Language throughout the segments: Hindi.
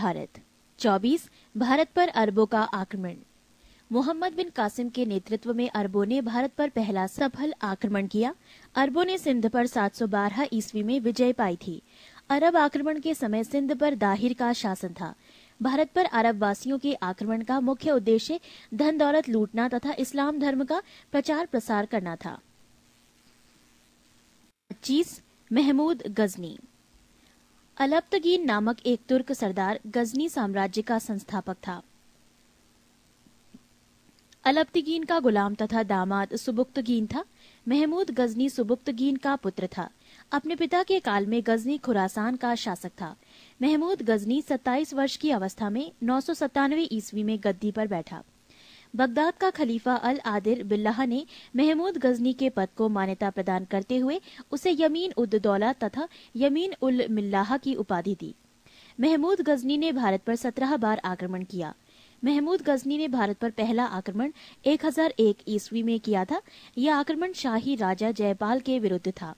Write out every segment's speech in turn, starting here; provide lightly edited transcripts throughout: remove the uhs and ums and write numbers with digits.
भारत। 24 भारत पर अरबों का आक्रमण। मोहम्मद बिन कासिम के नेतृत्व में अरबों ने भारत पर पहला सफल आक्रमण किया। अरबों ने सिंध पर 712 ईस्वी में विजय पाई थी। अरब आक्रमण के समय सिंध पर दाहिर का शासन था। भारत पर अरब वासियों के आक्रमण का मुख्य उद्देश्य धन दौलत लूटना तथा इस्लाम धर्म का प्रचार प्रसार करना था। 25 महमूद गजनी। अलब्तगीन नामक एक तुर्क सरदार गजनी साम्राज्य का संस्थापक था। अलब्तगीन का गुलाम तथा दामाद सुबुक्तगीन था। महमूद गजनी सुबुक्तगीन का पुत्र था। अपने पिता के काल में गजनी खुरासान का शासक था। महमूद गजनी 27 वर्ष की अवस्था में 997 ईस्वी में गद्दी पर बैठा। बगदाद का खलीफा अल आदिर बिल्लाह ने महमूद गजनी के पद को मान्यता प्रदान करते हुए उसे यमीन उद दौला तथा यमीन उल मिल्लाह की उपाधि दी। महमूद गजनी ने भारत पर 17 बार आक्रमण किया। महमूद गजनी ने भारत पर पहला आक्रमण 1001 ईस्वी में किया था। यह आक्रमण शाही राजा जयपाल के विरुद्ध था।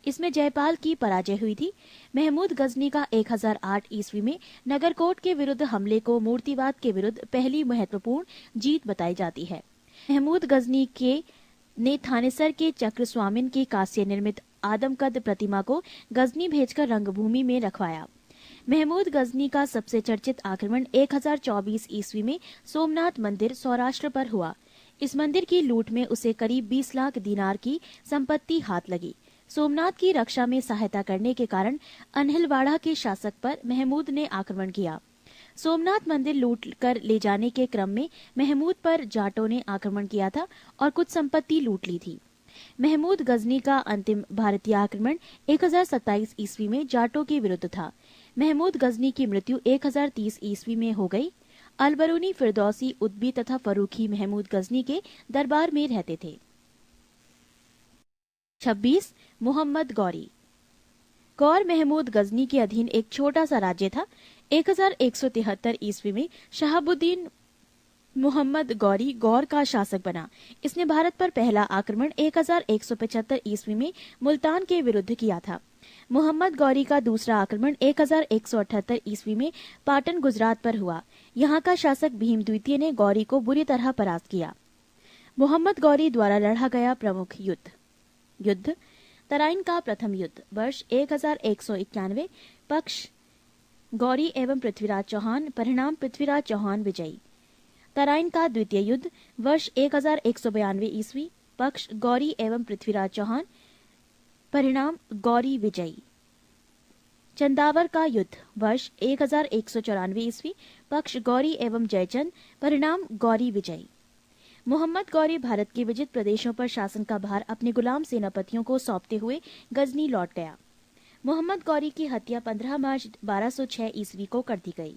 इसमें जयपाल की पराजय हुई थी। महमूद गजनी का 1008 ईस्वी में नगरकोट के विरुद्ध हमले को मूर्तिवाद के विरुद्ध पहली महत्वपूर्ण जीत बताई जाती है। महमूद गजनी ने थानेसर के चक्र स्वामिन की कांस्य निर्मित आदमकद प्रतिमा को गजनी भेजकर रंगभूमि में रखवाया। महमूद गजनी का सबसे चर्चित आक्रमण 1024 ईस्वी में सोमनाथ मंदिर सौराष्ट्र पर हुआ। इस मंदिर की लूट में उसे करीब 20 लाख दिनार की संपत्ति हाथ लगी। सोमनाथ की रक्षा में सहायता करने के कारण अनहिलवाड़ा के शासक पर महमूद ने आक्रमण किया। सोमनाथ मंदिर लूट कर ले जाने के क्रम में महमूद पर जाटों ने आक्रमण किया था और कुछ संपत्ति लूट ली थी। महमूद गजनी का अंतिम भारतीय आक्रमण 1027 ईस्वी में जाटों के विरुद्ध था। महमूद गजनी की मृत्यु 1030 ईस्वी में हो गई। अलबरूनी, फिरदौसी, उद्बी तथा फरूखी महमूद गजनी के दरबार में रहते थे। 26 मोहम्मद गौरी। गौर महमूद गजनी के अधीन एक छोटा सा राज्य था। 1173 ईस्वी में शहाबुद्दीन मोहम्मद गौरी गौर का शासक बना। इसने भारत पर पहला आक्रमण 1175 ईस्वी में मुल्तान के विरुद्ध किया था। मोहम्मद गौरी का दूसरा आक्रमण 1178 ईस्वी में पाटन गुजरात पर हुआ। यहाँ का शासक भीम द्वितीय ने गौरी को बुरी तरह परास्त किया। मोहम्मद गौरी द्वारा लड़ा गया प्रमुख युद्ध तराइन का प्रथम युद्ध वर्ष 1191। पक्ष गौरी एवं पृथ्वीराज चौहान, परिणाम पृथ्वीराज चौहान विजयी। तराइन का द्वितीय युद्ध वर्ष 1192 ईस्वी। पक्ष गौरी एवं पृथ्वीराज चौहान, परिणाम गौरी विजयी। चंदावर का युद्ध वर्ष 1194 ईस्वी। पक्ष गौरी एवं जयचंद, परिणाम गौरी विजयी। मोहम्मद गौरी भारत के विजित प्रदेशों पर शासन का भार अपने गुलाम सेनापतियों को सौंपते हुए गजनी लौट गया। मोहम्मद गौरी की हत्या 15 मार्च 1206 ईस्वी को कर दी गई।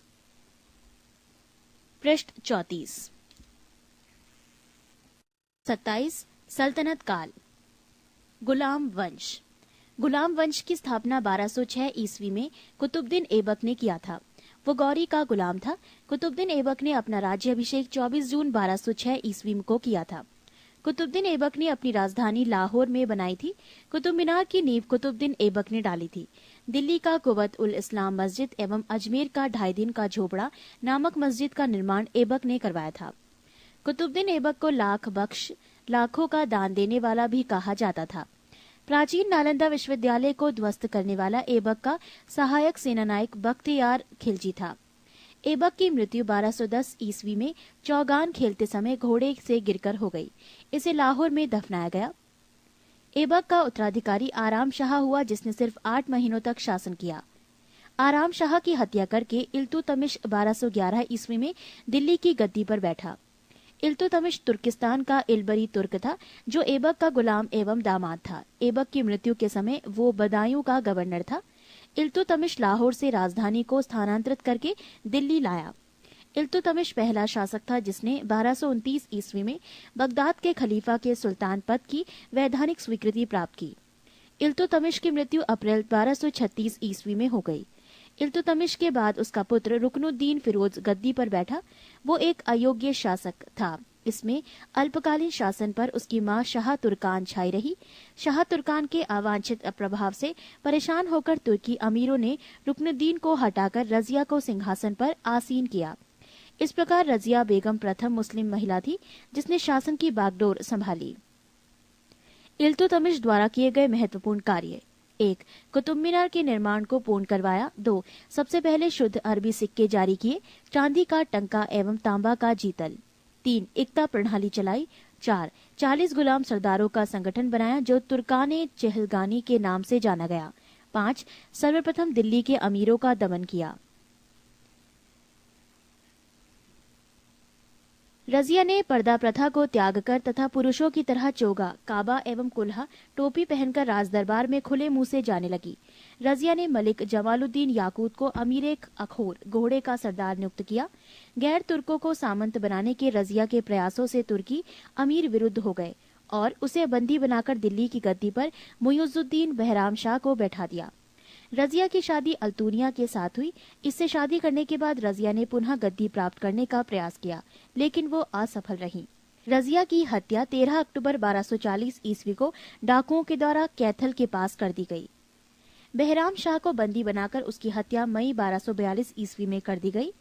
पृष्ठ 34। 27 सल्तनत काल। गुलाम वंश। गुलाम वंश की स्थापना 1206 ईस्वी में कुतुबुद्दीन ऐबक ने किया था। वो गौरी का गुलाम था। कुतुबुद्दीन ऐबक ने अपना राज्याभिषेक 24 जून 1206 ईस्वी को किया था। कुतुबुद्दीन ऐबक ने अपनी राजधानी लाहौर में बनाई थी। कुतुब मीनार की नींव कुतुबुद्दीन ऐबक ने डाली थी। दिल्ली का कुवत उल इस्लाम मस्जिद एवं अजमेर का 2.5 दिन का झोपड़ा नामक मस्जिद का निर्माण ऐबक ने करवाया था। कुतुबुद्दीन ऐबक को लाख बख्श, लाखों का दान देने वाला भी कहा जाता था। प्राचीन नालंदा विश्वविद्यालय को ध्वस्त करने वाला ऐबक का सहायक सेनानायक बख्तियार खिलजी था। ऐबक की मृत्यु 1210 ईस्वी में चौगान खेलते समय घोड़े से गिरकर हो गई। इसे लाहौर में दफनाया गया। ऐबक का उत्तराधिकारी आराम शाह हुआ, जिसने सिर्फ 8 महीनों तक शासन किया। आराम शाह की हत्या करके इल्तुतमिश 1211 ईस्वी में दिल्ली की गद्दी पर बैठा। इल्तुतमिश तुर्किस्तान का इलबरी तुर्क था, जो ऐबक का गुलाम एवं दामाद था। ऐबक की मृत्यु के समय वो बदायूं का गवर्नर था। इल्तुतमिश लाहौर से राजधानी को स्थानांतरित करके दिल्ली लाया। इल्तुतमिश पहला शासक था जिसने 1229 ईस्वी में बगदाद के खलीफा के सुल्तान पद की वैधानिक स्वीकृति प्राप्त की। इल्तुतमिश की मृत्यु अप्रैल 1236 ईस्वी में हो गई। इल्तुतमिश के बाद उसका पुत्र रुकनुद्दीन फिरोज गद्दी पर बैठा। वो एक अयोग्य शासक था। इसमें अल्पकालीन शासन पर उसकी मां शाह तुर्कान छाई रही। शाह तुर्कान के अवांछित प्रभाव से परेशान होकर तुर्की अमीरों ने रुकनुद्दीन को हटाकर रजिया को सिंहासन पर आसीन किया। इस प्रकार रजिया बेगम प्रथम मुस्लिम महिला थी जिसने शासन की बागडोर संभाली। इल्तुतमिश द्वारा किए गए महत्वपूर्ण कार्य: 1. कुतुब मीनार के निर्माण को पूर्ण करवाया। 2. सबसे पहले शुद्ध अरबी सिक्के जारी किए, चांदी का टंका एवं तांबा का जीतल। 3. एकता प्रणाली चलाई। 4. 40 गुलाम सरदारों का संगठन बनाया जो तुर्काने चहलगानी के नाम से जाना गया। 5. सर्वप्रथम दिल्ली के अमीरों का दमन किया। रजिया ने पर्दा प्रथा को त्याग कर तथा पुरुषों की तरह चोगा, काबा एवं कुल्हा, टोपी पहनकर राज दरबार में खुले मुंह से जाने लगी। रजिया ने मलिक जमालुद्दीन याकूत को अमीर अखोर घोड़े का सरदार नियुक्त किया। गैर तुर्कों को सामंत बनाने के रजिया के प्रयासों से तुर्की अमीर विरुद्ध हो गए और उसे बंदी बनाकर दिल्ली की गद्दी पर मुइजुद्दीन बहराम शाह को बैठा दिया। रजिया की शादी अल्तूनिया के साथ हुई। इससे शादी करने के बाद रजिया ने पुनः गद्दी प्राप्त करने का प्रयास किया, लेकिन वो असफल रही। रजिया की हत्या 13 अक्टूबर 1240 ईस्वी को डाकुओं के द्वारा कैथल के पास कर दी गई। बहराम शाह को बंदी बनाकर उसकी हत्या मई 1242 ईस्वी में कर दी गई।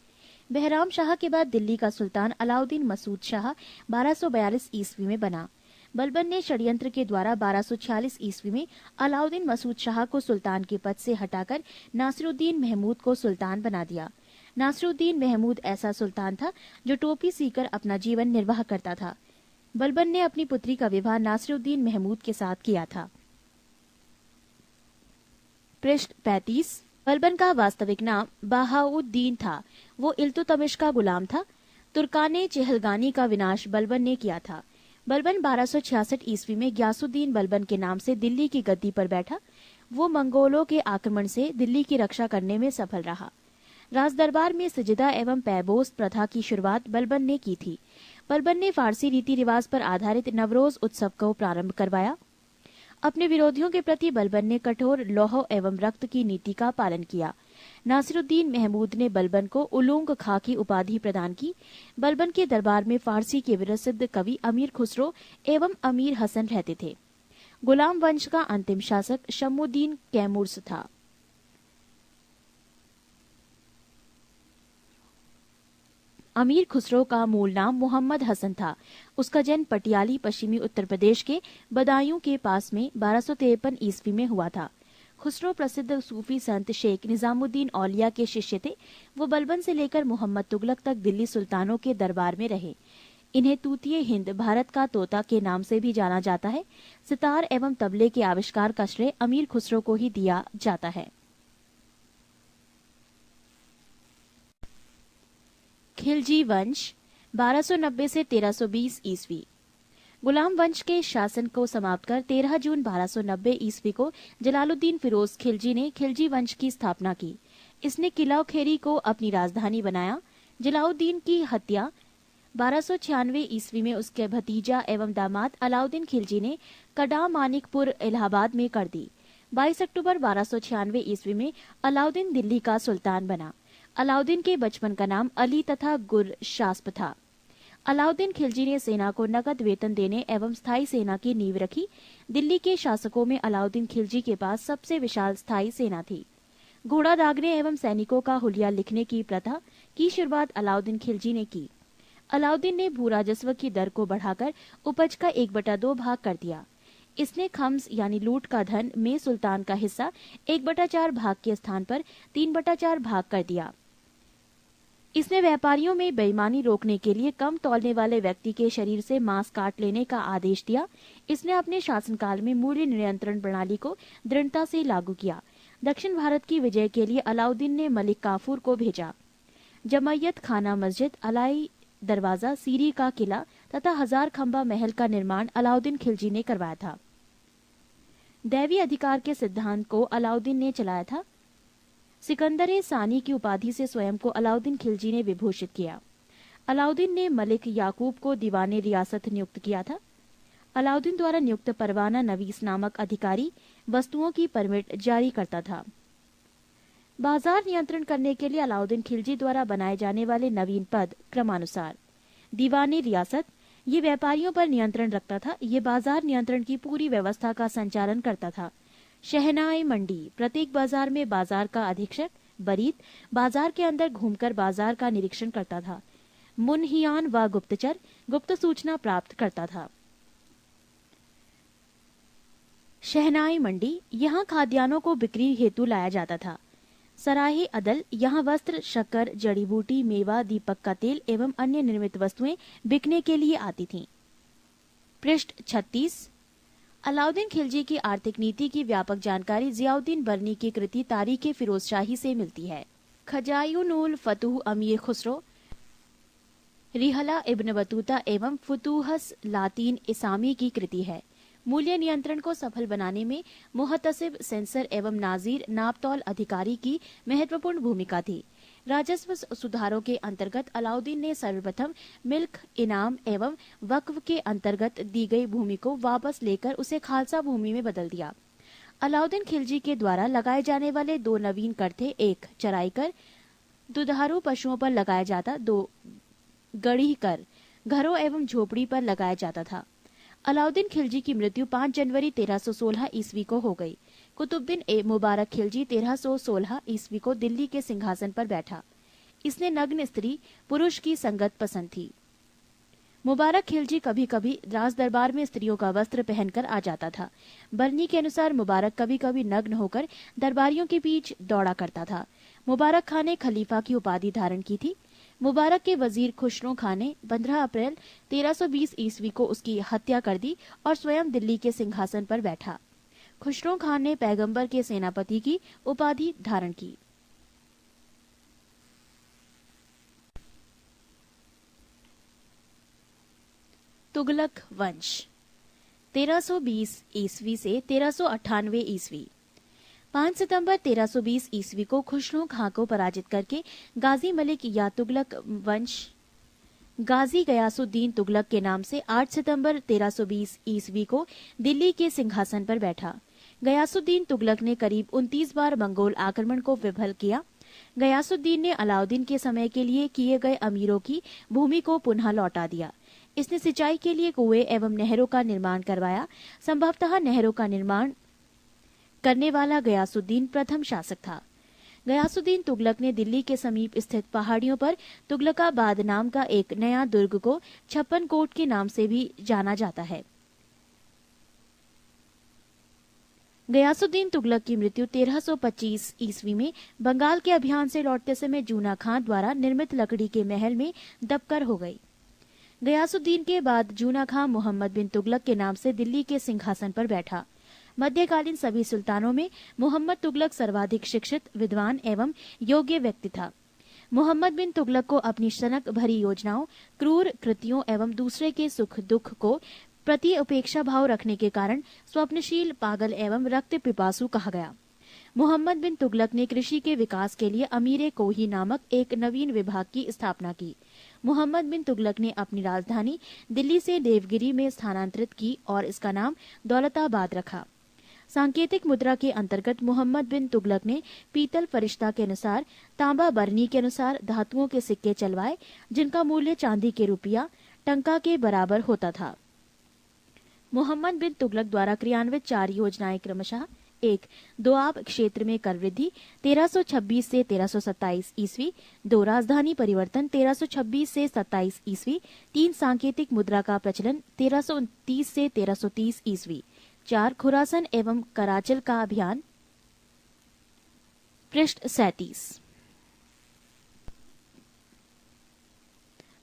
बहराम शाह के बाद दिल्ली का सुल्तान अलाउद्दीन मसूद शाह 1242 ईस्वी में बना। बलबन ने षड्यंत्र के द्वारा 1246 ईस्वी में अलाउद्दीन मसूद शाह को सुल्तान के पद से हटाकर नासिरुद्दीन महमूद को सुल्तान बना दिया। नासिरुद्दीन महमूद ऐसा सुल्तान था जो टोपी सीकर अपना जीवन निर्वाह करता था। बलबन ने अपनी पुत्री का विवाह नासिरुद्दीन महमूद के साथ किया था। पृष्ठ 35। बलबन का वास्तविक नाम बहाउद्दीन था। वो इल्तुतमिश का गुलाम था। तुर्काने चहलगानी का विनाश बलबन ने किया था। बलबन 1266 ईस्वी में ग्यासुद्दीन बलबन के नाम से दिल्ली की गद्दी पर बैठा। वो मंगोलों के आक्रमण से दिल्ली की रक्षा करने में सफल रहा। राज दरबार में सजिदा एवं पैबोस प्रथा की शुरुआत बलबन ने की थी। बलबन ने फारसी रीति रिवाज पर आधारित नवरोज उत्सव को प्रारंभ करवाया। अपने विरोधियों के प्रति बलबन ने कठोर लौह एवं रक्त की नीति का पालन किया। नासिरुद्दीन महमूद ने बलबन को उलूंग खां की उपाधि प्रदान की। बलबन के दरबार में फारसी के प्रसिद्ध कवि अमीर खुसरो एवं अमीर हसन रहते थे। गुलाम वंश का अंतिम शासक शम्मुद्दीन कैमूर्स था। अमीर खुसरो का मूल नाम मोहम्मद हसन था। उसका जन्म पटियाली पश्चिमी उत्तर प्रदेश के बदायूं के पास में 1253 ईस्वी में हुआ था। खुसरो प्रसिद्ध सूफी संत शेख निजामुद्दीन औलिया के शिष्य थे। वो बलबन से लेकर मोहम्मद तुगलक तक दिल्ली सुल्तानों के दरबार में रहे। इन्हें तूतिए हिंद, भारत का तोता के नाम से भी जाना जाता है। सितार एवं तबले के आविष्कार का श्रेय अमीर खुसरो को ही दिया जाता है। खिलजी वंश 1290 से 1320 ईस्वी। गुलाम वंश के शासन को समाप्त कर 13 जून 1290 ईस्वी को जलालुद्दीन फिरोज खिलजी ने खिलजी वंश की स्थापना की। इसने किला खेरी को अपनी राजधानी बनाया। जलालुद्दीन की हत्या 1296 ईस्वी में उसके भतीजा एवं दामाद अलाउद्दीन खिलजी ने कड़ा मानिकपुर इलाहाबाद में कर दी। 22 अक्टूबर 1296 ईस्वी में अलाउद्दीन दिल्ली का सुल्तान बना। अलाउद्दीन के बचपन का नाम अली तथा गुरशास्प था। अलाउद्दीन खिलजी ने सेना को नकद वेतन देने एवं स्थायी सेना की नींव रखी। दिल्ली के शासकों में अलाउद्दीन खिलजी के पास सबसे विशाल स्थायी सेना थी। घोड़ा दागने एवं सैनिकों का हुलिया लिखने की प्रथा की शुरुआत अलाउद्दीन खिलजी ने की। अलाउद्दीन ने भू राजस्व की दर को बढ़ाकर उपज का 1/2 भाग कर दिया। इसने खम्स यानी लूट का धन में सुल्तान का हिस्सा 1/4 भाग के स्थान पर 3/4 भाग कर दिया। इसने व्यापारियों में बेईमानी रोकने के लिए कम तौलने वाले व्यक्ति के शरीर से मांस काट लेने का आदेश दिया। इसने अपने शासनकाल में मूल्य नियंत्रण प्रणाली को दृढ़ता से लागू किया। दक्षिण भारत की विजय के लिए अलाउद्दीन ने मलिक काफूर को भेजा। जमैयत खाना मस्जिद, अलाई दरवाजा, सीरी का किला तथा 1000 खंबा महल का निर्माण अलाउद्दीन खिलजी ने करवाया था। दैवी अधिकार के सिद्धांत को अलाउद्दीन ने चलाया था। सिकंदर सानी की उपाधि से स्वयं को अलाउद्दीन खिलजी ने विभूषित किया। अलाउद्दीन ने मलिक याकूब को दीवाने रियासत नियुक्त किया था। अलाउद्दीन द्वारा नियुक्त परवाना नवीस नामक अधिकारी वस्तुओं की परमिट जारी करता था। बाजार नियंत्रण करने के लिए अलाउद्दीन खिलजी द्वारा बनाए जाने वाले नवीन पद क्रमानुसार: दीवाने रियासत, ये व्यापारियों पर नियंत्रण रखता था। ये बाजार नियंत्रण की पूरी व्यवस्था का संचालन करता था। शहनाई मंडी, प्रत्येक बाजार में बाजार का अधीक्षक बरीद बाजार के अंदर घूमकर बाजार का निरीक्षण करता था। मुनहियान व गुप्तचर गुप्त सूचना प्राप्त करता था। शहनाई मंडी, यहाँ खाद्यान्नों को बिक्री हेतु लाया जाता था। सराहे अदल, यहाँ वस्त्र, शक्कर, जड़ी बूटी, मेवा, दीपक का तेल एवं अन्य निर्मित वस्तुएं बिकने के लिए आती थीं। पृष्ठ 36। अलाउद्दीन खिलजी की आर्थिक नीति की व्यापक जानकारी जियाउद्दीन बरनी की कृति तारीख फिरोज शाही से मिलती है। खजायुनुल फतूह अमीर खुसरो, रिहला इब्न बतूता एवं फुतूहस लातीन इसामी की कृति है। मूल्य नियंत्रण को सफल बनाने में मुहतसिब, सेंसर एवं नाजीर नापतौल अधिकारी की महत्वपूर्ण भूमिका थी। राजस्व सुधारों के अंतर्गत अलाउद्दीन ने सर्वप्रथम मिल्क, इनाम एवं वक्फ के अंतर्गत दी गई भूमि को वापस लेकर उसे खालसा भूमि में बदल दिया। अलाउद्दीन खिलजी के द्वारा लगाए जाने वाले दो नवीन कर थे। एक चराई कर, दुधारू पशुओं पर लगाया जाता। दो गढ़ी कर, घरों एवं झोपड़ी पर लगाया जाता था। अलाउद्दीन खिलजी की मृत्यु 5 जनवरी 1316 ईस्वी को हो गई। कुतुबुद्दीन ए मुबारक खिलजी 1316 ईस्वी को दिल्ली के सिंहासन पर बैठा। इसने नग्न स्त्री पुरुष की संगत पसंद थी। मुबारक खिलजी कभी कभी राज दरबार में स्त्रियों का वस्त्र पहनकर आ जाता था। बरनी के अनुसार मुबारक कभी कभी नग्न होकर दरबारियों के बीच दौड़ा करता था। मुबारक खान ने खलीफा की उपाधि धारण की थी। मुबारक के वजीर खुसरो खान ने 15 अप्रैल 1320 ईस्वी को उसकी हत्या कर दी और स्वयं दिल्ली के सिंहासन पर बैठा। खुसरो खान ने पैगंबर के सेनापति की उपाधि धारण की। तुगलक वंश 1320 ईस्वी से 1398 ईस्वी। 5 सितंबर 1320 ईस्वी को खुसरो खां को पराजित करके गाजी मलिक या तुगलक वंश गाजी गयासुद्दीन तुगलक के नाम से 8 सितंबर 1320 ईस्वी को दिल्ली के सिंहासन पर बैठा। गयासुद्दीन तुगलक ने करीब 29 बार मंगोल आक्रमण को विफल किया। गयासुद्दीन ने अलाउद्दीन के समय के लिए किए गए अमीरों की भूमि को पुनः लौटा दिया। इसने सिंचाई के लिए कुएं एवं नहरों का निर्माण करवाया। संभवतः नहरों का निर्माण करने वाला गयासुद्दीन प्रथम शासक था। गयासुद्दीन तुगलक ने दिल्ली के समीप स्थित पहाड़ियों पर तुगलकाबाद नाम का एक नया दुर्ग को छप्पन कोट के नाम से भी जाना जाता है। गयासुद्दीन तुगलक की मृत्यु 1325 ईस्वी में बंगाल के अभियान से लौटते समय जूना खां द्वारा निर्मित लकड़ी के महल में दबकर हो गई। गयासुद्दीन के बाद जूना खां मोहम्मद बिन तुगलक के नाम से दिल्ली के सिंहासन पर बैठा। मध्यकालीन सभी सुल्तानों में मोहम्मद तुगलक सर्वाधिक शिक्षित, विद्वान एवं योग्य व्यक्ति था। मोहम्मद बिन तुगलक को अपनी सनक भरी योजनाओं, क्रूर कृतियों एवं दूसरे के सुख दुख को प्रति उपेक्षा भाव रखने के कारण स्वप्नशील, पागल एवं रक्त पिपासु कहा गया। मोहम्मद बिन तुगलक ने कृषि के विकास के लिए अमीर कोही नामक एक नवीन विभाग की स्थापना की। मोहम्मद बिन तुगलक ने अपनी राजधानी दिल्ली से देवगिरी में स्थानांतरित की और इसका नाम दौलताबाद रखा। सांकेतिक मुद्रा के अंतर्गत मोहम्मद बिन तुगलक ने पीतल फरिश्ता के अनुसार, तांबा बरनी के अनुसार धातुओं के सिक्के चलवाए, जिनका मूल्य चांदी के रुपया टंका के बराबर होता था। मोहम्मद बिन तुगलक द्वारा क्रियान्वित 4 योजनाएं क्रमशः: 1. दोआब क्षेत्र में कर वृद्धि 1326 से 1327 ईस्वी। 2. राजधानी परिवर्तन 1326 से 27 ईस्वी। 3. सांकेतिक मुद्रा का प्रचलन 1329 से 1330 ईस्वी। 4. खुरासन एवं कराचल का अभियान। पृष्ठ 37।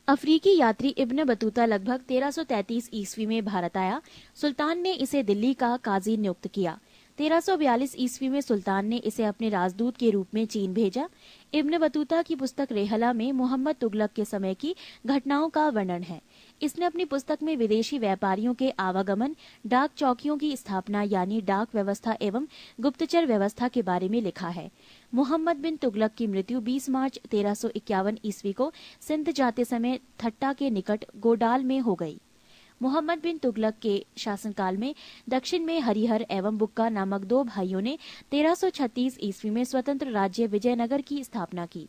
अफ्रीकी यात्री इब्न बतूता लगभग 1333 ईस्वी में भारत आया। सुल्तान ने इसे दिल्ली का काजी नियुक्त किया। 1342 ईस्वी में सुल्तान ने इसे अपने राजदूत के रूप में चीन भेजा। इब्न बतूता की पुस्तक रेहला में मोहम्मद तुगलक के समय की घटनाओं का वर्णन है। इसने अपनी पुस्तक में विदेशी व्यापारियों के आवागमन, डाक चौकियों की स्थापना यानी डाक व्यवस्था एवं गुप्तचर व्यवस्था के बारे में लिखा है। मोहम्मद बिन तुगलक की मृत्यु 20 मार्च 1351 ईस्वी को सिंध जाते समय थट्टा के निकट गोडाल में हो गई। मोहम्मद बिन तुगलक के शासनकाल में दक्षिण में हरिहर एवं बुक्का नामक 2 भाइयों ने 1336 ईस्वी में स्वतंत्र राज्य विजयनगर की स्थापना की।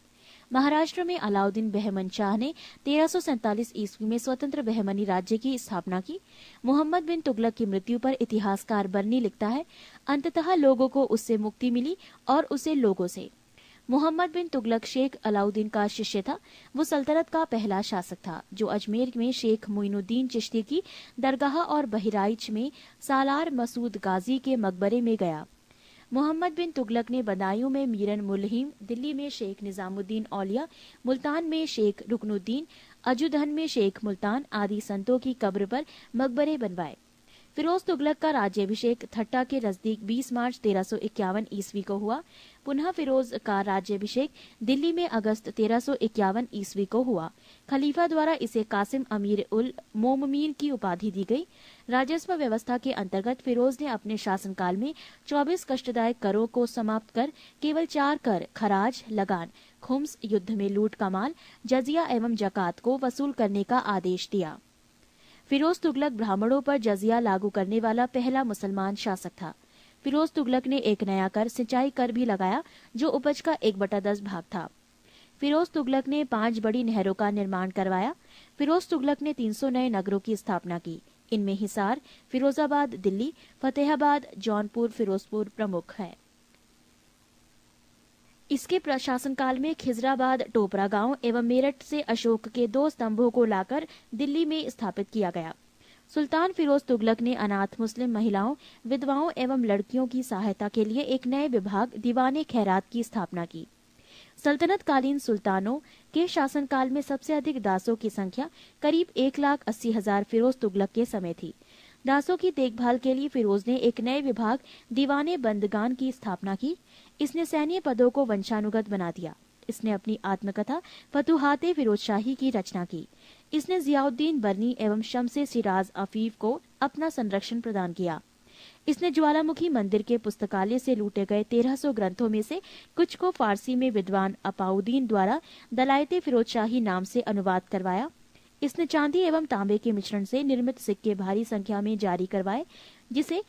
महाराष्ट्र में अलाउद्दीन बहमन शाह ने 1347 ईस्वी में स्वतंत्र बहमनी राज्य की स्थापना की। मोहम्मद बिन तुगलक की मृत्यु पर इतिहासकार बर्नी लिखता है, अंततः लोगों को उससे मुक्ति मिली और उसे लोगों से। मोहम्मद बिन तुगलक शेख अलाउद्दीन का शिष्य था। वो सल्तनत का पहला शासक था जो अजमेर में शेख मोइनुद्दीन चिश्ती की दरगाह और बहराइच में सालार मसूद गाजी के मकबरे में गया। मोहम्मद बिन तुगलक ने बदायूं में मीरन मुल्हिम, दिल्ली में शेख निजामुद्दीन औलिया, मुल्तान में शेख रुकनुद्दीन, अजुदहन में शेख मुल्तान आदि संतों की कब्र पर मकबरे बनवाए। फिरोज तुगलक का राज्याभिषेक थट्टा के नजदीक 20 मार्च 1351 ईस्वी को हुआ। पुनः फिरोज का राज्याभिषेक दिल्ली में अगस्त 1351 ईस्वी को हुआ। खलीफा द्वारा इसे कासिम अमीर उल मोममीन की उपाधि दी गई। राजस्व व्यवस्था के अंतर्गत फिरोज ने अपने शासनकाल में 24 कष्टदायक करों को समाप्त कर केवल 4 कर खराज, लगान, खुम्स, युद्ध में लूट का माल, जजिया एवं जकात को वसूल करने का आदेश दिया। फिरोज तुगलक ब्राह्मणों पर जजिया लागू करने वाला पहला मुसलमान शासक था। फिरोज तुगलक ने एक नया कर, सिंचाई कर भी लगाया जो उपज का 1/10 भाग था। फिरोज तुगलक ने 5 बड़ी नहरों का निर्माण करवाया। फिरोज तुगलक ने 300 नए नगरों की स्थापना की। इनमें हिसार, फिरोजाबाद, दिल्ली, फतेहाबाद, जौनपुर, फिरोजपुर प्रमुख है। इसके प्रशासन काल में खिजराबाद, टोपरा गांव एवं मेरठ से अशोक के 2 स्तंभों को लाकर दिल्ली में स्थापित किया गया। सुल्तान फिरोज तुगलक ने अनाथ मुस्लिम महिलाओं, विधवाओं एवं लड़कियों की सहायता के लिए एक नए विभाग दीवाने खैरात की स्थापना की। सल्तनत कालीन सुल्तानों के शासनकाल में सबसे अधिक दासों की संख्या करीब 1,80,000 फिरोज तुगलक के समय थी। दासों की देखभाल के लिए फिरोज ने एक नए विभाग दीवाने बंदगान की स्थापना की। इसने सैन्य पदों को वंशानुगत बना दिया। इसने अपनी आत्मकथा फतुहाते फिरोजशाही की रचना की। इसने जियाउद्दीन बर्नी एवं शमसे सिराज अफीफ को अपना संरक्षण प्रदान किया। इसने ज्वालामुखी मंदिर के पुस्तकालय से लूटे गए 1300 ग्रंथों में से कुछ को फारसी में विद्वान अपाउद्दीन द्वारा दलायते फिरोजशाही नाम से अनुवाद करवाया। इसने चांदी एवं तांबे के मिश्रण से निर्मित सिक्के भारी संख्या में जारी करवाए, जिसे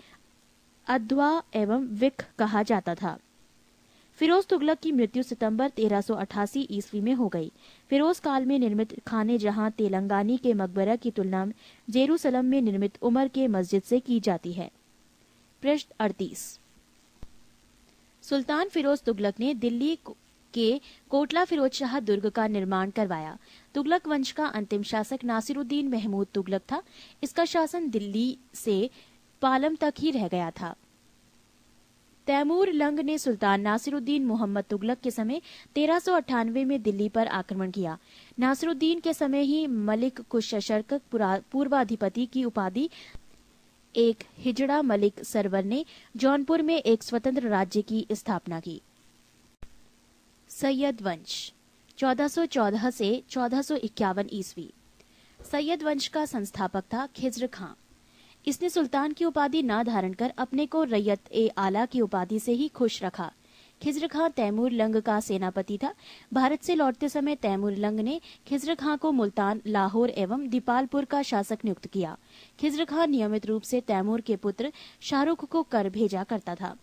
अद्वा एवं विक कहा जाता था। फिरोज तुगलक की मृत्यु सितंबर 1388 ईस्वी में हो गई। फिरोज काल में निर्मित खाने जहां तेलंगानी के मकबरा की तुलना जेरूसलम में निर्मित उमर के मस्जिद से की जाती है। पृष्ठ 38। सुल्तान फिरोज तुगलक ने दिल्ली के कोटला फिरोज शाह दुर्ग का निर्माण करवाया। तुगलक वंश का अंतिम शासक नासिरुद्दीन महमूद तुगलक था। इसका शासन दिल्ली से पालम तक ही रह गया था। तैमूर लंग ने सुल्तान नासिरुद्दीन मोहम्मद तुगलक के समय 1398 में दिल्ली पर आक्रमण किया। नासिरुद्दीन के समय ही मलिक कुशशर्क पूर्वाधिपति की उपाधि एक हिजड़ा मलिक सरवर ने जौनपुर में एक स्वतंत्र राज्य की स्थापना की। सैयद वंश 1414 से 1451 ईस्वी। सैयद वंश का संस्थापक था खिज्र खां। इसने सुल्तान की उपाधि न धारण कर अपने को रैयत ए आला की उपाधि से ही खुश रखा। खिज्र खां तैमूर लंग का सेनापति था। भारत से लौटते समय तैमूर लंग ने खिज्र खां को मुल्तान, लाहौर एवं दीपालपुर का शासक नियुक्त किया। खिज्र खां नियमित रूप से तैमूर के पुत्र शाहरुख को कर भेजा करता था।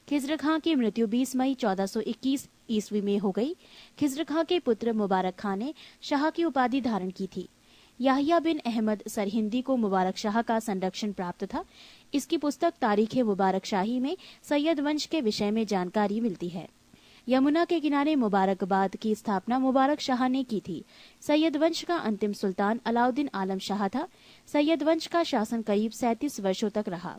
खिज्र खां की मृत्यु 20 मई 1421 ईस्वी में हो गई। खिज्र खां के पुत्र मुबारक खां ने शाह की उपाधि धारण की थी। याहिया बिन अहमद सरहिंदी को मुबारक शाह का संरक्षण प्राप्त था। इसकी पुस्तक तारीखे मुबारक शाही में सैयद वंश के विषय में जानकारी मिलती है। यमुना के किनारे मुबारकबाद की स्थापना मुबारक शाह ने की थी। सैयद वंश का अंतिम सुल्तान अलाउद्दीन आलम शाह था। सैयद वंश का शासन करीब 37 वर्षों तक रहा।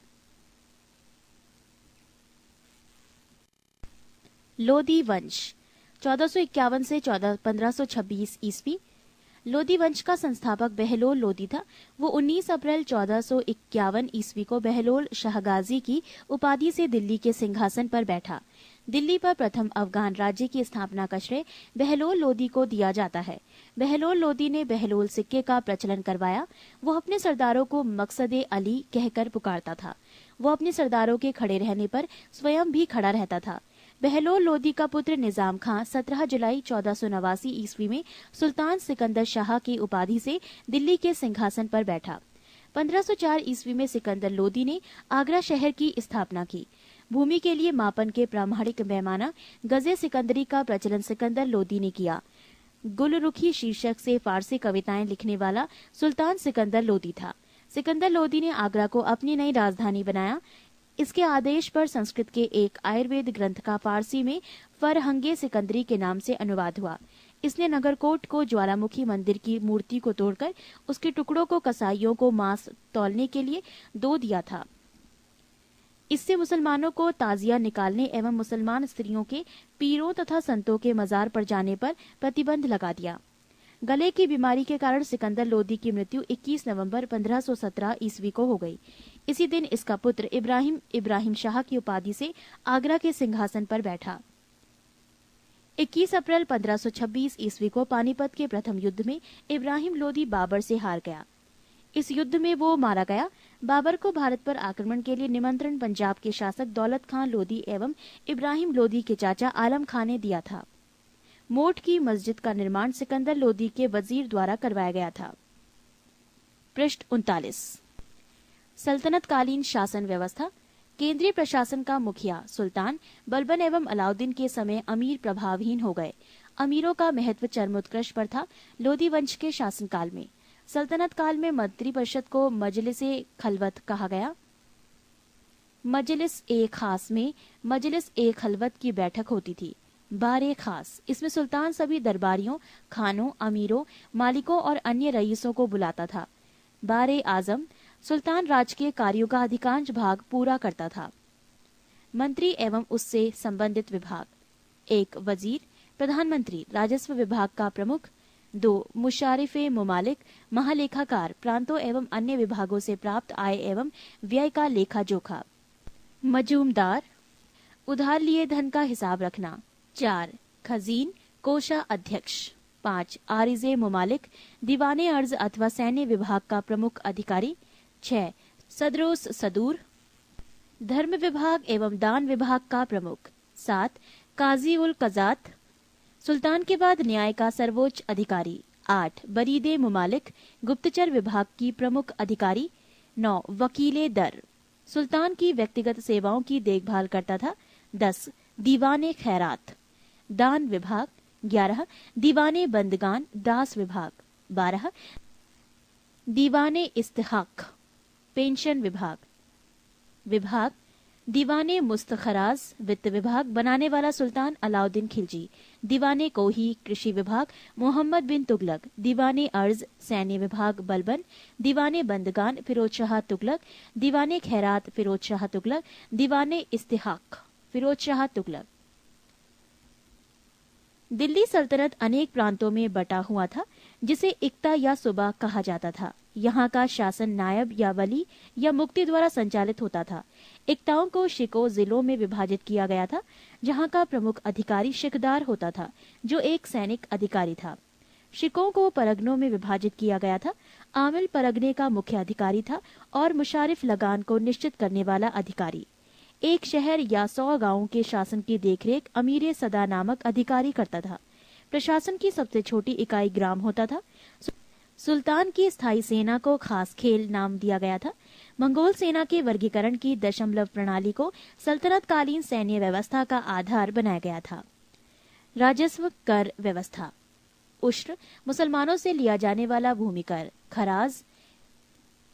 लोदी वंश 1451 से 1526 ईस्वी। लोदी वंश का संस्थापक बहलोल लोदी था। वो 19 अप्रैल 1451 ईस्वी को बहलोल शाहगाजी की उपाधि से दिल्ली के सिंहासन पर बैठा। दिल्ली पर प्रथम अफगान राज्य की स्थापना का श्रेय बहलोल लोदी को दिया जाता है। बहलोल लोदी ने बहलोल सिक्के का प्रचलन करवाया। वो अपने सरदारों को मकसदे अली कहकर पुकारता था। वो अपने सरदारों के खड़े रहने पर स्वयं भी खड़ा रहता था। बहलोल लोदी का पुत्र निजाम खां 17 जुलाई 1489 ईस्वी में सुल्तान सिकंदर शाह की उपाधि से दिल्ली के सिंहासन पर बैठा। 1504 ईस्वी में सिकंदर लोदी ने आगरा शहर की स्थापना की। भूमि के लिए मापन के प्रामाणिक पैमाना गजे सिकंदरी का प्रचलन सिकंदर लोदी ने किया। गुलरुखी शीर्षक से फारसी कविताएं लिखने वाला सुल्तान सिकंदर लोदी था। सिकंदर लोदी ने आगरा को अपनी नई राजधानी बनाया। इसके आदेश पर संस्कृत के एक आयुर्वेद ग्रंथ का फारसी में फरहंगे सिकंदरी के नाम से अनुवाद हुआ। इसने नगरकोट को ज्वालामुखी मंदिर की मूर्ति को तोड़कर उसके टुकड़ों को कसाईयों को मांस तौलने के लिए दो दिया था। इससे मुसलमानों को ताजिया निकालने एवं मुसलमान स्त्रियों के पीरों तथा संतों के मजार पर जाने पर प्रतिबंध लगा दिया। गले की बीमारी के कारण सिकंदर लोदी की मृत्यु 21 नवंबर 1517 ईस्वी को हो गई। इसी दिन इसका पुत्र इब्राहिम शाह की उपाधि से आगरा के सिंहासन पर बैठा। 21 अप्रैल 1526 ईस्वी को पानीपत के प्रथम युद्ध में इब्राहिम लोदी बाबर से हार गया। इस युद्ध में वो मारा गया। बाबर को भारत पर आक्रमण के लिए निमंत्रण पंजाब के शासक दौलत खान लोदी एवं इब्राहिम लोदी के चाचा आलम खान ने दिया था। मोट की मस्जिद का निर्माण सिकंदर लोदी के वजीर द्वारा करवाया गया था। पृष्ठ 39। सल्तनत कालीन शासन व्यवस्था। केंद्रीय प्रशासन का मुखिया सुल्तान बलबन एवं अलाउद्दीन के समय अमीर प्रभावहीन हो गए। अमीरों का महत्व चरमोत्कर्ष पर था। लोदी वंश के शासनकाल में सल्तनत काल में मंत्रिपरिषद को मजलिस-ए खलवत कहा गया। मजलिस-ए खास में मजलिस-ए खलवत की बैठक होती थी। बारे खास, इसमें सुल्तान सभी दरबारियों, खानों, अमीरों, मालिकों और अन्य रईसों को बुलाता था। बारे आजम, सुल्तान राजकीय कार्यों का अधिकांश भाग पूरा करता था। मंत्री एवं उससे संबंधित विभाग। 1 वजीर, प्रधानमंत्री, राजस्व विभाग का प्रमुख। 2 मुशारिफे मुमालिक, महालेखाकार, प्रांतों एवं अन्य विभागों से प्राप्त आय एवं व्यय का लेखा जोखा। मजूमदार, उधार लिए धन का हिसाब रखना। 4 खजीन, कोषा अध्यक्ष। 5 आरिजे मुमालिक, दीवाने अर्ज अथवा सैन्य विभाग का प्रमुख अधिकारी। 6 सदरोस सदूर, धर्म विभाग एवं दान विभाग का प्रमुख। 7 काजी उल कजात, सुल्तान के बाद न्याय का सर्वोच्च अधिकारी। 8 बरीदे मुमालिक, गुप्तचर विभाग की प्रमुख अधिकारी। 9 वकीले दर, सुल्तान की व्यक्तिगत सेवाओं की देखभाल करता था। 10 दीवाने खैरात, दान विभाग। 11 दीवाने बंदगान, दास विभाग। 12 दीवाने इस्तिहाक, पेंशन विभाग। दीवाने मुस्तखराज, वित्त विभाग, बनाने वाला सुल्तान अलाउद्दीन खिलजी। दीवाने कोही, कृषि विभाग, मोहम्मद बिन तुगलक। दीवाने अर्ज, सैन्य विभाग, बलबन। दीवाने बंदगान, फिरोज शाह तुगलक। दीवाने खैरात, फिरोज शाह तुगलक। दीवाने इस्तिहाक, फिरोज शाह तुगलक। दिल्ली सल्तनत अनेक प्रांतों में बटा हुआ था, जिसे इक्ता या सूबा कहा जाता था। यहाँ का शासन नायब या वली या मुक्ति द्वारा संचालित होता था। इक्ताओं को शिको जिलों में विभाजित किया गया था, जहाँ का प्रमुख अधिकारी शिकदार होता था, जो एक सैनिक अधिकारी था। शिकों को परगनों में विभाजित किया गया था। आमिल परगने का मुख्य अधिकारी था और मुशारिफ लगान को निश्चित करने वाला अधिकारी। एक शहर या 100 गांवों के शासन की देखरेख अमीर सदा नामक अधिकारी करता था। प्रशासन की सबसे छोटी इकाई ग्राम होता था। सुल्तान की स्थायी सेना को खास खेल नाम दिया गया था। मंगोल सेना के वर्गीकरण की दशमलव प्रणाली को सल्तनत कालीन सैन्य व्यवस्था का आधार बनाया गया था। राजस्व कर व्यवस्था। उश्र, मुसलमानों से लिया जाने वाला भूमिकर। खराज,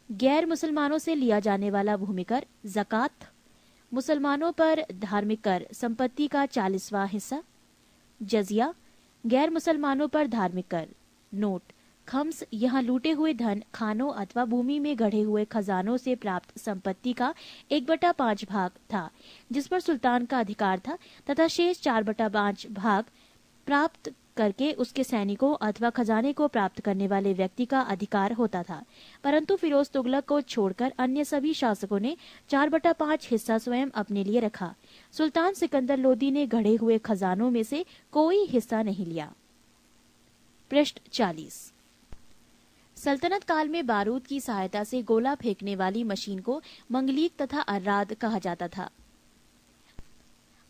गैर मुसलमानों से लिया जाने वाला भूमिकर। जकात, मुसलमानों पर धार्मिक कर, संपत्ति का 40वां हिस्सा। जजिया, गैर मुसलमानों पर धार्मिक कर। नोट, खम्स, यहाँ लूटे हुए धन, खानों अथवा भूमि में गढ़े हुए खजानों से प्राप्त संपत्ति का 1/5 भाग था, जिस पर सुल्तान का अधिकार था, तथा शेष 4/5 भाग प्राप्त करके उसके सैनिकों अथवा खजाने को प्राप्त करने वाले व्यक्ति का अधिकार होता था। परंतु फिरोज तुगलक को छोड़कर अन्य सभी शासकों ने 4/5 हिस्सा स्वयं अपने लिए रखा। सुल्तान सिकंदर लोदी ने गढ़े हुए खजानों में से कोई हिस्सा नहीं लिया। पृष्ठ 40। सल्तनत काल में बारूद की सहायता से गोला फेंकने वाली मशीन को मंगलीक तथा अर्राद कहा जाता था।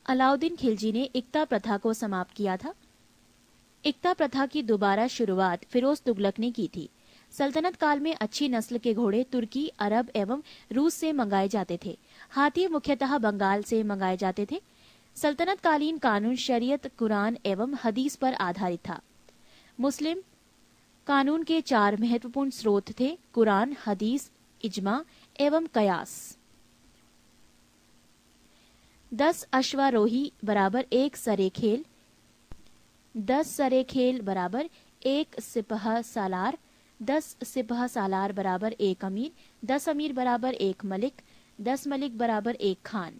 अलाउद्दीन खिलजी ने इक्ता प्रथा को समाप्त किया था। इक्ता प्रथा की दोबारा शुरुआत फिरोज तुगलक ने की थी। सल्तनत काल में अच्छी नस्ल के घोड़े तुर्की, अरब एवं रूस से मंगाए जाते थे। हाथी मुख्यतः बंगाल से मंगाए जाते थे। सल्तनत कालीन कानून शरीयत, कुरान एवं हदीस पर आधारित था। मुस्लिम कानून के 4 महत्वपूर्ण स्रोत थे: कुरान, हदीस, इजमा एवं कयास। 10 अश्वारोही बराबर 1 सरे खेल, 10 सरे खेल बराबर 1 सिपह सालार, 10 सिपह सालार बराबर 1 अमीर, 10 अमीर बराबर 1 मलिक, 10 मलिक बराबर 1 खान।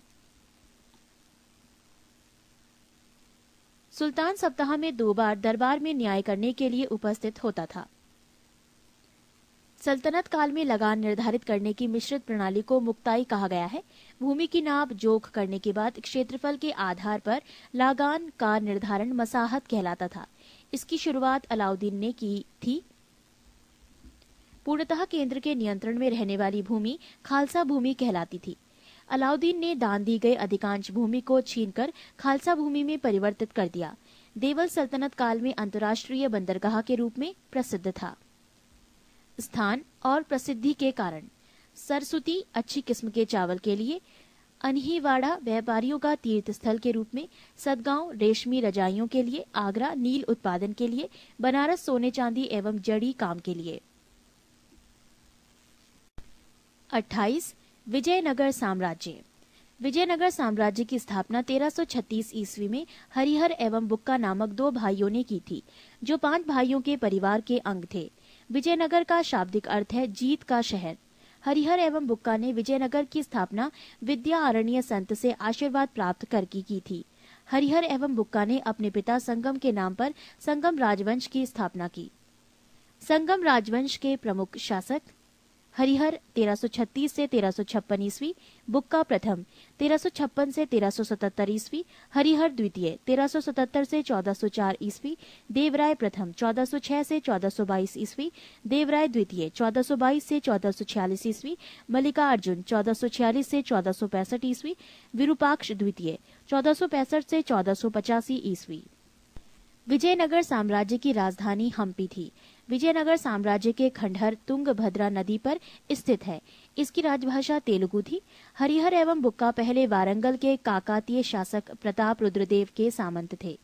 सुल्तान सप्ताह में 2 बार दरबार में न्याय करने के लिए उपस्थित होता था। सल्तनत काल में लगान निर्धारित करने की मिश्रित प्रणाली को मुक्ताई कहा गया है। भूमि की नाप जोख करने के बाद क्षेत्रफल के आधार पर लगान का निर्धारण मसाहत कहलाता था। इसकी शुरुआत अलाउद्दीन ने की थी। पूर्णतः केंद्र के नियंत्रण में रहने वाली भूमि खालसा भूमि कहलाती थी। अलाउद्दीन ने दान दी गई अधिकांश भूमि को छीनकर खालसा भूमि में परिवर्तित कर दिया। देवल सल्तनत काल में अंतर्राष्ट्रीय बंदरगाह के रूप में प्रसिद्ध था। स्थान और प्रसिद्धि के कारण: सरस्वती अच्छी किस्म के चावल के लिए, अनहीवाड़ा व्यापारियों का तीर्थ स्थल के रूप में, सदगांव रेशमी रजाइयों के लिए, आगरा नील उत्पादन के लिए, बनारस सोने चांदी एवं जड़ी काम के लिए। 28 विजयनगर साम्राज्य। विजयनगर साम्राज्य की स्थापना 1336 ईस्वी में हरिहर एवं बुक्का नामक 2 भाइयों ने की थी, जो 5 भाइयों के परिवार के अंग थे। विजयनगर का शाब्दिक अर्थ है जीत का शहर। हरिहर एवं बुक्का ने विजयनगर की स्थापना विद्यारण्य संत से आशीर्वाद प्राप्त करके की थी। हरिहर एवं बुक्का ने अपने पिता संगम के नाम पर संगम राजवंश की स्थापना की। संगम राजवंश के प्रमुख शासक: हरिहर 1336 से 1356 ईस्वी, बुक्का प्रथम 1356 से 1377 ईस्वी, हरिहर द्वितीय 1377 से 1404 ईस्वी, देवराय प्रथम 1406 से 1422 ईस्वी, देवराय द्वितीय 1422 से 1446 ईस्वी, मल्लिकार्जुन 1446 से 1465 ईस्वी, विरूपाक्ष द्वितीय 1465 से 1485 ईस्वी। विजयनगर साम्राज्य की राजधानी हम्पी थी। विजयनगर साम्राज्य के खंडहर तुंगभद्रा नदी पर स्थित है। इसकी राजभाषा तेलुगु थी। हरिहर एवं बुक्का पहले वारंगल के काकातीय शासक प्रताप रुद्रदेव के सामंत थे।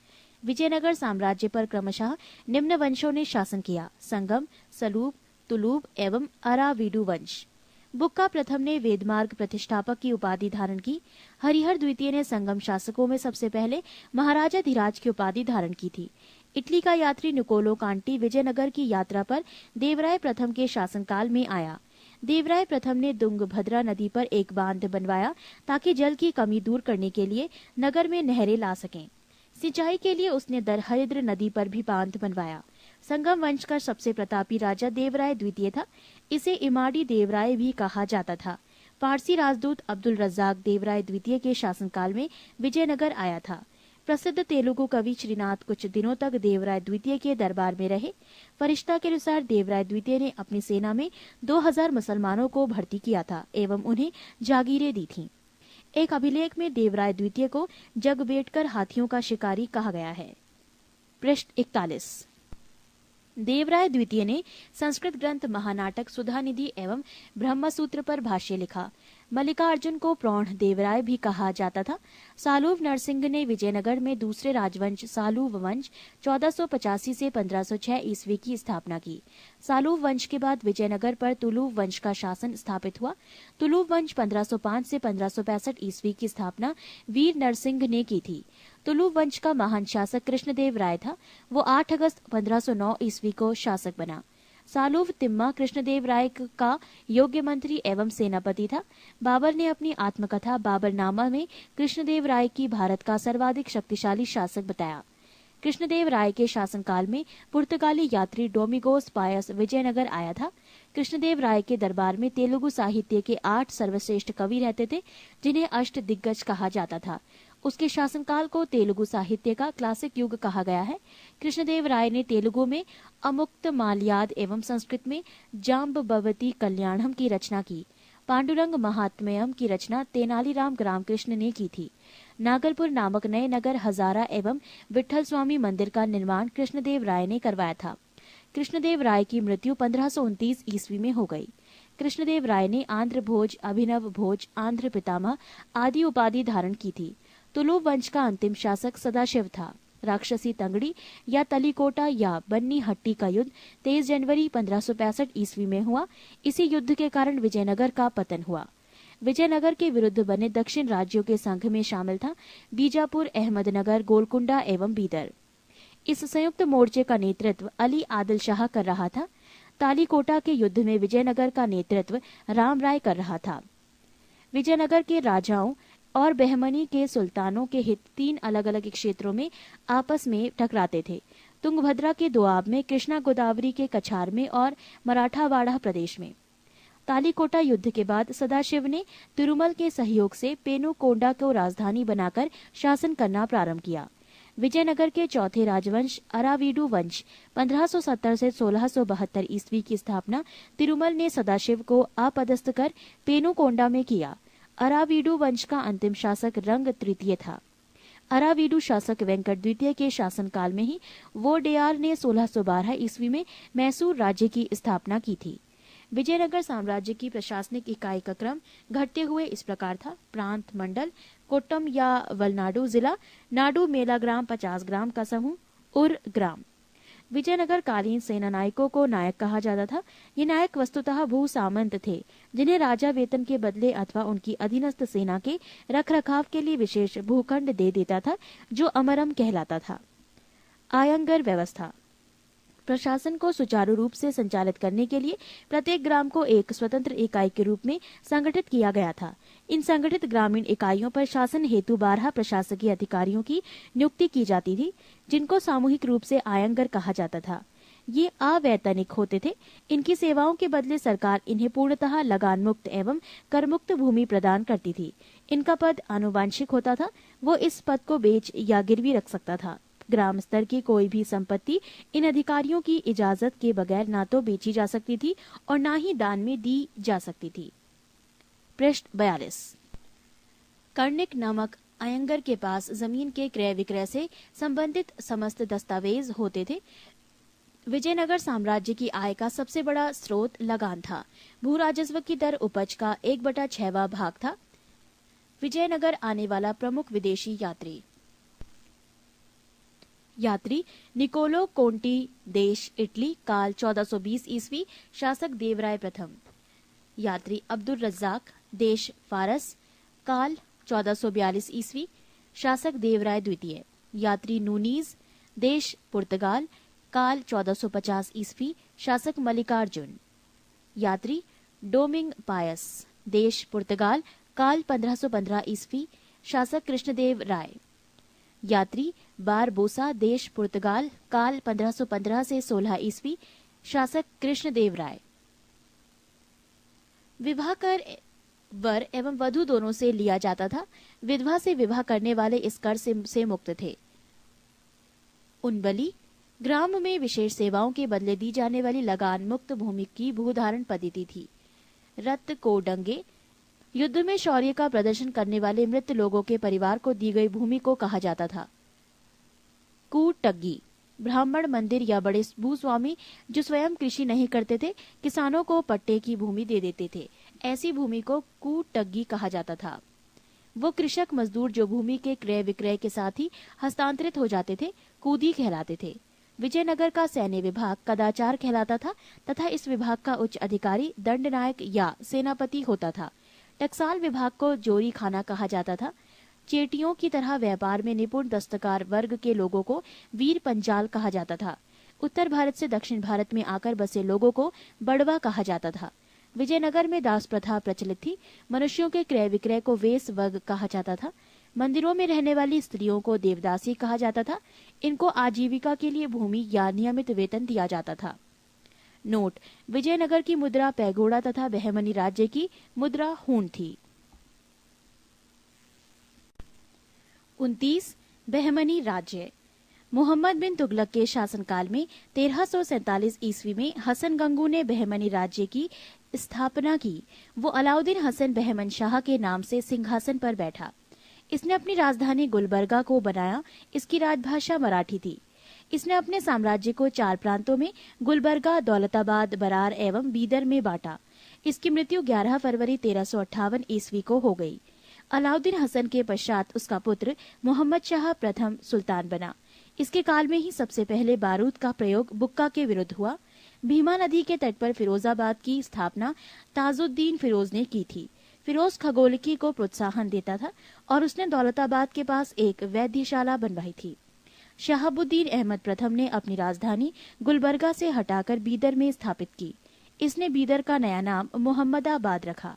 विजयनगर साम्राज्य पर क्रमशः निम्न वंशों ने शासन किया: संगम, सलूब, तुलूब एवं अराविडु वंश। बुक्का प्रथम ने वेदमार्ग प्रतिष्ठापक की उपाधि धारण की। हरिहर द्वितीय ने संगम शासकों में सबसे पहले महाराजा धीराज की उपाधि धारण की थी। इटली का यात्री निकोलो कांटी विजयनगर की यात्रा पर देवराय प्रथम के शासनकाल में आया। देवराय प्रथम ने तुंगभद्रा नदी पर एक बांध बनवाया ताकि जल की कमी दूर करने के लिए नगर में नहरें ला सकें। सिंचाई के लिए उसने दरहरिद्र नदी पर भी बांध बनवाया। संगम वंश का सबसे प्रतापी राजा देवराय द्वितीय था। इसे इमाड़ी देवराय भी कहा जाता था। फारसी राजदूत अब्दुल रज्जाक देवराय द्वितीय के शासनकाल में विजयनगर आया था। प्रसिद्ध तेलुगु कवि श्रीनाथ कुछ दिनों तक देवराय द्वितीय के दरबार में रहे। फरिश्ता के अनुसार देवराय द्वितीय ने अपनी सेना में 2000 मुसलमानों को भर्ती किया था एवं उन्हें जागीरें दी थीं। एक अभिलेख में देवराय द्वितीय को जगबेटकर हाथियों का शिकारी कहा गया है। पृष्ठ 41। देवराय द्वितीय ने संस्कृत ग्रंथ महानाटक सुधानिधि एवं ब्रह्मसूत्र पर भाष्य लिखा। मल्लिकार्जुन को प्रौढ़ देवराय भी कहा जाता था। सालूव नरसिंह ने विजयनगर में दूसरे राजवंश सालूव वंश 1485 से 1506 ईस्वी की स्थापना की। सालूव वंश के बाद विजयनगर पर तुलुव वंश का शासन स्थापित हुआ। तुलुव वंश 1505 से 1565 ईस्वी की स्थापना वीर नरसिंह ने की थी। तुलुव वंश का महान शासक कृष्णदेव राय था। वो 8 अगस्त 1509 ईस्वी को शासक बना। सालूव तिम्मा कृष्णदेव राय का योग्य मंत्री एवं सेनापति था। बाबर ने अपनी आत्मकथा बाबरनामा में कृष्णदेव राय की भारत का सर्वाधिक शक्तिशाली शासक बताया। कृष्णदेव राय के शासनकाल में पुर्तगाली यात्री डोमिगोस पायस विजयनगर आया था। कृष्णदेव राय के दरबार में तेलुगु साहित्य के 8 सर्वश्रेष्ठ कवि रहते थे, जिन्हें अष्ट दिग्गज कहा जाता था। उसके शासनकाल को तेलुगु साहित्य का क्लासिक युग कहा गया है। कृष्णदेव राय ने तेलुगु में अमुक्त माल्याद एवं संस्कृत में जाम्बवती कल्याणम की रचना की। पांडुरंग महात्म्यम की रचना तेनालीराम रामकृष्ण ने की थी। नागलपुर नामक नए नगर हजारा एवं विठल स्वामी मंदिर का निर्माण कृष्णदेव राय ने करवाया था। कृष्णदेव राय की मृत्यु 1529 ईस्वी में हो गई। कृष्णदेव राय ने आंध्र भोज, अभिनव भोज, आंध्र पितामह आदि उपाधि धारण की थी। तुलुव वंश का अंतिम शासक सदाशिव था। राक्षसी तंगड़ी या तलीकोटा या बन्नी हट्टी का युद्ध 23 जनवरी 1565 ईस्वी में हुआ। इसी युद्ध के कारण विजयनगर का पतन हुआ। विजयनगर के विरुद्ध बने दक्षिण राज्यों के संघ में शामिल था बीजापुर, अहमदनगर, गोलकुंडा एवं बीदर। इस संयुक्त मोर्चे का नेतृत्व अली आदिल शाह कर रहा था। तालीकोटा के युद्ध में विजयनगर का नेतृत्व राम राय कर रहा था। विजयनगर के राजाओं और बहमनी के सुल्तानों के हित 3 अलग अलग क्षेत्रों में आपस में टकराते थे। तुंगभद्रा के दोआब में, कृष्णा गोदावरी के कछार में और मराठावाड़ा प्रदेश में। तालीकोटा युद्ध के बाद सदाशिव ने तिरुमल के सहयोग से पेनुकोंडा को राजधानी बनाकर शासन करना प्रारंभ किया। विजयनगर के चौथे राजवंश अरावीडु वंश 1570 से 1672 ईस्वी की स्थापना तिरुमल ने सदाशिव को अपदस्थ कर पेनुकोंडा में किया। अरावीडु वंश का अंतिम शासक रंग तृतीय था। अरावीडु शासक वेंकट द्वितीय के शासनकाल में ही वोडेयार ने 1612 ईस्वी में मैसूर राज्य की स्थापना की थी। विजयनगर साम्राज्य की प्रशासनिक इकाई का क्रम घटते हुए इस प्रकार था: प्रांत, मंडल, कोट्टम या वलनाडु जिला, नाडु मेला ग्राम 50 ग्राम का समूह, उर ग्राम। विजयनगर कालीन सेना नायकों को नायक कहा जाता था। ये नायक वस्तुतः भू सामंत थे, जिन्हें राजा वेतन के बदले अथवा उनकी अधीनस्थ सेना के रखरखाव के लिए विशेष भूखंड दे देता था, जो अमरम कहलाता था। आयंगर व्यवस्था। प्रशासन को सुचारू रूप से संचालित करने के लिए प्रत्येक ग्राम को एक स्वतंत्र इकाई के रूप में संगठित किया गया था। इन संगठित ग्रामीण इकाइयों पर शासन हेतु 12 प्रशासकीय अधिकारियों की नियुक्ति की जाती थी, जिनको सामूहिक रूप से आयंगर कहा जाता था। ये अवैतनिक होते थे। इनकी सेवाओं के बदले सरकार इन्हें पूर्णतः लगान मुक्त एवं करमुक्त भूमि प्रदान करती थी। इनका पद आनुवांशिक होता था। वो इस पद को बेच या गिरवी रख सकता था। ग्राम स्तर की कोई भी संपत्ति इन अधिकारियों की इजाजत के बगैर ना तो बेची जा सकती थी और ना ही दान में दी जा सकती थी। पृष्ठ 42। कर्णिक नामक आयंगर के पास जमीन के क्रय विक्रय से संबंधित समस्त दस्तावेज होते थे। विजयनगर साम्राज्य की आय का सबसे बड़ा स्रोत लगान था। भू राजस्व की दर उपज का 1/6वां भाग था। विजयनगर आने वाला प्रमुख विदेशी यात्री निकोलो कोंटी, देश इटली, काल 1420 ईस्वी, शासक देवराय प्रथम। यात्री अब्दुल रज्जाक, देश फारस, काल 1442 ईस्वी, शासक देवराय द्वितीय। यात्री नूनीज, देश पुर्तगाल, काल 1450 ईस्वी, शासक मल्लिकार्जुन। यात्री डोमिंग पायस, देश पुर्तगाल, काल 1515 ईस्वी, शासक कृष्णदेव राय। यात्री बारबोसा, देश पुर्तगाल, काल 1515 से 16 ईस्वी, शासक कृष्णदेव राय। विवाह कर वर एवं वधू दोनों से लिया जाता था। विधवा से विवाह करने वाले इस कर से मुक्त थे। उनबली ग्राम में विशेष सेवाओं के बदले दी जाने वाली लगान मुक्त भूमि की भूधारण पद्धति थी। रत को डंगे, युद्ध में शौर्य का प्रदर्शन करने वाले मृत लोगों के परिवार को दी गई भूमि को कहा जाता था। कूटग्गी, ब्राह्मण, मंदिर या बड़े भूस्वामी जो स्वयं कृषि नहीं करते थे, किसानों को पट्टे की भूमि दे देते थे। ऐसी भूमि को कूटग्गी कहा जाता था। वो कृषक मजदूर जो भूमि के क्रय विक्रय के साथ ही हस्तांतरित हो जाते थे, कूदी कहलाते थे। विजयनगर का सैन्य विभाग कदाचार कहलाता था तथा इस विभाग का उच्च अधिकारी दंडनायक या सेनापति होता था। टकसाल विभाग को जोरी खाना कहा जाता था। चेटियों की तरह व्यापार में निपुण दस्तकार वर्ग के लोगों को वीर पंचाल कहा जाता था। उत्तर भारत से दक्षिण भारत में आकर बसे लोगों को बड़वा कहा जाता था। विजयनगर में दास प्रथा प्रचलित थी। मनुष्यों के क्रय विक्रय को वेस वर्ग कहा जाता था। मंदिरों में रहने वाली स्त्रियों को देवदासी कहा जाता था। इनको आजीविका के लिए भूमि या नियमित वेतन दिया जाता था। नोट: विजयनगर की मुद्रा पैगोड़ा तथा बहमनी राज्य की मुद्रा हून थी। 29. बहमनी राज्य। मोहम्मद बिन तुगलक के शासनकाल में 1347 ईस्वी में हसन गंगू ने बहमनी राज्य की स्थापना की। वो अलाउद्दीन हसन बहमन शाह के नाम से सिंहासन पर बैठा। इसने अपनी राजधानी गुलबर्गा को बनाया। इसकी राजभाषा मराठी थी। इसने अपने साम्राज्य को 4 प्रांतों में गुलबर्गा, दौलताबाद, बरार एवं बीदर में बांटा। इसकी मृत्यु 11 फरवरी 1358 ईस्वी को हो गई। अलाउद्दीन हसन के पश्चात उसका पुत्र मोहम्मद शाह प्रथम सुल्तान बना। इसके काल में ही सबसे पहले बारूद का प्रयोग बुक्का के विरुद्ध हुआ। भीमा नदी के तट पर फिरोजाबाद की स्थापना ताजुद्दीन फिरोज ने की थी। फिरोज खगोलिकी को प्रोत्साहन देता था और उसने दौलताबाद के पास एक वैद्यशाला बनवाई थी। शहाबुद्दीन अहमद प्रथम ने अपनी राजधानी गुलबर्गा से हटाकर बीदर में स्थापित की। इसने बीदर का नया नाम मोहम्मदाबाद रखा।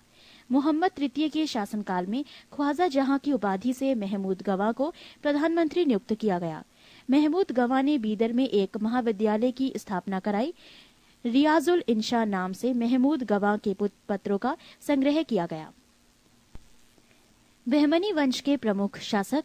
मोहम्मद तृतीय के शासनकाल में ख्वाजा जहां की उपाधि से महमूद गवा को प्रधानमंत्री नियुक्त किया गया। महमूद गवा ने बीदर में एक महाविद्यालय की स्थापना कराई। रियाजुल इंशा नाम से महमूद गवा के पत्रों का संग्रह किया गया। बहमनी वंश के प्रमुख शासक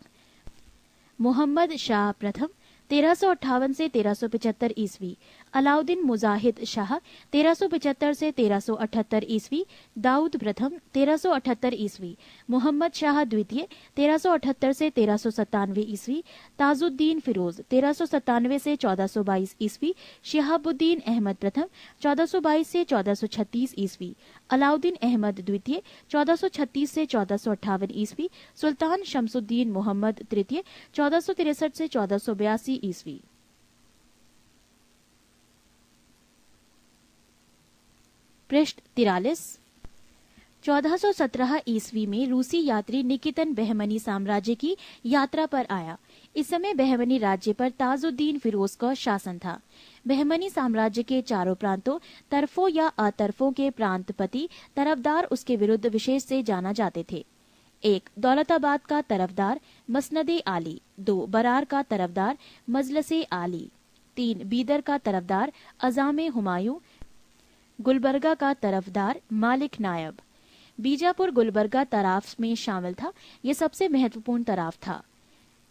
मोहम्मद शाह प्रथम 1358 से 1375 ईस्वी, अलाउद्दीन मुजाहिद शाह 1375 से 1378 ईस्वी, दाऊद प्रथम 1378 ईस्वी, मोहम्मद शाह द्वितीय 1378 से 1397 ईस्वी, ताजुद्दीन फिरोज 1397 से 1422 ईस्वी, शिहाबुद्दीन अहमद प्रथम 1422 से 1436 ईस्वी, अलाउद्दीन अहमद द्वितीय 1436 से 1458 ईस्वी, सुल्तान शमसुद्दीन मोहम्मद तृतीय 1463 से 1482 ईस्वी। पृष्ठ 43। 1417 ईस्वी में रूसी यात्री निकितन बहमनी साम्राज्य की यात्रा पर आया। इस समय बहमनी राज्य पर ताजुद्दीन फिरोज का शासन था। बहमनी साम्राज्य के चारों प्रांतों, तरफों या अतरफों के प्रांतपति तरफदार उसके विरुद्ध विशेष से जाना जाते थे। 1. दौलताबाद का तरफदार मसनदे आली। 2. बरार का तरफदार मजलसे आली। 3. बीदर का तरफदार अजामे हुमायूं। गुलबर्गा का तरफदार मालिक नायब। बीजापुर गुलबर्गा तराफ में शामिल था। यह सबसे महत्वपूर्ण तराफ था।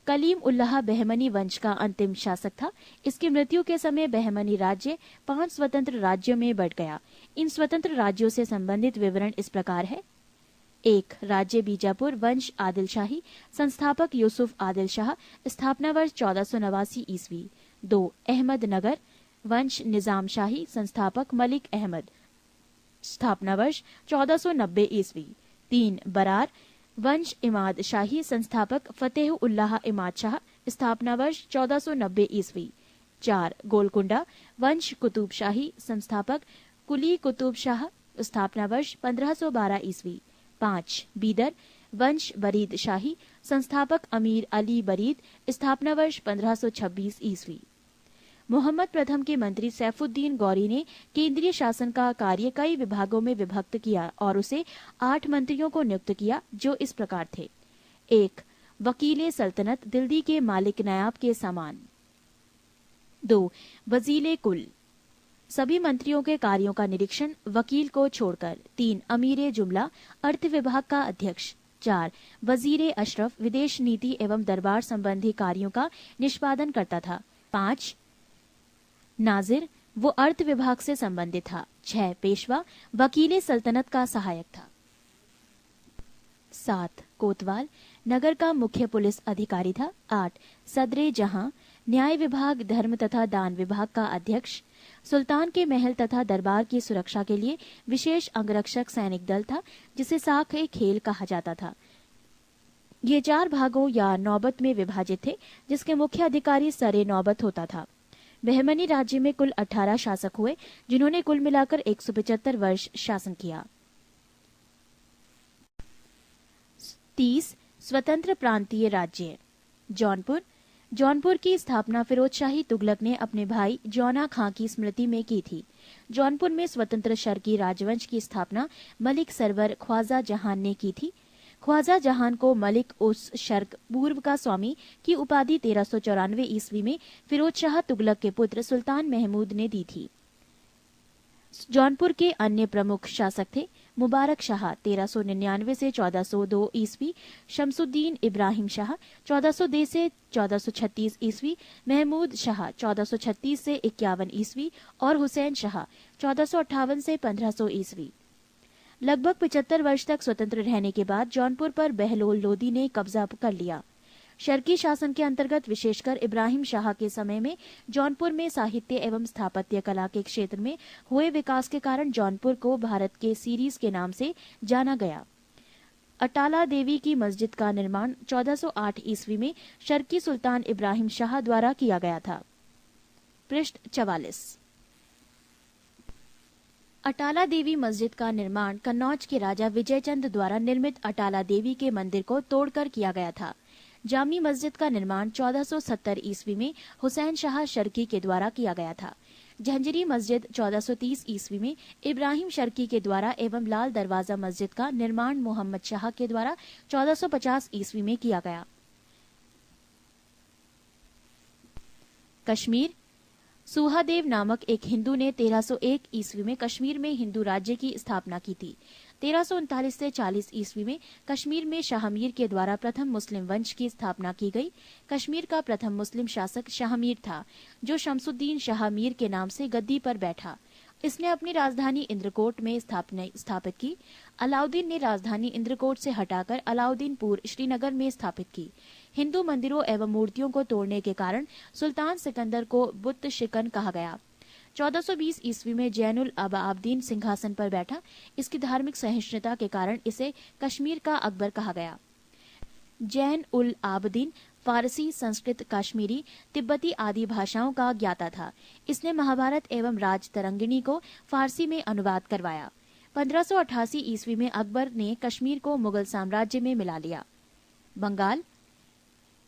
कलीम उल्लाह बहमनी वंश का अंतिम शासक था। इसकी मृत्यु के समय बहमनी राज्य 5 स्वतंत्र राज्यों में बढ़ गया। इन स्वतंत्र राज्यों से संबंधित विवरण इस प्रकार है। 1. राज्य बीजापुर वंश आदिल शाही, संस्थापक यूसुफ आदिल शाह, स्थापना वर्ष 1489 ईस्वी। 2. अहमद नगर वंश निजाम शाही, संस्थापक मलिक अहमद, स्थापना वर्ष 1490 ईस्वी। 3. बरार वंश इमाद शाही, संस्थापक फतेह उल्लाह इमाद शाह, स्थापना वर्ष 1490 ईस्वी। 4. गोलकुंडा वंश कुतुब शाही, संस्थापक कुली कुतुब शाह, स्थापना वर्ष 1512 ईस्वी। 5. बीदर वंश बरीद शाही, संस्थापक अमीर अली बरीद, स्थापना वर्ष 1526 ईस्वी। मोहम्मद प्रथम के मंत्री सैफुद्दीन गौरी ने केंद्रीय शासन का कार्य कई विभागों में विभक्त किया और उसे 8 मंत्रियों को नियुक्त किया, जो इस प्रकार थे। 1. वकीले सल्तनत, दिल्ली के मालिक नायाब के समान। 2. वजीले कुल, सभी मंत्रियों के कार्यों का निरीक्षण वकील को छोड़कर। 3. अमीरे जुमला, अर्थ विभाग का अध्यक्ष। 4. वजीरे अशरफ, विदेश नीति एवं दरबार संबंधी कार्यों का निष्पादन करता था। 5. नाजिर, वो अर्थ विभाग से संबंधित था। 6. पेशवा, वकीले सल्तनत का सहायक था। 7. कोतवाल, नगर का मुख्य पुलिस अधिकारी था। 8. सदरे जहां, न्याय विभाग, धर्म तथा दान विभाग का अध्यक्ष। सुल्तान के महल तथा दरबार की सुरक्षा के लिए विशेष अंगरक्षक सैनिक दल था, जिसे साख-ए खेल कहा जाता था। ये 4 भागों या नौबत में विभाजित थे, जिसके मुख्य अधिकारी सरे नौबत होता था। बहमनी राज्य में कुल 18 शासक हुए, जिन्होंने कुल मिलाकर 175 वर्ष शासन किया। 30. स्वतंत्र प्रांतीय राज्य। जौनपुर की स्थापना फिरोज शाही तुगलक ने अपने भाई जौना खां की स्मृति में की थी। जौनपुर में स्वतंत्र शर्की राजवंश की स्थापना मलिक सरवर ख्वाजा जहान ने की थी। ख्वाजा जहान को मलिक उस शर्क पूर्व का स्वामी की उपाधि 1394 ईस्वी में फिरोज शाह तुगलक के पुत्र सुल्तान महमूद ने दी थी। जौनपुर के अन्य प्रमुख शासक थे मुबारक शाह 1399 से 1402 ईस्वी, शमसुद्दीन इब्राहिम शाह 1402 से 1436 ईस्वी, महमूद शाह 1436 से 51 ईस्वी और हुसैन शाह 1458 से 1500 ईस्वी। लगभग 75 वर्ष तक स्वतंत्र रहने के बाद जौनपुर पर बहलोल लोदी ने कब्जा कर लिया। शर्की शासन के अंतर्गत विशेषकर इब्राहिम शाह के समय में जौनपुर में साहित्य एवं स्थापत्य कला के क्षेत्र में हुए विकास के कारण जौनपुर को भारत के सीरीज के नाम से जाना गया। अटाला देवी की मस्जिद का निर्माण 1408 ईस्वी में शर्की सुल्तान इब्राहिम शाह द्वारा किया गया था। पृष्ठ 44। अटाला देवी मस्जिद का निर्माण कन्नौज के राजा विजयचंद द्वारा निर्मित अटाला देवी के मंदिर को तोड़कर किया गया था। जामी मस्जिद का निर्माण 1470 ईस्वी में हुसैन शाह शर्की के द्वारा किया गया था। झंझरी मस्जिद 1430 ईस्वी में इब्राहिम शर्की के द्वारा एवं लाल दरवाजा मस्जिद का निर्माण मोहम्मद शाह के द्वारा 1450 ईस्वी में किया गया। कश्मीर। सुहादेव नामक एक हिंदू ने 1301 ईस्वी में कश्मीर में हिंदू राज्य की स्थापना की थी। 1339 से 40 ईस्वी में कश्मीर में शाहमीर के द्वारा प्रथम मुस्लिम वंश की स्थापना की गई। कश्मीर का प्रथम मुस्लिम शासक शाहमीर था, जो शमसुद्दीन शाहमीर के नाम से गद्दी पर बैठा। इसने अपनी राजधानी इंद्रकोट में स्थापित की। अलाउद्दीन ने राजधानी इंद्रकोट से हटाकर अलाउद्दीनपुर श्रीनगर में स्थापित की। हिंदू मंदिरों एवं मूर्तियों को तोड़ने के कारण सुल्तान सिकंदर को बुत शिकन कहा गया। 1420 ईस्वी में जैनुल अबादीन सिंहासन पर बैठा। इसकी धार्मिक सहिष्णुता के कारण इसे कश्मीर का अकबर कहा गया। जैन उल आबदीन फारसी, संस्कृत, कश्मीरी, तिब्बती आदि भाषाओं का ज्ञाता था। इसने महाभारत एवं राजतरंगिणी को फारसी में अनुवाद करवाया। 1588 ईस्वी में अकबर ने कश्मीर को मुगल साम्राज्य में मिला लिया। बंगाल।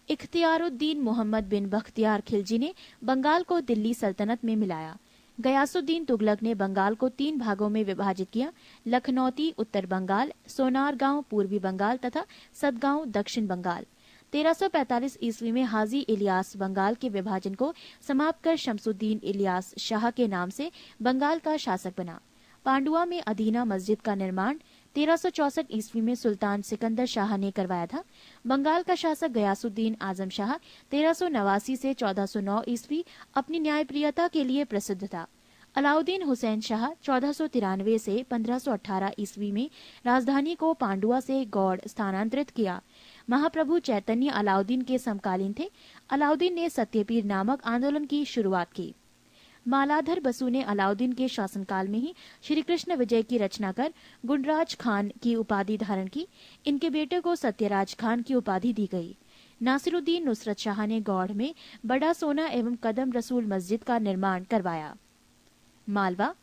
इख्तियारुद्दीन मोहम्मद बिन बख्तियार खिलजी ने बंगाल को दिल्ली सल्तनत में मिलाया। गयासुद्दीन तुगलक ने बंगाल को 3 भागों में विभाजित किया: लखनौती उत्तर बंगाल, सोनारगांव पूर्वी बंगाल तथा सदगांव दक्षिण बंगाल। 1345 ईस्वी में हाजी इलियास बंगाल के विभाजन को समाप्त कर शमसुद्दीन इलियास शाह के नाम से बंगाल का शासक बना। पांडुआ में अदीना मस्जिद का निर्माण 1364 ईस्वी में सुल्तान सिकंदर शाह ने करवाया था। बंगाल का शासक गयासुद्दीन आजम शाह 1389 से 1409 ईस्वी अपनी न्यायप्रियता के लिए प्रसिद्ध था। अलाउद्दीन हुसैन शाह 1493 से 1518 ईस्वी में राजधानी को पांडुआ से गौड़ स्थानांतरित किया। महाप्रभु चैतन्य अलाउद्दीन के समकालीन थे। अलाउद्दीन ने सत्यपीर नामक आंदोलन की शुरुआत की। मालाधर बसु ने अलाउद्दीन के शासनकाल में ही श्री कृष्ण विजय की रचना कर गुंडराज खान की उपाधि धारण की। इनके बेटे को सत्यराज खान की उपाधि दी गई। नासिरुद्दीन नुसरत शाह ने गौड़ में बड़ा सोना एवं कदम रसूल मस्जिद का निर्माण करवाया। मालवा।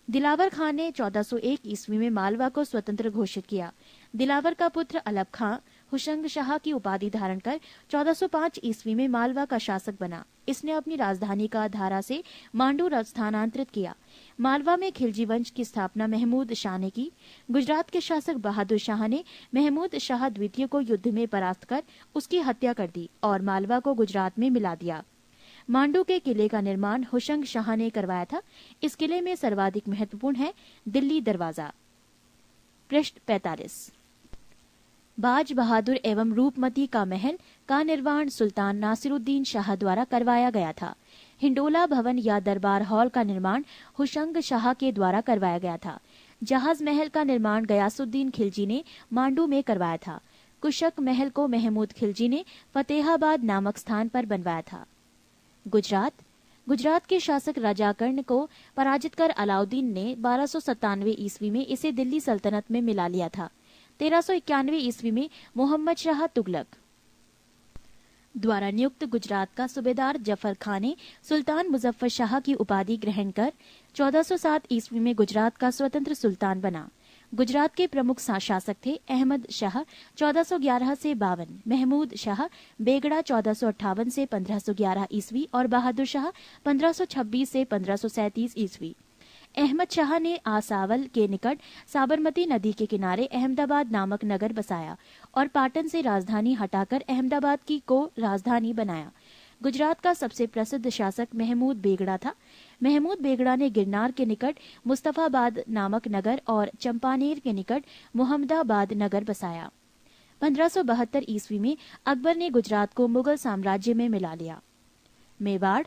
दिलावर खान ने 1401 ईस्वी में मालवा को स्वतंत्र घोषित किया। दिलावर का पुत्र अलब खां हुशंग शाह की उपाधि धारण कर 1405 ईस्वी में मालवा का शासक बना। इसने अपनी राजधानी का धारा से मांडू स्थानांतरित किया। मालवा में खिलजी वंश की स्थापना महमूद शाह ने की। गुजरात के शासक बहादुर शाह ने महमूद शाह द्वितीय को युद्ध में परास्त कर उसकी हत्या कर दी और मालवा को गुजरात में मिला दिया। मांडू के किले का निर्माण हुशंग शाह ने करवाया था। इस किले में सर्वाधिक महत्वपूर्ण है दिल्ली दरवाजा। पृष्ठ 45। बाज बहादुर एवं रूपमती का महल का निर्माण सुल्तान नासिरुद्दीन शाह द्वारा करवाया गया था। हिंडोला भवन या दरबार हॉल का निर्माण हुशंग शाह के द्वारा करवाया गया था। जहाज महल का निर्माण गयासुद्दीन खिलजी ने मांडू में करवाया था। कुशक महल को महमूद खिलजी ने फतेहाबाद नामक स्थान पर बनवाया था। गुजरात के शासक राजाकर्ण को पराजित कर अलाउद्दीन ने 1297 ईस्वी में इसे दिल्ली सल्तनत में मिला लिया था। 1391 ईस्वी में मोहम्मद शाह तुगलक द्वारा नियुक्त गुजरात का सूबेदार जफर खान ने सुल्तान मुजफ्फर शाह की उपाधि ग्रहण कर 1407 ईस्वी में गुजरात का स्वतंत्र सुल्तान बना। गुजरात के प्रमुख शासक थे अहमद शाह 1411 से 52, महमूद शाह बेगड़ा 1458 से 1511 ईस्वी और बहादुर शाह 1526 से 1537 ईस्वी। अहमद शाह ने आसावल के निकट साबरमती नदी के किनारे अहमदाबाद नामक नगर बसाया और पाटन से राजधानी हटाकर अहमदाबाद को राजधानी बनाया। गुजरात का सबसे प्रसिद्ध शासक महमूद बेगड़ा था। महमूद बेगड़ा ने गिरनार के निकट मुस्तफाबाद नामक नगर और चंपानेर के निकट मुहम्मदाबाद नगर बसाया। 1572 ईस्वी में अकबर ने गुजरात को मुगल साम्राज्य में मिला लिया। मेवाड़।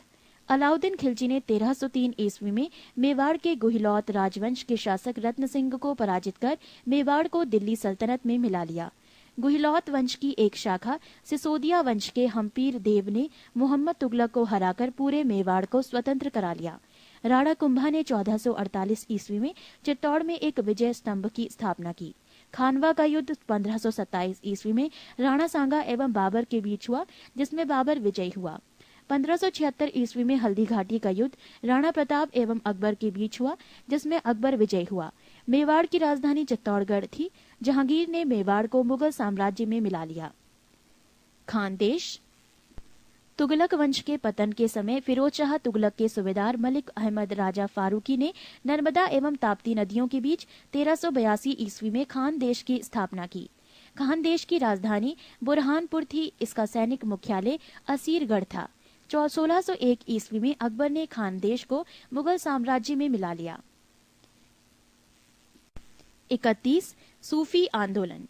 अलाउद्दीन खिलजी ने 1303 ईस्वी में मेवाड़ के गुहिलौत राजवंश के शासक रत्न सिंह को पराजित कर मेवाड़ को दिल्ली सल्तनत में मिला लिया। गुहिलौत वंश की एक शाखा सिसोदिया वंश के हम्पीर देव ने मोहम्मद तुगलक को हराकर पूरे मेवाड़ को स्वतंत्र करा लिया। राणा कुंभा ने 1448 ईस्वी में चित्तौड़ में एक विजय स्तंभ की स्थापना की। खानवा का युद्ध 1527 ईस्वी में राणा सांगा एवं बाबर के बीच हुआ, जिसमें बाबर विजयी हुआ। 1576 ईस्वी में हल्दी घाटी का युद्ध राणा प्रताप एवं अकबर के बीच हुआ, जिसमें अकबर विजयी हुआ। मेवाड़ की राजधानी चित्तौड़गढ़ थी। जहांगीर ने मेवाड़ को मुगल साम्राज्य में मिला लिया। खानदेश। तुगलक वंश के पतन के समय फिरोज शाह तुगलक के सूबेदार मलिक अहमद राजा फारूकी ने नर्मदा एवं ताप्ती नदियों के बीच 1382 ईस्वी में खानदेश की स्थापना की। खानदेश की राजधानी बुरहानपुर थी। इसका सैनिक मुख्यालय असीरगढ़ था। 1601 ईस्वी में अकबर ने खानदेश को मुगल साम्राज्य में मिला लिया। 31 सूफी आंदोलन।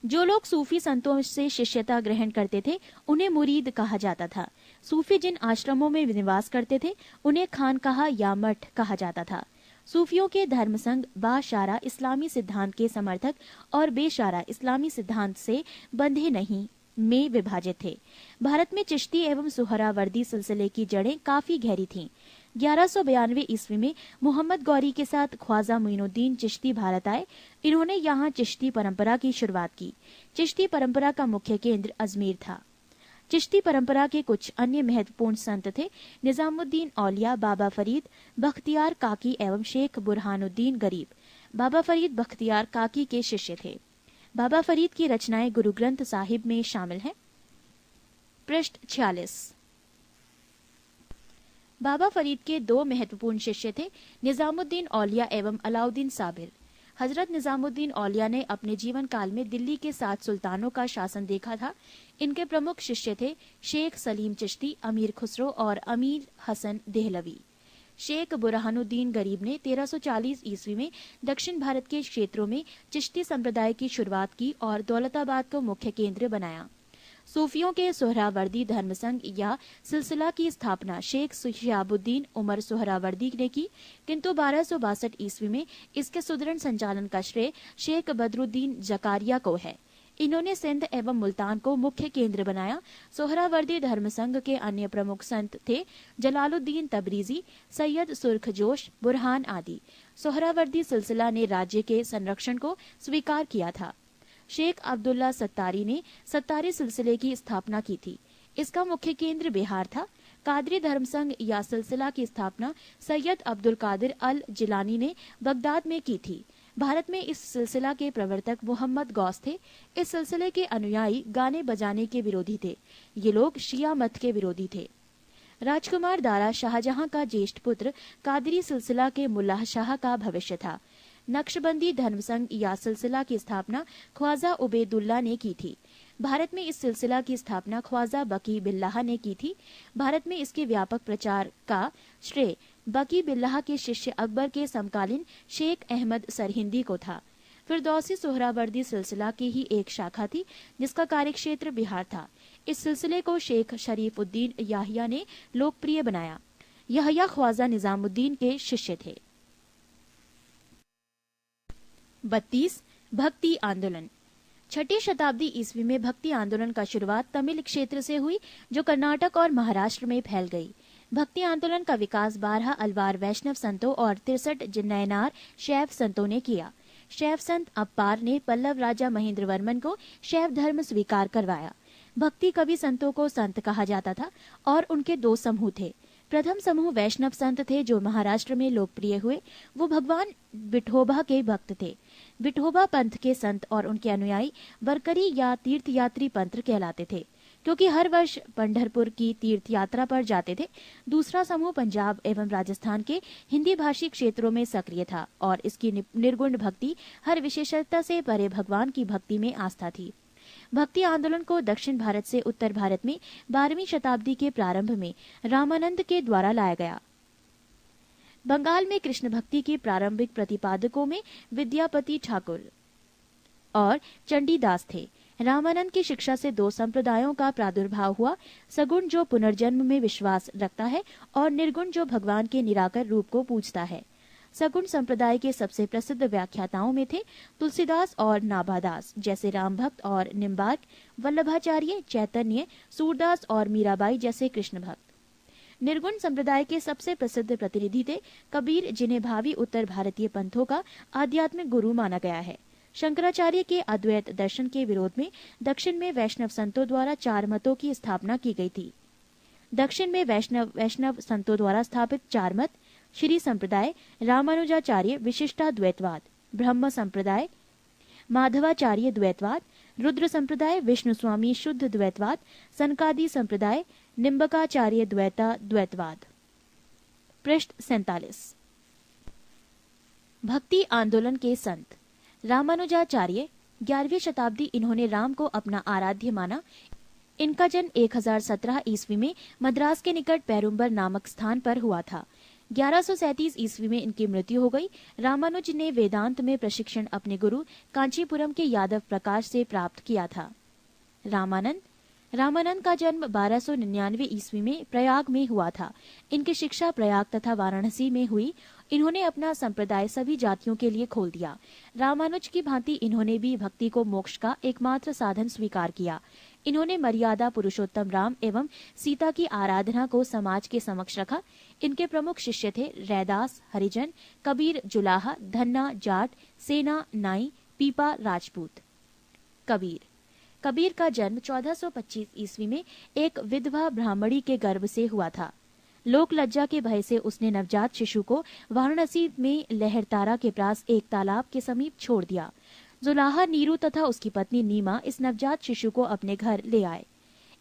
जो लोग सूफी संतों से शिष्यता ग्रहण करते थे उन्हें मुरीद कहा जाता था। सूफी जिन आश्रमों में निवास करते थे उन्हें खानकाह या मठ कहा जाता था। सूफियों के धर्म संघ बाशारा इस्लामी सिद्धांत के समर्थक और बेशारा इस्लामी सिद्धांत से बंधे नहीं में विभाजित थे। भारत में चिश्ती एवं सुहरावर्दी सिलसिले की जड़ें काफी गहरी थीं। 1192 ईस्वी में मोहम्मद गौरी के साथ ख्वाजा मोइनुद्दीन चिश्ती भारत आए। इन्होंने यहाँ चिश्ती परंपरा की शुरुआत की। चिश्ती परंपरा का मुख्य केंद्र अजमेर था। चिश्ती परंपरा के कुछ अन्य महत्वपूर्ण संत थे निजामुद्दीन औलिया, बाबा फरीद, बख्तियार काकी एवं शेख बुरहानुद्दीन गरीब। बाबा फरीद बख्तियार काकी के शिष्य थे। बाबा फरीद की रचनाएं गुरु ग्रंथ साहिब में शामिल हैं। पृष्ठ 46। बाबा फरीद के दो महत्वपूर्ण शिष्य थे निजामुद्दीन औलिया एवं अलाउद्दीन साबिर। हजरत निजामुद्दीन औलिया ने अपने जीवन काल में दिल्ली के 7 सुल्तानों का शासन देखा था। इनके प्रमुख शिष्य थे शेख सलीम चिश्ती, अमीर खुसरो और अमीर हसन देहलवी। शेख बुरहानुद्दीन गरीब ने 1340 ईस्वी में दक्षिण भारत के क्षेत्रों में चिश्ती संप्रदाय की शुरुआत की और दौलताबाद को मुख्य केंद्र बनाया। सूफियों के सोहरावर्दी धर्म संघ या सिलसिला की स्थापना शेख शिहाबुद्दीन उमर सोहरावर्दी ने की, किंतु 1262 ईस्वी में इसके सुदृढ़ संचालन का श्रेय शेख बदरुद्दीन जकारिया को है। इन्होंने सिंध एवं मुल्तान को मुख्य केंद्र बनाया। सोहरावर्दी धर्म संघ के अन्य प्रमुख संत थे जलालुद्दीन तबरीजी, सैयद सुर्खजोश, बुरहान आदि। सोहरावर्दी सिलसिला ने राज्य के संरक्षण को स्वीकार किया था। शेख अब्दुल्ला सत्तारी ने सत्तारी सिलसिले की स्थापना की थी। इसका मुख्य केंद्र बिहार था। कादरी धर्म संघ या सिलसिला की स्थापना सैयद अब्दुल कादिर अल जिलानी ने बगदाद में की थी। भारत में इस सिलसिला के प्रवर्तक मोहम्मद गौस थे। इस सिलसिले के अनुयायी गाने बजाने के विरोधी थे। ये लोग शिया मत के विरोधी थे। राजकुमार दारा शाहजहां का ज्येष्ठ पुत्र कादरी सिलसिला के मुल्लाह शाह का भविष्य था। नक्शबंदी धर्म संघ या सिलसिला की स्थापना ख्वाजा उबैदुल्ला ने की थी। भारत में इस सिलसिला की स्थापना ख्वाजा बकी बिल्लाह ने की थी। भारत में इसके व्यापक प्रचार का श्रेय बकी बिल्लाह के शिष्य अकबर के समकालीन शेख अहमद सरहिंदी को था। फिरदौसी सोहरावर्दी सिलसिला की ही एक शाखा थी जिसका कार्यक्षेत्र बिहार था। इस सिलसिले को शेख शरीफुद्दीन याहिया ने लोकप्रिय बनाया। याहिया ख्वाजा निजामुद्दीन के शिष्य थे। 32 भक्ति आंदोलन। 6ठी शताब्दी ईस्वी में भक्ति आंदोलन का शुरुआत तमिल क्षेत्र से हुई जो कर्नाटक और महाराष्ट्र में फैल गई। भक्ति आंदोलन का विकास 12 अलवार वैष्णव संतों और 63 जिन्नैनार शैव संतों ने किया। शैव संत अप्पार ने पल्लव राजा महेंद्र वर्मन को शैव धर्म स्वीकार करवाया। भक्ति कवि संतों को संत कहा जाता था और उनके 2 समूह थे। प्रथम समूह वैष्णव संत थे जो महाराष्ट्र में लोकप्रिय हुए। वो भगवान विठोबा के भक्त थे। विठोबा पंथ के संत और उनके अनुयायी वरकरी या तीर्थयात्री पंथ कहलाते थे क्योंकि हर वर्ष पंढरपुर की तीर्थ यात्रा पर जाते थे। दूसरा समूह पंजाब एवं राजस्थान के हिंदी भाषी क्षेत्रों में सक्रिय था और इसकी निर्गुण भक्ति हर विशेषता से परे भगवान की भक्ति में आस्था थी। भक्ति आंदोलन को दक्षिण भारत से उत्तर भारत में 12वीं शताब्दी के प्रारंभ में रामानंद के द्वारा लाया गया। बंगाल में कृष्ण भक्ति के प्रारंभिक प्रतिपादकों में विद्यापति ठाकुर और चंडीदास थे। रामानंद की शिक्षा से 2 संप्रदायों का प्रादुर्भाव हुआ, सगुण जो पुनर्जन्म में विश्वास रखता है और निर्गुण जो भगवान के निराकर रूप को पूजता है। सगुण संप्रदाय के सबसे प्रसिद्ध व्याख्याताओं में थे तुलसीदास और नाभादास जैसे राम भक्त और निम्बार्क, वल्लभाचार्य, चैतन्य, सूरदास और मीराबाई जैसे कृष्ण भक्त। निर्गुण संप्रदाय के सबसे प्रसिद्ध प्रतिनिधि थे कबीर, जिन्हें भावी उत्तर भारतीय पंथों का आध्यात्मिक गुरु माना गया है। शंकराचार्य के अद्वैत दर्शन के विरोध में दक्षिण में वैष्णव संतों द्वारा 4 मतों की स्थापना की गई थी। दक्षिण में वैष्णव संतों द्वारा स्थापित 4 मत श्री संप्रदाय, रामानुजाचार्य विशिष्टाद्वैतवाद, ब्रह्म संप्रदाय माधवाचार्य द्वैतवाद, रुद्र संप्रदाय विष्णु स्वामी शुद्ध द्वैतवाद, सनकादि संप्रदाय निम्बकाचार्य द्वैतवाद। पृष्ठ 47। भक्ति आंदोलन के संत रामानुजाचार्य 11वीं शताब्दी। इन्होंने राम को अपना आराध्य माना। इनका जन्म 1017 ईस्वी में मद्रास के निकट पेरुम्बर नामक स्थान पर हुआ था। 1137 ईस्वी में इनकी मृत्यु हो गई। रामानुज ने वेदांत में प्रशिक्षण अपने गुरु कांचीपुरम के यादव प्रकाश से प्राप्त किया था। रामानंद का जन्म 1299 ईस्वी में प्रयाग में हुआ था। इनकी शिक्षा प्रयाग तथा वाराणसी में हुई। इन्होंने अपना संप्रदाय सभी जातियों के लिए खोल दिया। रामानुज की भांति इन्होंने भी भक्ति को मोक्ष का एकमात्र साधन स्वीकार किया। इन्होंने मर्यादा पुरुषोत्तम राम एवं सीता की आराधना को समाज के समक्ष रखा। इनके प्रमुख शिष्य थे रैदास, हरिजन, कबीर, जुलाहा, धन्ना, जाट, सेना, नाई, पीपा, राजपूत। कबीर का जन्म 1425 ईस्वी में एक विधवा ब्राह्मणी के गर्भ से हुआ था। लोक लज्जा के भय से उसने नवजात शिशु को वाराणसी में लहरतारा के पास एक तालाब के समीप छोड़ दिया। जुलाहा, नीरू तथा उसकी पत्नी नीमा इस नवजात शिशु को अपने घर ले आए।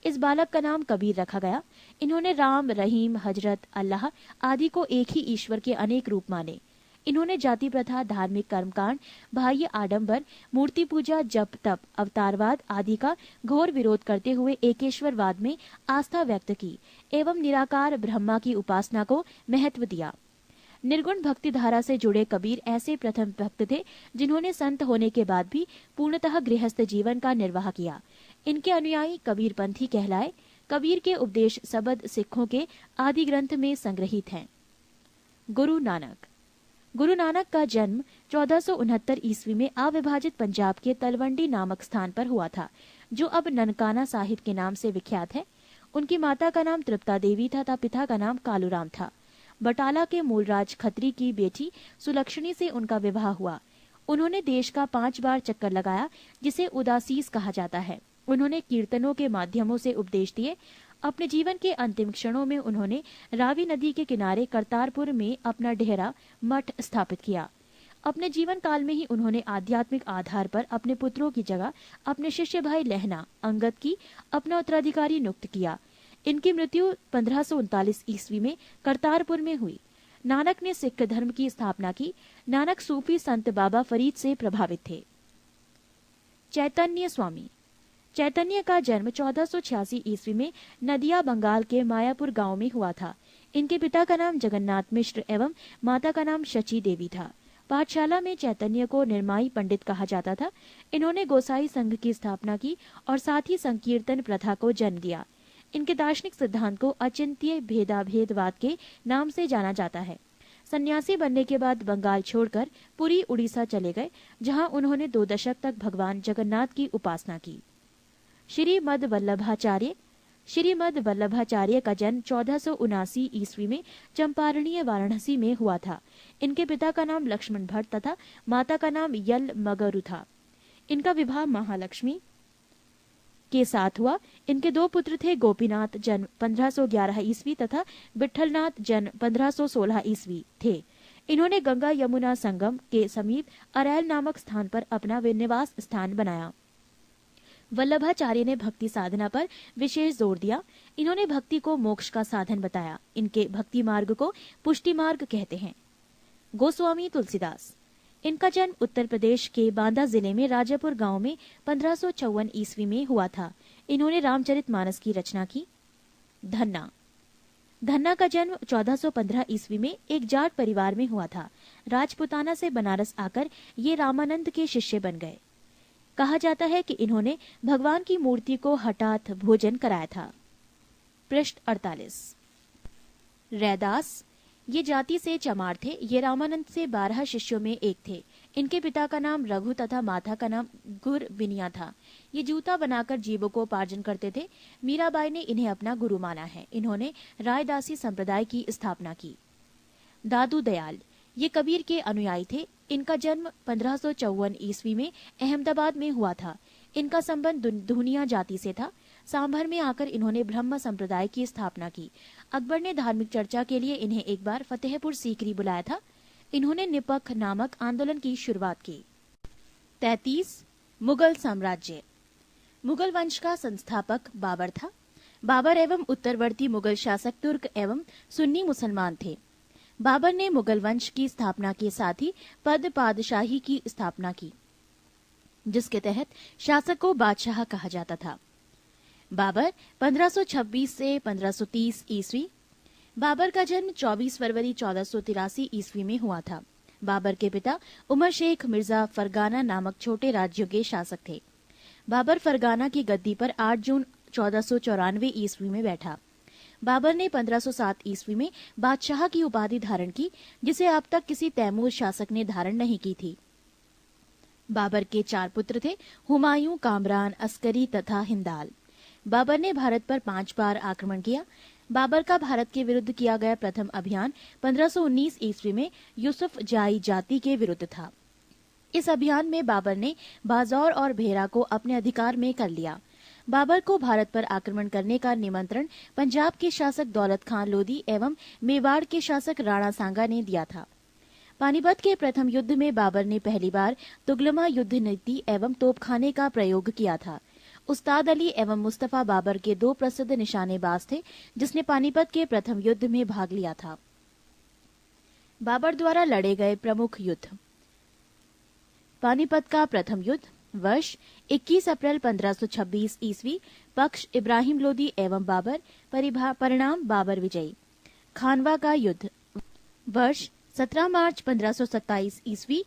इस बालक का नाम कबीर रखा गया। इन्होंने राम, रहीम, हजरत, अल्लाह आदि को एक ही ईश्वर के अनेक रूप माने। इन्होंने जाति प्रथा, धार्मिक कर्मकांड, बाह्य आडंबर, मूर्ति पूजा, जप तप, अवतारवाद आदि का घोर विरोध करते हुए एकेश्वरवाद में आस्था व्यक्त की एवं निराकार ब्रह्मा की उपासना को महत्व दिया। निर्गुण भक्ति धारा से जुड़े कबीर ऐसे प्रथम भक्त थे जिन्होंने संत होने के बाद भी पूर्णतः गृहस्थ जीवन का निर्वाह किया। इनके अनुयायी कबीरपंथी कहलाए। कबीर के उपदेश सबद सिखों के आदि ग्रंथ में संग्रहित हैं। गुरु नानक का जन्म 1469 ईस्वी में अविभाजित पंजाब के तलवंडी नामक स्थान पर हुआ था, जो अब ननकाना साहिब के नाम से विख्यात है। उनकी माता का नाम तृप्ता देवी था पिता का नाम कालूराम था। बटाला के मूलराज खत्री की बेटी सुलक्षणी से उनका विवाह हुआ। उन्होंने देश का 5 बार चक्कर लगाया, जिसे उदासीस कहा जाता है। उन्होंने कीर्तनों के माध्यमों से उपदेश दिए। अपने जीवन के अंतिम क्षणों में उन्होंने रावी नदी के किनारे करतारपुर में अपना डेरा मठ स्थापित किया। अपने जीवन काल में ही उन्होंने आध्यात्मिक आधार पर अपने पुत्रों की जगह अपने शिष्य भाई लहना अंगद की अपना उत्तराधिकारी नियुक्त किया। इनकी मृत्यु 1539 ईस्वी में करतारपुर में हुई। नानक ने सिख धर्म की स्थापना की। नानक सूफी संत बाबा फरीद से प्रभावित थे। चैतन्य का जन्म 1486 ईस्वी में नदिया बंगाल के मायापुर गांव में हुआ था। इनके पिता का नाम जगन्नाथ मिश्र एवं माता का नाम शची देवी था। पाठशाला में चैतन्य को निर्माई पंडित कहा जाता था। इन्होंने गोसाई संघ की स्थापना की और साथ ही संकीर्तन प्रथा को जन्म दिया। इनके दार्शनिक सिद्धांत को अचिंत्य भेदाभेदवाद के नाम से जाना जाता है। सन्यासी बनने के बाद बंगाल छोड़कर पुरी उड़ीसा चले गए, जहां उन्होंने 2 दशक तक भगवान जगन्नाथ की उपासना की। श्रीमद वल्लभाचार्य का जन्म 1479 ईस्वी में चंपारणीय वाराणसी में हुआ था। इनके पिता का नाम लक्ष्मण भट्ट तथा माता का नाम यल मगरु था। इनका विवाह महालक्ष्मी के साथ हुआ। इनके 2 पुत्र थे। गोपीनाथ जन्म 1511 ईस्वी तथा विठलनाथ जन्म 1516 ईस्वी थे। इन्होंने गंगा यमुना संगम के समीप अरैल नामक स्थान पर अपना निवास स्थान बनाया। वल्लभाचार्य ने भक्ति साधना पर विशेष जोर दिया। इन्होंने भक्ति को मोक्ष का साधन बताया। इनके भक्ति मार्ग को पुष्टि मार्ग कहते हैं। गोस्वामी तुलसीदास। इनका जन्म उत्तर प्रदेश के बांदा जिले में राजापुर गांव में 1554 ईस्वी में हुआ था। इन्होंने रामचरितमानस की रचना की। धन्ना का जन्म 1415 ईस्वी में एक जाट परिवार में हुआ था। राजपुताना से बनारस आकर ये रामानंद के शिष्य बन गए। कहा जाता है कि इन्होंने भगवान की मूर्ति को हठात भोजन कराया था। पृष्ठ 48। रैदास ये जाति से चमार थे। ये रामानंद से 12 शिष्यों में एक थे। इनके पिता का नाम रघु तथा माता का नाम गुरबिनिया था। ये जूता बनाकर जीवों को उपार्जन करते थे। मीराबाई ने इन्हें अपना गुरु माना है। इन्होंने रायदासी संप्रदाय की स्थापना की। दादू दयाल ये कबीर के अनुयायी थे। इनका जन्म 1554 ईस्वी में अहमदाबाद में हुआ था। इनका संबंध धुनिया जाति से था। सांभर में आकर इन्होंने ब्रह्म संप्रदाय की स्थापना की। अकबर ने धार्मिक चर्चा के लिए इन्हें एक बार फतेहपुर सीकरी बुलाया था। इन्होंने निपख नामक आंदोलन की शुरुआत की। 33 मुगल साम्राज्य। मुगल वंश का संस्थापक बाबर था। बाबर एवं उत्तरवर्ती मुगल शासक तुर्क एवं सुन्नी मुसलमान थे। बाबर ने मुगल वंश की स्थापना के साथ ही पद पादशाही की स्थापना की, जिसके तहत शासक को बादशाह कहा जाता था। बाबर 1526 से 1530 ईस्वी। बाबर का जन्म 24 फरवरी 1483 ईस्वी में हुआ था। बाबर के पिता उमर शेख मिर्जा फरगाना नामक छोटे राज्यों के शासक थे। बाबर फरगाना की गद्दी पर 8 जून 1494 ईस्वी में बैठा। बाबर ने 1507 ईस्वी में बादशाह की उपाधि धारण की, जिसे अब तक किसी तैमूर शासक ने धारण नहीं की थी। बाबर के 4 पुत्र थे, हुमायूं, कामरान, अस्करी तथा हिंदाल। बाबर ने भारत पर 5 बार आक्रमण किया। बाबर का भारत के विरुद्ध किया गया प्रथम अभियान 1519 ईस्वी में यूसुफ जाई जाति के विरुद्ध था। इस अभियान में बाबर ने बाजौर और भेरा को अपने अधिकार में कर लिया। बाबर को भारत पर आक्रमण करने का निमंत्रण पंजाब के शासक दौलत खान लोधी एवं मेवाड़ के शासक राणा सांगा ने दिया था। पानीपत के प्रथम युद्ध में बाबर ने पहली बार तुगलमा युद्ध नीति एवं तोपखाने का प्रयोग किया था। उस्ताद अली एवं मुस्तफा बाबर के 2 प्रसिद्ध निशानेबाज थे, जिसने पानीपत के प्रथम युद्ध में भाग लिया था। बाबर द्वारा लड़े गए प्रमुख युद्ध। पानीपत का प्रथम युद्ध। वर्ष 21 अप्रैल 1526 ईस्वी। पक्ष इब्राहिम लोदी एवं बाबर। परिणाम बाबर विजयी। खानवा का युद्ध। वर्ष 17 मार्च 1527 ईस्वी।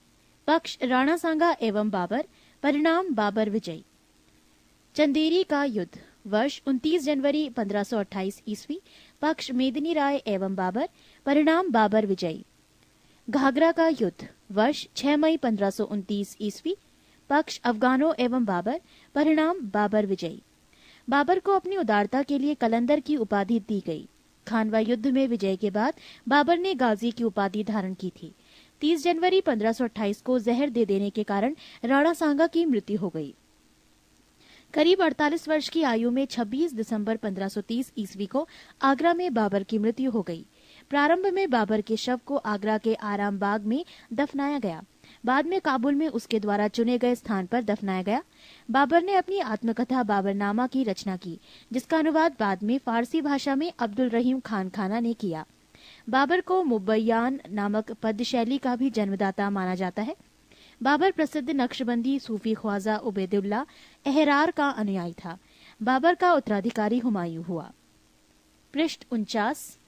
पक्ष राणा सांगा एवं बाबर। परिणाम बाबर विजयी। चंदेरी का युद्ध। वर्ष 29 जनवरी 1528 ईस्वी। पक्ष मेदिनी राय एवं बाबर। परिणाम बाबर विजयी। घाघरा का युद्ध। वर्ष 6 मई 1529 ईस्वी। पक्ष अफगानों एवं बाबर। परिणाम बाबर विजयी। बाबर को अपनी उदारता के लिए कलंदर की उपाधि दी गई। खानवा युद्ध में विजय के बाद बाबर ने गाजी की उपाधि धारण की थी। 30 जनवरी 1528 को जहर दे देने के कारण राणा सांगा की मृत्यु हो गई। करीब 48 वर्ष की आयु में 26 दिसंबर 1530 ईस्वी को आगरा में बाबर की मृत्यु हो गई। प्रारंभ में बाबर के शव को आगरा के आराम बाग में दफनाया गया। बाद में काबुल में उसके द्वारा चुने गए स्थान पर दफनाया गया। बाबर ने अपनी आत्मकथा बाबरनामा की रचना की, जिसका अनुवाद बाद में फारसी भाषा में अब्दुल रहीम खान खाना ने किया। बाबर को मुबैयान नामक पद्य शैली का भी जन्मदाता माना जाता है। बाबर प्रसिद्ध नक्शबंदी सूफी ख्वाजा उबैदुल्ला एहरार का अनुयायी था। बाबर का उत्तराधिकारी हुमायूं हुआ। पृष्ठ 49।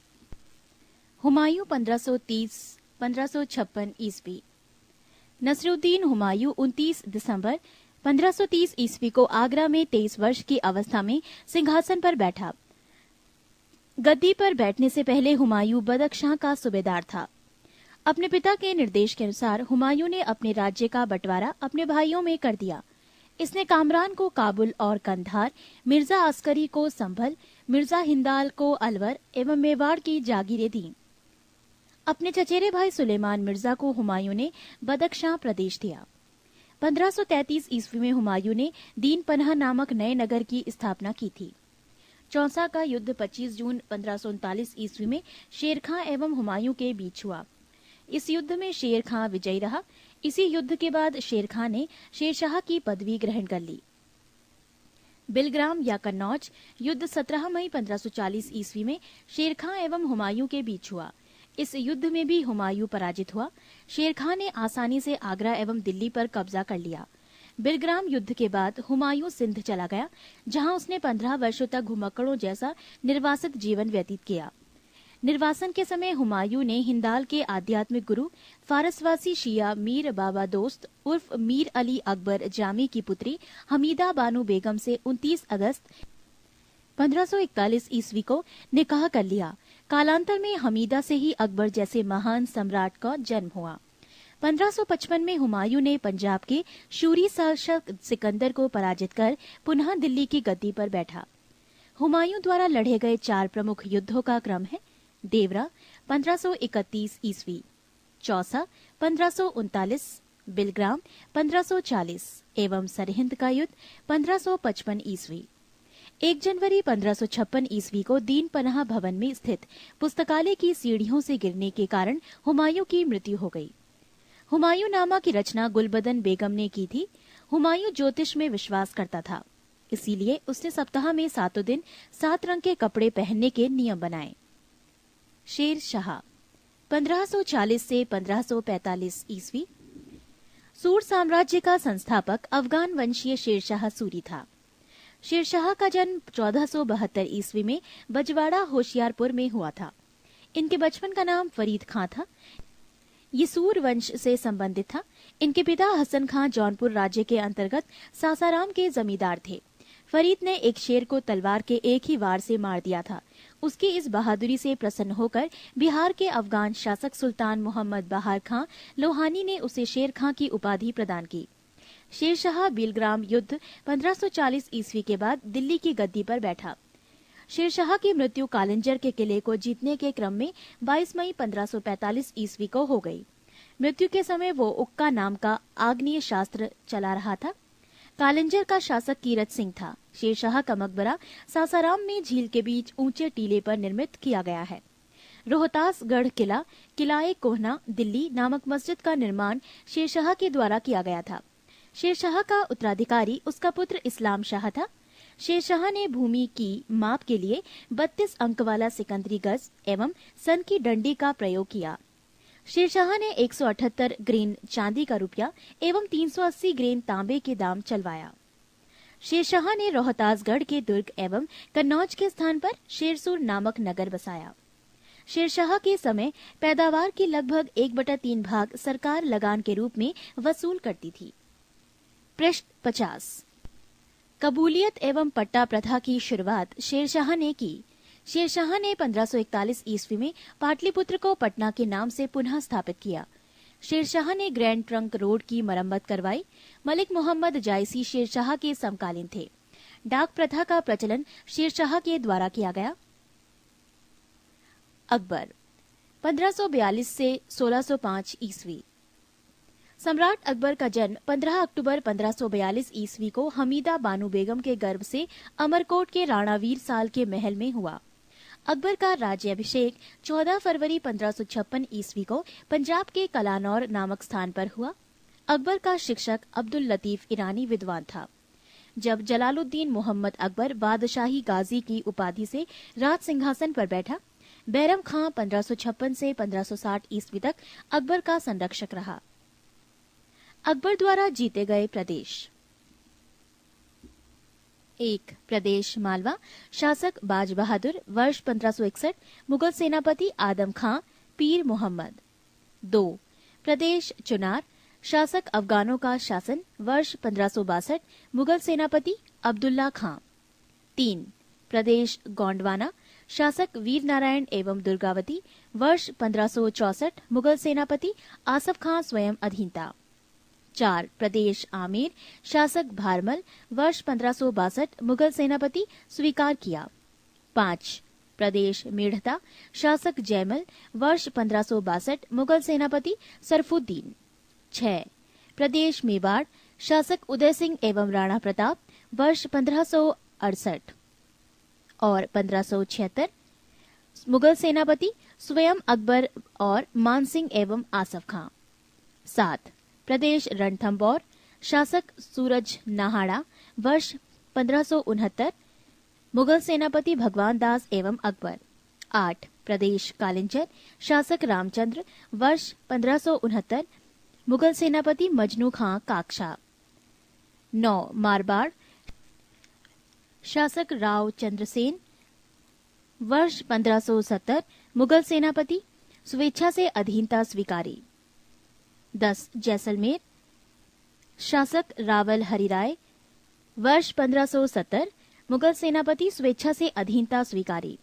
हुमायूं 1530-1556 ईस्वी। नसरुद्दीन हुमायूं 29 दिसंबर 1530 ईस्वी को आगरा में 23 वर्ष की अवस्था में सिंहासन पर बैठा। गद्दी पर बैठने से पहले हुमायूं बदख्शां का सूबेदार था। अपने पिता के निर्देश के अनुसार हुमायूं ने अपने राज्य का बंटवारा अपने भाइयों में कर दिया। इसने कामरान को काबुल और कंधार, मिर्जा अस्करी को संभल, मिर्जा हिंदाल को अलवर एवं मेवाड़ की जागीरें दी। अपने चचेरे भाई सुलेमान मिर्जा को हुमायूं ने बदख्शां प्रदेश दिया। 1533 ईस्वी में हुमायूं ने दीन पनाह नामक नए नगर की स्थापना की थी। चौसा का युद्ध 25 जून 1539 ईस्वी में शेर खां एवं हुमायूं के बीच हुआ। इस युद्ध में शेर खां विजयी रहा। इसी युद्ध के बाद शेर खां ने शेरशाह की पदवी ग्रहण कर ली। बिलग्राम या कन्नौज युद्ध 17 मई 1540 ईस्वी में शेर खां एवं हुमायूं के बीच हुआ। इस युद्ध में भी हुमायूं पराजित हुआ। शेर खां ने आसानी से आगरा एवं दिल्ली पर कब्जा कर लिया। बिलग्राम युद्ध के बाद हुमायूं सिंध चला गया, जहां उसने 15 वर्षों तक घुमक्कड़ों जैसा निर्वासित जीवन व्यतीत किया। निर्वासन के समय हुमायूं ने हिंदाल के आध्यात्मिक गुरु फारसवासी शिया मीर बाबा दोस्त उर्फ मीर अली अकबर जामी की पुत्री हमीदा बानो बेगम से 29 अगस्त 1541 ईस्वी को निकाह कर लिया। कालांतर में हमीदा से ही अकबर जैसे महान सम्राट का जन्म हुआ। 1555 में हुमायूं ने पंजाब के शूरी शासक सिकंदर को पराजित कर पुनः दिल्ली की गद्दी पर बैठा। हुमायूं द्वारा लड़े गए 4 प्रमुख युद्धों का क्रम है। देवरा 1531 ईस्वी, चौसा 1539, बिलग्राम 1540 एवं सरहिंद का युद्ध 1555 ईस्वी। 1 जनवरी 1556 ईस्वी को दीन पनाह भवन में स्थित पुस्तकालय की सीढ़ियों से गिरने के कारण हुमायूं की मृत्यु हो गई। हुमायूं नामा की रचना गुलबदन बेगम ने की थी। हुमायूं ज्योतिष में विश्वास करता था, इसीलिए उसने सप्ताह में 7 दिन 7 रंग के कपड़े पहनने के नियम बनाए। शेर शाह 1540 से 1545 ईस्वी। सूर साम्राज्य का संस्थापक अफगान वंशीय शेरशाह सूरी था। शेरशाह का जन्म 1472 ईस्वी में बजवाड़ा होशियारपुर में हुआ था। इनके बचपन का नाम फरीद खां था। ये सूर वंश से संबंधित था। इनके पिता हसन खां जौनपुर राज्य के अंतर्गत सासाराम के जमींदार थे। फरीद ने एक शेर को तलवार के एक ही वार से मार दिया था। उसकी इस बहादुरी से प्रसन्न होकर बिहार के अफगान शासक सुल्तान मोहम्मद बहार खां लोहानी ने उसे शेर खां की उपाधि प्रदान की। शेरशाह बिलग्राम युद्ध 1540 ईस्वी के बाद दिल्ली की गद्दी पर बैठा। शेरशाह की मृत्यु कालिंजर के किले को जीतने के क्रम में 22 मई 1545 ईस्वी को हो गई। मृत्यु के समय वो उक्का नाम का आग्नेय शास्त्र चला रहा था। कालिंजर का शासक कीरत सिंह था। शेरशाह का मकबरा सासाराम में झील के बीच ऊंचे टीले पर निर्मित किया गया है। रोहतासगढ़ किला किलाए कोहना दिल्ली नामक मस्जिद का निर्माण शेरशाह के द्वारा किया गया था। शेरशाह का उत्तराधिकारी उसका पुत्र इस्लाम शाह था। शेरशाह ने भूमि की माप के लिए 32 अंक वाला सिकंदरी गज एवं सन की डंडी का प्रयोग किया। शेरशाह ने 178 ग्रेन चांदी का रुपया एवं 380 ग्रेन तांबे के दाम चलवाया। शेरशाह ने रोहतासगढ़ के दुर्ग एवं कन्नौज के स्थान पर शेरसुर नामक नगर बसाया। शेरशाह के समय पैदावार की लगभग 1/3 भाग सरकार लगान के रूप में वसूल करती थी। पृष्ठ 50। कबूलियत एवं पट्टा प्रथा की शुरुआत शेरशाह ने की। शेरशाह ने 1541 ईस्वी में पाटलिपुत्र को पटना के नाम से पुनः स्थापित किया। शेरशाह ने ग्रैंड ट्रंक रोड की मरम्मत करवाई। मलिक मोहम्मद जायसी शेरशाह के समकालीन थे। डाक प्रथा का प्रचलन शेरशाह के द्वारा किया गया। अकबर 1542 से 1605 ईस्वी। सम्राट अकबर का जन्म 15 अक्टूबर 1542 ईस्वी को हमीदा बानो बेगम के गर्भ से अमरकोट के राणावीर साल के महल में हुआ। अकबर का राज्याभिषेक 14 फरवरी 1556 ईस्वी को पंजाब के कलानौर नामक स्थान पर हुआ। अकबर का शिक्षक अब्दुल लतीफ ईरानी विद्वान था। जब जलालुद्दीन मोहम्मद अकबर बादशाही गाजी की उपाधि से राज सिंहासन पर बैठा, बैरम खां 1556 से 1560 ईस्वी तक अकबर का संरक्षक रहा। अकबर द्वारा जीते गए प्रदेश। 1 प्रदेश मालवा, शासक बाज बहादुर, वर्ष 1561, मुगल सेनापति आदम खां, पीर मोहम्मद। 2 प्रदेश चुनार, शासक अफगानों का शासन, वर्ष 1562, मुगल सेनापति अब्दुल्ला खां। 3 प्रदेश गोंडवाना, शासक वीर नारायण एवं दुर्गावती, वर्ष 1564, मुगल सेनापति आसफ खां स्वयं अधीनता। 4 प्रदेश आमेर, शासक भारमल, वर्ष 1562, मुगल सेनापति स्वीकार किया। 5 प्रदेश मेढ़ता, शासक जयमल, वर्ष 1562, मुगल सेनापति सरफुद्दीन। 6 प्रदेश मेवाड़, शासक उदय सिंह एवं राणा प्रताप, वर्ष 1568 और 1576, मुगल सेनापति स्वयं अकबर और मानसिंह एवं आसफ खां। 7 प्रदेश रणथंबोर, शासक सूरज नाहाड़ा, वर्ष 1569, मुगल सेनापति भगवान दास एवं अकबर। 8 प्रदेश कालिंचर, शासक रामचंद्र, वर्ष 1569, मुगल सेनापति मजनू खां काकशा। 9 मारवाड़, शासक राव चंद्रसेन, वर्ष 1570, मुगल सेनापति स्वेच्छा से अधीनता स्वीकारी। 10 जैसलमेर, शासक रावल हरिराय, वर्ष 1570, मुगल सेनापति स्वेच्छा से अधीनता स्वीकारी।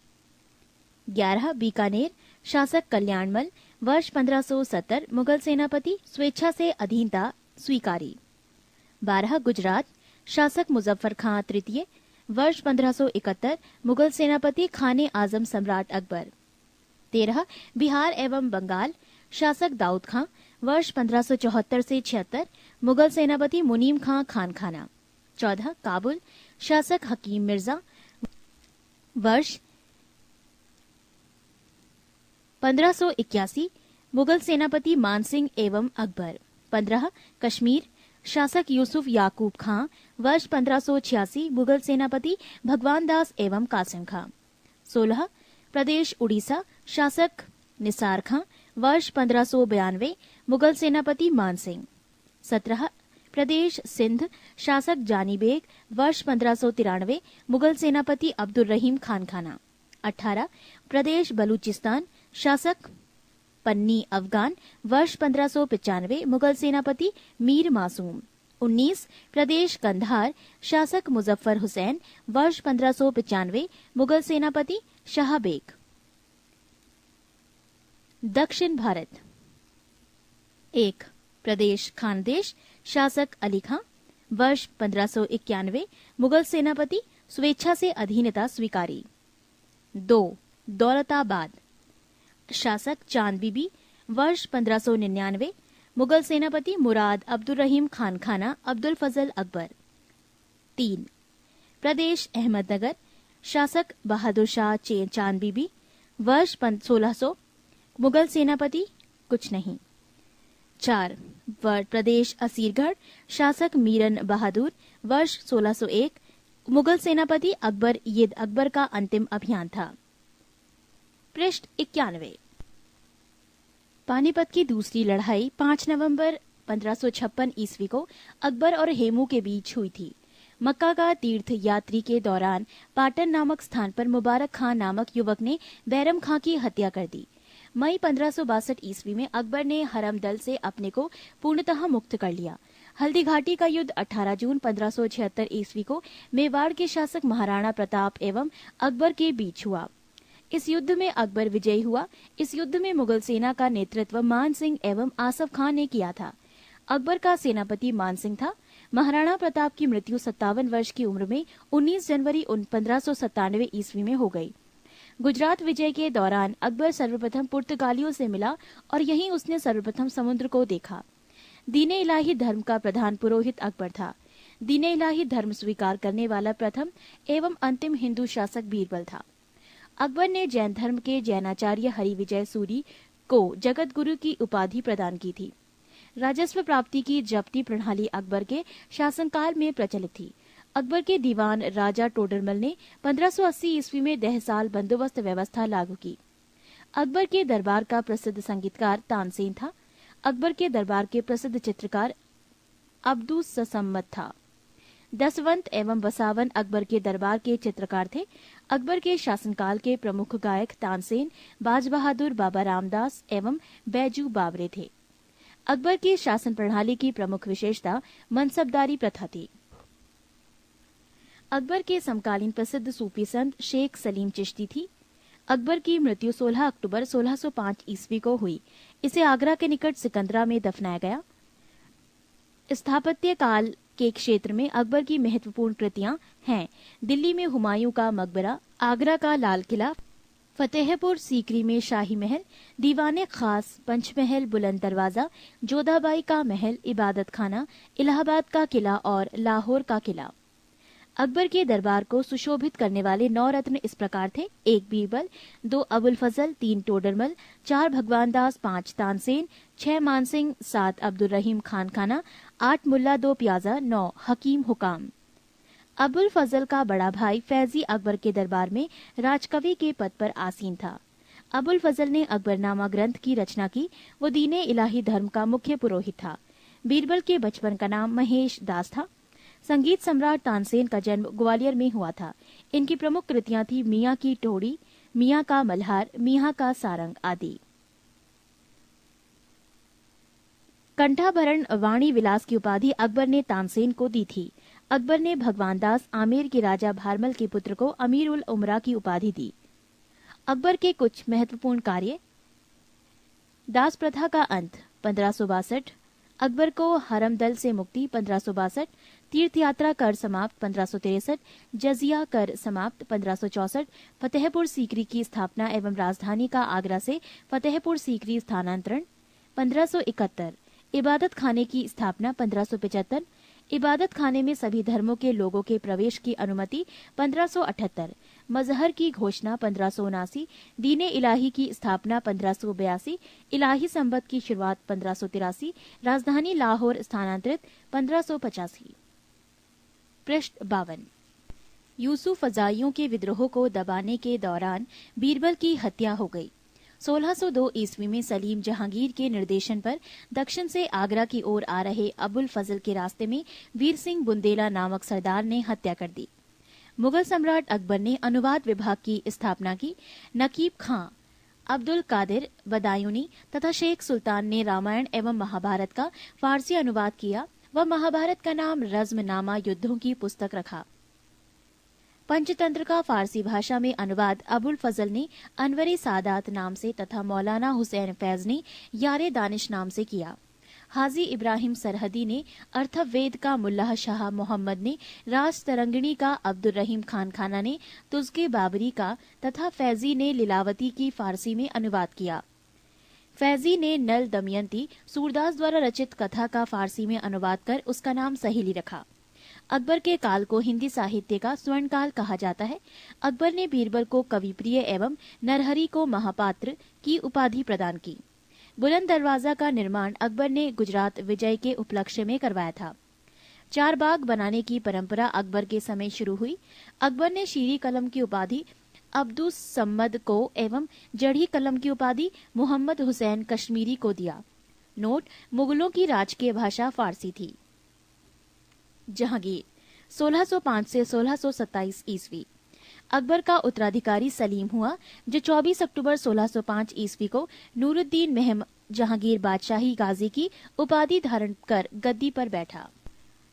11 बीकानेर, शासक कल्याणमल, वर्ष 1570, मुगल सेनापति स्वेच्छा से अधीनता स्वीकारी। 12 गुजरात, शासक मुजफ्फर खां तृतीय, वर्ष 1571, मुगल सेनापति खाने आजम सम्राट अकबर। 13 बिहार एवं बंगाल, शासक दाऊद खां वर्ष 1574 से 76, मुगल सेनापति मुनीम खां खानखाना। 14 काबुल, शासक हकीम मिर्जा वर्ष 1581, मुगल सेनापति मानसिंह एवं अकबर। 15 कश्मीर, शासक यूसुफ याकूब खां वर्ष 1586, मुगल सेनापति भगवान दास एवं कासिम खां। 16 प्रदेश उड़ीसा, शासक निसार खां वर्ष 1592, मुगल सेनापति मानसिंह। 17 प्रदेश सिंध, शासक जानी बेग वर्ष 1593, मुगल सेनापति अब्दुल रहीम खानखाना। 18 प्रदेश बलूचिस्तान, शासक पन्नी अफगान वर्ष 1595, मुगल सेनापति मीर मासूम। 19 प्रदेश कंधार, शासक मुजफ्फर हुसैन वर्ष 1595, मुगल सेनापति शाह बेग। दक्षिण भारत। 1 प्रदेश खानदेश, शासक अली खां वर्ष 1591, मुगल सेनापति स्वेच्छा से अधीनता स्वीकारी। 2 दौलताबाद, शासक चांद बीबी वर्ष 1599, मुगल सेनापति मुराद अब्दुल रहीम खानखाना अब्दुल फजल अकबर। 3 प्रदेश अहमदनगर, शासक बहादुर शाह चांद बीबी वर्ष 1600, मुगल सेनापति कुछ नहीं। 4 प्रदेश असीरगढ़, शासक मीरन बहादुर वर्ष 1601, मुगल सेनापति अकबर। ये अकबर का अंतिम अभियान था। पृष्ठ 91। पानीपत की दूसरी लड़ाई 5 नवंबर 1556 ईस्वी को अकबर और हेमू के बीच हुई थी। मक्का का तीर्थ यात्री के दौरान पाटन नामक स्थान पर मुबारक खां नामक युवक ने बैरम खां की हत्या कर दी। मई 1562 ईस्वी में अकबर ने हरम दल से अपने को पूर्णतः मुक्त कर लिया। हल्दी घाटी का युद्ध 18 जून 1576 ईस्वी को मेवाड़ के शासक महाराणा प्रताप एवं अकबर के बीच हुआ। इस युद्ध में अकबर विजयी हुआ। इस युद्ध में मुगल सेना का नेतृत्व मान सिंह एवं आसफ खां ने किया था। अकबर का सेनापति मान सिंह था। महाराणा प्रताप की मृत्यु 57 वर्ष की उम्र में 19 जनवरी 1597 ईस्वी में हो गई। गुजरात विजय के दौरान अकबर सर्वप्रथम पुर्तगालियों से मिला और यहीं उसने सर्वप्रथम समुद्र को देखा। दीने इलाही धर्म का प्रधान पुरोहित अकबर था। दीने इलाही धर्म स्वीकार करने वाला प्रथम एवं अंतिम हिंदू शासक बीरबल था। अकबर ने जैन धर्म के जैनाचार्य हरिविजय सूरी को जगत गुरु की उपाधि प्रदान की थी। राजस्व प्राप्ति की जब्ती प्रणाली अकबर के शासनकाल में प्रचलित थी। अकबर के दीवान राजा टोडरमल ने 1580 ईस्वी में दहसाल बंदोबस्त व्यवस्था लागू की। अकबर के दरबार का प्रसिद्ध संगीतकार तानसेन था। अकबर के दरबार के प्रसिद्ध चित्रकार अब्दुस ससम्मत था। दसवंत एवं बसावन अकबर के दरबार के चित्रकार थे। अकबर के शासनकाल के प्रमुख गायक तानसेन, बाज बहादुर, बाबा रामदास एवं बैजू बावरे थे। अकबर की शासन प्रणाली की प्रमुख विशेषता मनसबदारी प्रथा थी। अकबर के समकालीन प्रसिद्ध सूफी संत शेख सलीम चिश्ती थी। अकबर की मृत्यु 16 अक्टूबर 1605 ईस्वी को हुई। इसे आगरा के निकट सिकंदरा में दफनाया गया। स्थापत्य काल के क्षेत्र में अकबर की महत्वपूर्ण कृतियां हैं दिल्ली में हुमायूं का मकबरा, आगरा का लाल किला, फतेहपुर सीकरी में शाही महल, दीवाने खास, पंचमहल, बुलंद दरवाजा, जोधाबाई का महल, इबादत खाना, इलाहाबाद का किला और लाहौर का किला। अकबर के दरबार को सुशोभित करने वाले 9 रत्न इस प्रकार थे: 1 बीरबल, 2 अबुल फजल, 3 टोडरमल, 4 भगवान दास, 5 तानसेन, 6 मानसिंह, 7 अब्दुल रहीम खानखाना, 8 मुल्ला 2 प्याजा, 9 हकीम हुकाम। अबुल फजल का बड़ा भाई फैजी अकबर के दरबार में राजकवि के पद पर आसीन था। अबुल फजल ने अकबरनामा ग्रंथ की रचना की। वो दीने इलाही धर्म का मुख्य पुरोहित था। बीरबल के बचपन का नाम महेश दास था। संगीत सम्राट तानसेन का जन्म ग्वालियर में हुआ था। इनकी प्रमुख कृतियां थी मियाँ की टोड़ी, मियाँ का मल्हार, मियाँ का सारंग आदि। कंठाभरण वाणी विलास की उपाधि अकबर ने तानसेन को दी थी। अकबर ने भगवान दास आमेर के राजा भारमल के पुत्र को अमीर उल उमरा की उपाधि दी। अकबर के कुछ महत्वपूर्ण कार्य: दास प्रथा का अंत 1562, अकबर को हरम दल से मुक्ति 1562, तीर्थ यात्रा कर समाप्त 1563, जजिया कर समाप्त 1564, फतेहपुर सीकरी की स्थापना एवं राजधानी का आगरा से फतेहपुर सीकरी स्थानांतरण 1571, इबादत खाने की स्थापना 1575, इबादत खाने में सभी धर्मों के लोगों के प्रवेश की अनुमति 1578, मजहर की घोषणा 1579, दीने इलाही की स्थापना 1582, इलाही संबत की शुरुआत 1583, राजधानी लाहौर स्थानांतरित 1585। पृष्ठ 52। यूसुफ फजाइयों के विद्रोह को दबाने के दौरान बीरबल की हत्या हो गई। 1602 ईस्वी में सलीम जहांगीर के निर्देशन पर दक्षिण से आगरा की ओर आ रहे अबुल फजल के रास्ते में वीर सिंह बुंदेला नामक सरदार ने हत्या कर दी। मुगल सम्राट अकबर ने अनुवाद विभाग की स्थापना की। नकीब खां, अब्दुल कादिर बदायूनी तथा शेख सुल्तान ने रामायण एवं महाभारत का फारसी अनुवाद किया व महाभारत का नाम रज़्मनामा युद्धों की पुस्तक रखा। पंचतंत्र का फारसी भाषा में अनुवाद अबुल फजल ने अनवरे सादात नाम से तथा मौलाना हुसैन फैज ने यारे दानिश नाम से किया। हाजी इब्राहिम सरहदी ने अर्थवेद का मुल्लाह शाह मोहम्मद ने राज तरंगिणी का अब्दुल रहीम खान खाना ने तुज़के बाबरी का तथा फैजी ने लीलावती की फारसी में अनुवाद किया। फैजी ने नल दमयंती सूरदास द्वारा रचित कथा का फारसी में अनुवाद कर उसका नाम सहेली रखा। अकबर के काल को हिंदी साहित्य का स्वर्ण काल कहा जाता है। अकबर ने बीरबल को कविप्रिय एवं नरहरि को महापात्र की उपाधि प्रदान की। बुलंद दरवाजा का निर्माण अकबर ने गुजरात विजय के उपलक्ष्य में करवाया था। 4 बाग बनाने की परंपरा अकबर के समय शुरू हुई। अकबर ने शीरी कलम की उपाधि अब्दुस सम्मद को एवं जड़ी कलम की उपाधि मोहम्मद हुसैन कश्मीरी को दिया। नोट: मुगलों की राजकीय भाषा फारसी थी। जहांगीर 1605 से 1627 ईस्वी। अकबर का उत्तराधिकारी सलीम हुआ, जो 24 अक्टूबर 1605 ईस्वी को नूरुद्दीन महम जहांगीर बादशाही गाजी की उपाधि धारण कर गद्दी पर बैठा।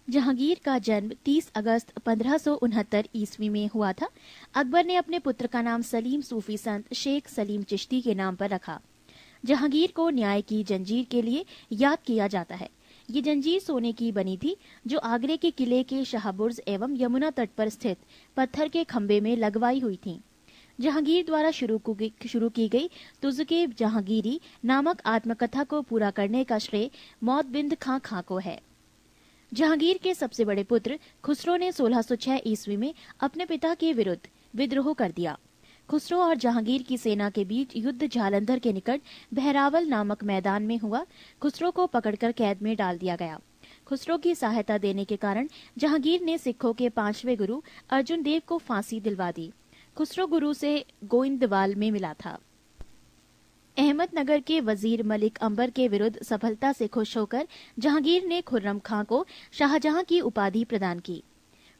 जहांगीर का जन्म 30 अगस्त 1569 ईस्वी में हुआ था। अकबर ने अपने पुत्र का नाम सलीम सूफी संत शेख सलीम चिश्ती के नाम पर रखा। जहांगीर को न्याय की जंजीर के लिए याद किया जाता है। ये जंजीर सोने की बनी थी, जो आगरे के किले के शाहबुर्ज एवं यमुना तट पर स्थित पत्थर के खंबे में लगवाई हुई थी। जहांगीर द्वारा शुरू की गई तुज़के जहांगीरी नामक आत्मकथा को पूरा करने का श्रेय मौतबिंद खां को है। जहांगीर के सबसे बड़े पुत्र खुसरो ने 1606 ईस्वी में अपने पिता के विरुद्ध विद्रोह कर दिया। खुसरो और जहांगीर की सेना के बीच युद्ध जालंधर के निकट बहरावल नामक मैदान में हुआ। खुसरो को पकड़कर कैद में डाल दिया गया। खुसरो की सहायता देने के कारण जहांगीर ने सिखों के 5वें गुरु अर्जुन देव को फांसी दिलवा दी। खुसरो गुरु से गोइंदवाल में मिला था। अहमदनगर के वजीर मलिक अंबर के विरुद्ध सफलता से खुश होकर जहांगीर ने खुर्रम खां को शाहजहां की उपाधि प्रदान की।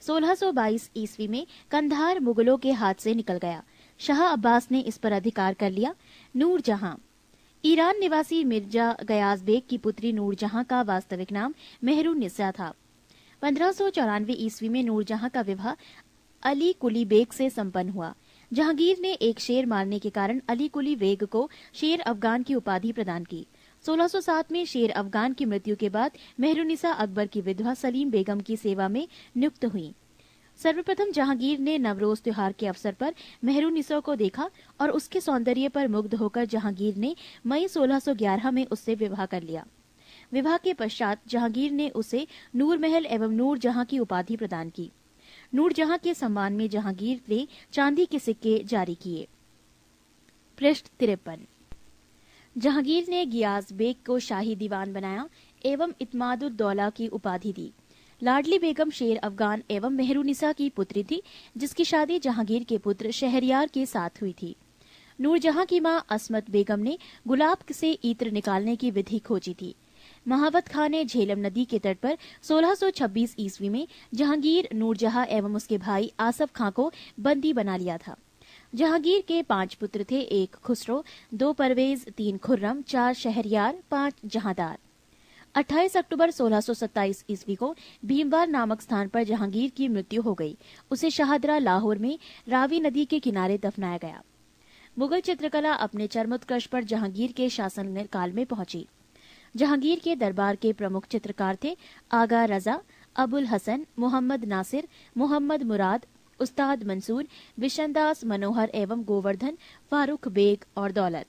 1622 ईस्वी में कंधार मुगलों के हाथ से निकल गया। शाह अब्बास ने इस पर अधिकार कर लिया। नूरजहां ईरान निवासी मिर्जा गयाज बेग की पुत्री नूरजहां का वास्तविक नाम मेहरुन्निसा था। 1594 ईस्वी में नूरजहां का विवाह अली कुली बेग से संपन्न हुआ। जहांगीर ने एक शेर मारने के कारण अली कुली बेग को शेर अफगान की उपाधि प्रदान की। 1607 में शेर अफगान की मृत्यु के बाद मेहरुन्निसा अकबर की विधवा सलीम बेगम की सेवा में नियुक्त हुई। सर्वप्रथम जहांगीर ने नवरोज त्योहार के अवसर पर मेहरुन्निसा को देखा और उसके सौंदर्य पर मुग्ध होकर जहांगीर ने मई 1611 में उससे विवाह कर लिया। विवाह के पश्चात जहांगीर ने उसे नूरमहल एवं नूरजहां की उपाधि प्रदान की। नूरजहां के सम्मान में जहांगीर ने चांदी के सिक्के जारी किए। पृष्ठ 53। जहांगीर ने गियाज बेग को शाही दीवान बनाया एवं इत्मादुद्दौला की उपाधि दी। लाडली बेगम शेर अफगान एवं मेहरुन्निसा की पुत्री थी, जिसकी शादी जहांगीर के पुत्र शहरयार के साथ हुई थी। नूरजहां की मां असमत बेगम ने गुलाब से इत्र निकालने की विधि खोजी थी। महावत खां ने झेलम नदी के तट पर 1626 ईस्वी में जहांगीर, नूरजहां एवं उसके भाई आसफ खां को बंदी बना लिया था। जहांगीर के 5 पुत्र थे, 1 खुसरो, 2 परवेज, 3 खुर्रम, 4 शहरयार, 5 जहांदार। 28 अक्टूबर 1627 ईस्वी को भीमवार नामक स्थान पर जहांगीर की मृत्यु हो गई। उसे शाहदरा लाहौर में रावी नदी के किनारे दफनाया गया। मुगल चित्रकला अपने चरमोत्कर्ष पर जहांगीर के शासन काल में पहुंची। जहांगीर के दरबार के प्रमुख चित्रकार थे आगा रजा, अबुल हसन, मोहम्मद नासिर, मोहम्मद मुराद, उस्ताद मंसूर, बिशनदास मनोहर एवं गोवर्धन, फारूक बेग और दौलत।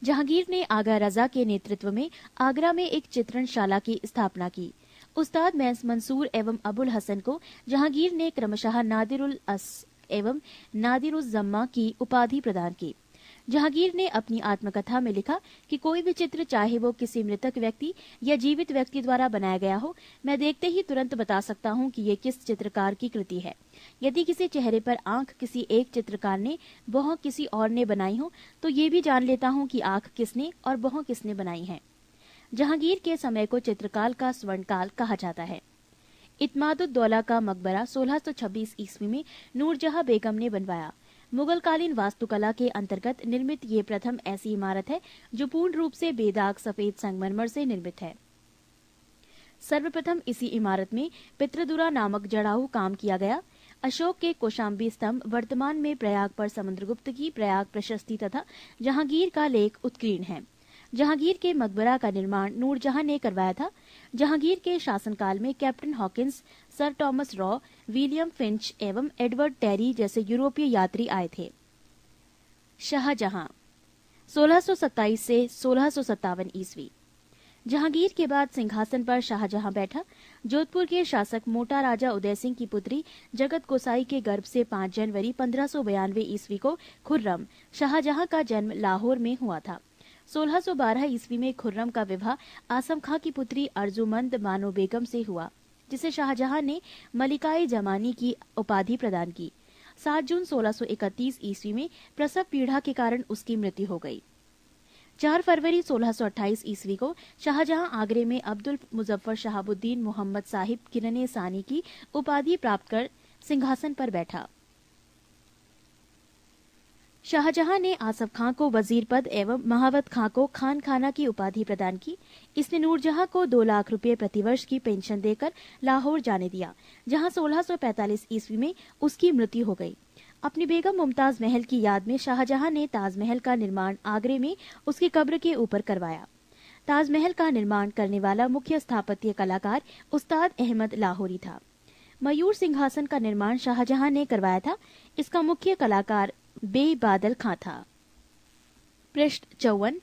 जहांगीर ने आगा रजा के नेतृत्व में आगरा में एक चित्रणशाला की स्थापना की। उस्ताद मंसूर एवं अबुल हसन को जहांगीर ने क्रमशः नादिरुल अस एवं नादिरुल जम्मा की उपाधि प्रदान की। जहांगीर ने अपनी आत्मकथा में लिखा कि कोई भी चित्र, चाहे वो किसी मृतक व्यक्ति या जीवित व्यक्ति द्वारा बनाया गया हो, मैं देखते ही तुरंत बता सकता हूँ कि ये किस चित्रकार की कृति है। यदि किसी चेहरे पर आंख किसी एक चित्रकार ने, भौं किसी और ने बनाई हो, तो ये भी जान लेता हूँ कि आंख किसने और भौं किसने बनाई है। जहांगीर के समय को चित्रकाल का स्वर्णकाल कहा जाता है। इत्मादुद्दौला का मकबरा 1626 ईस्वी में नूरजहां बेगम ने बनवाया। मुगल कालीन वास्तुकला के अंतर्गत निर्मित ये प्रथम ऐसी इमारत है जो पूर्ण रूप से बेदाग सफेद संगमरमर से निर्मित है। सर्वप्रथम इसी इमारत में पितृदुरा नामक जड़ाऊ काम किया गया। अशोक के कौशाम्बी स्तंभ वर्तमान में प्रयाग पर समुद्रगुप्त की प्रयाग प्रशस्ति तथा जहांगीर का लेख उत्कीर्ण है। जहांगीर के मकबरा का निर्माण नूरजहां ने करवाया था। जहांगीर के शासनकाल में captain Hawkins, sir Thomas raw, William Finch एवं एडवर्ड टेरी जैसे यूरोपीय यात्री आए थे। शाहजहां 1627 से 1657 ईस्वी। जहांगीर के बाद सिंहासन पर शाहजहां बैठा। जोधपुर के शासक मोटा राजा उदय सिंह की पुत्री जगत गोसाई के गर्भ से 5 जनवरी 1592 ईस्वी को खुर्रम शाहजहां का जन्म लाहौर में हुआ था। 1612 ईस्वी में खुर्रम का विवाह आसम खां की पुत्री अर्जुमंद बानो बेगम से हुआ, जिसे शाहजहां ने मलिकाए जमानी की उपाधि प्रदान की। 7 जून 1631 ईस्वी में प्रसव पीड़ा के कारण उसकी मृत्यु हो गई। 4 फरवरी 1628 ईस्वी को शाहजहां आगरे में अब्दुल मुजफ्फर शहाबुद्दीन मोहम्मद साहिब किरने सानी की उपाधि प्राप्त कर सिंहासन पर बैठा। शाहजहां ने आसफ खां को वजीर पद एवं महावत खां को खान खाना की उपाधि प्रदान की। इसने नूरजहां को 2 लाख रुपए प्रतिवर्ष की पेंशन देकर लाहौर जाने दिया, जहां 1645 ईस्वी में उसकी मृत्यु हो गई। अपनी बेगम मुमताज महल की याद में शाहजहां ने ताजमहल का निर्माण आगरे में उसकी कब्र के ऊपर करवाया। ताजमहल का निर्माण करने वाला मुख्य स्थापत्य कलाकार उस्ताद अहमद लाहौरी था। मयूर सिंहासन का निर्माण शाहजहां ने करवाया था। इसका मुख्य कलाकार बे बादल खां था। पृष्ठ 54।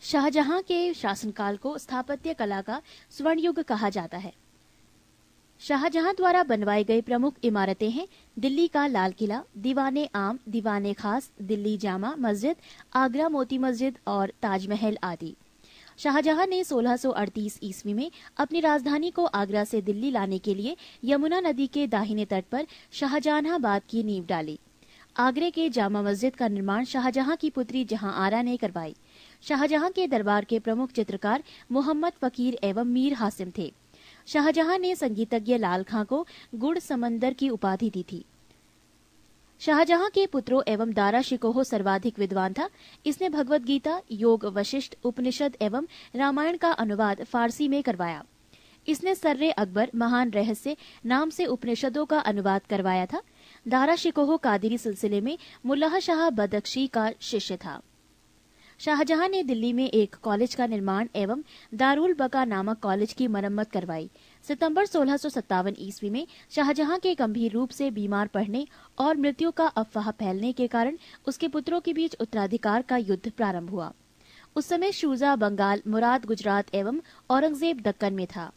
शाहजहां के शासनकाल को स्थापत्य कला का स्वर्ण युग कहा जाता है। शाहजहां द्वारा बनवाई गई प्रमुख इमारतें हैं दिल्ली का लाल किला, दीवाने आम, दीवाने खास, दिल्ली जामा मस्जिद, आगरा मोती मस्जिद और ताजमहल आदि। शाहजहां ने 1638 ईस्वी में अपनी राजधानी को आगरा से दिल्ली लाने के लिए यमुना नदी के दाहिने तट पर शाहजहानाबाद की नींव डाली। आगरे के जामा मस्जिद का निर्माण शाहजहां की पुत्री जहां आरा ने करवाई। शाहजहां के दरबार के प्रमुख चित्रकार मोहम्मद फकीर एवं मीर हासिम थे। शाहजहां ने संगीतज्ञ लाल खां को गुड़ समंदर की उपाधि दी थी। शाहजहां के पुत्रों एवं दारा शिकोह सर्वाधिक विद्वान था। इसने भगवत गीता, योग, वशिष्ठ, उपनिषद एवं रामायण का अनुवाद फारसी में करवाया। इसने सर्रे अकबर महान रहस्य नाम से उपनिषदों का अनुवाद करवाया था। दारा शिकोह कादिरी सिलसिले में मुल्लाह शाह बदख्शी का शिष्य था। शाहजहां ने दिल्ली में एक कॉलेज का निर्माण एवं दारुल बका नामक कॉलेज की मरम्मत करवाई। सितंबर 1657 ईस्वी में शाहजहां के गंभीर रूप से बीमार पड़ने और मृत्यु का अफवाह फैलने के कारण उसके पुत्रों के बीच उत्तराधिकार का युद्ध प्रारंभ हुआ। उस समय शुजा बंगाल, मुराद गुजरात एवं औरंगजेब दक्कन में था।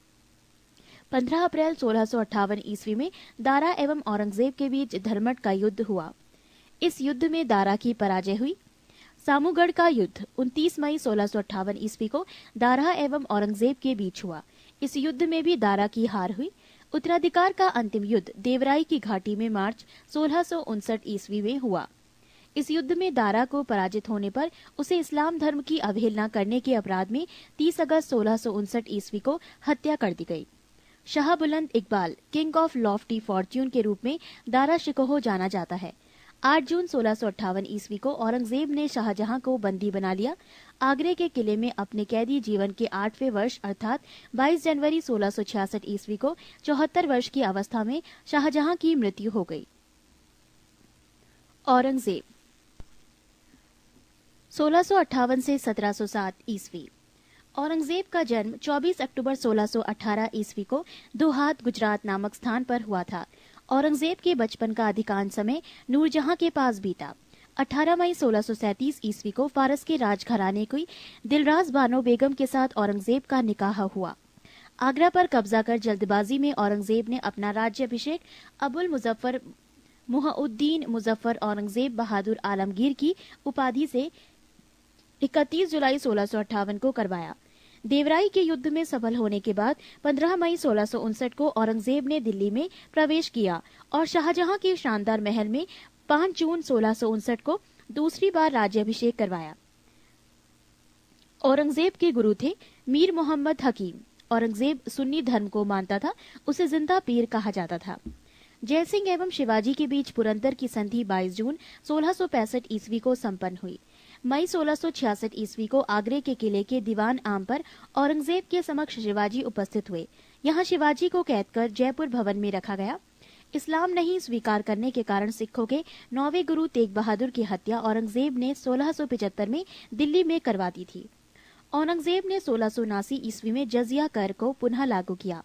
15 अप्रैल 1658 ईस्वी में दारा एवं औरंगजेब के बीच धर्मट का युद्ध हुआ। इस युद्ध में दारा की पराजय हुई। सामूगढ़ का युद्ध 29 मई 1658 ईस्वी को दारा एवं औरंगजेब के बीच हुआ। इस युद्ध में भी दारा की हार हुई। उत्तराधिकार का अंतिम युद्ध देवराई की घाटी में मार्च 1659 ईस्वी में हुआ। इस युद्ध में दारा को पराजित होने पर उसे इस्लाम धर्म की अवहेलना करने के अपराध में 30 अगस्त 1659 ईस्वी को हत्या कर दी गई। शाह बुलंद Iqbal, king of Lofty Fortune के रूप में दारा शिकोह जाना जाता है। 8 जून 1658 ईस्वी को औरंगजेब ने शाहजहां को बंदी बना लिया। आगरे के किले में अपने कैदी जीवन के 8वें वर्ष अर्थात 22 जनवरी 1666 ईस्वी को 74 वर्ष की अवस्था में शाहजहां की मृत्यु हो गई। औरंगजेब 1658 से 1707 ईस्वी। औरंगजेब का जन्म 24 अक्टूबर 1618 ईस्वी को दोहात गुजरात नामक स्थान पर हुआ था। औरंगजेब के बचपन का अधिकांश समय नूरजहां के पास बीता। 18 मई 1637 ईस्वी को फारस के राजघराने की दिलराज बानो बेगम के साथ औरंगजेब का निकाह हुआ। आगरा पर कब्जा कर जल्दबाजी में औरंगजेब ने अपना राज्याभिषेक अबुल मुजफ्फर मुहउद्दीन मुजफ्फर औरंगजेब बहादुर आलमगीर की उपाधि से 31 जुलाई 1658 को करवाया। देवराई के युद्ध में सफल होने के बाद 15 मई 1659 को औरंगजेब ने दिल्ली में प्रवेश किया और शाहजहां के शानदार महल में 5 जून 1659 को दूसरी बार राज्याभिषेक करवाया। औरंगजेब के गुरु थे मीर मोहम्मद हकीम। औरंगजेब सुन्नी धर्म को मानता था, उसे जिंदा पीर कहा जाता था। जयसिंह एवं शिवाजी के बीच पुरंदर की संधि 22 जून 1665 ईस्वी को संपन्न हुई। मई 1666 ईस्वी को आगरे के किले के दीवान आम पर औरंगजेब के समक्ष शिवाजी उपस्थित हुए। यहाँ शिवाजी को कैद कर जयपुर भवन में रखा गया। इस्लाम नहीं स्वीकार करने के कारण सिखों के 9वें गुरु तेग बहादुर की हत्या औरंगजेब ने 1675 में दिल्ली में करवा दी थी। औरंगजेब ने 1679 ईस्वी में जजिया कर को पुनः लागू किया।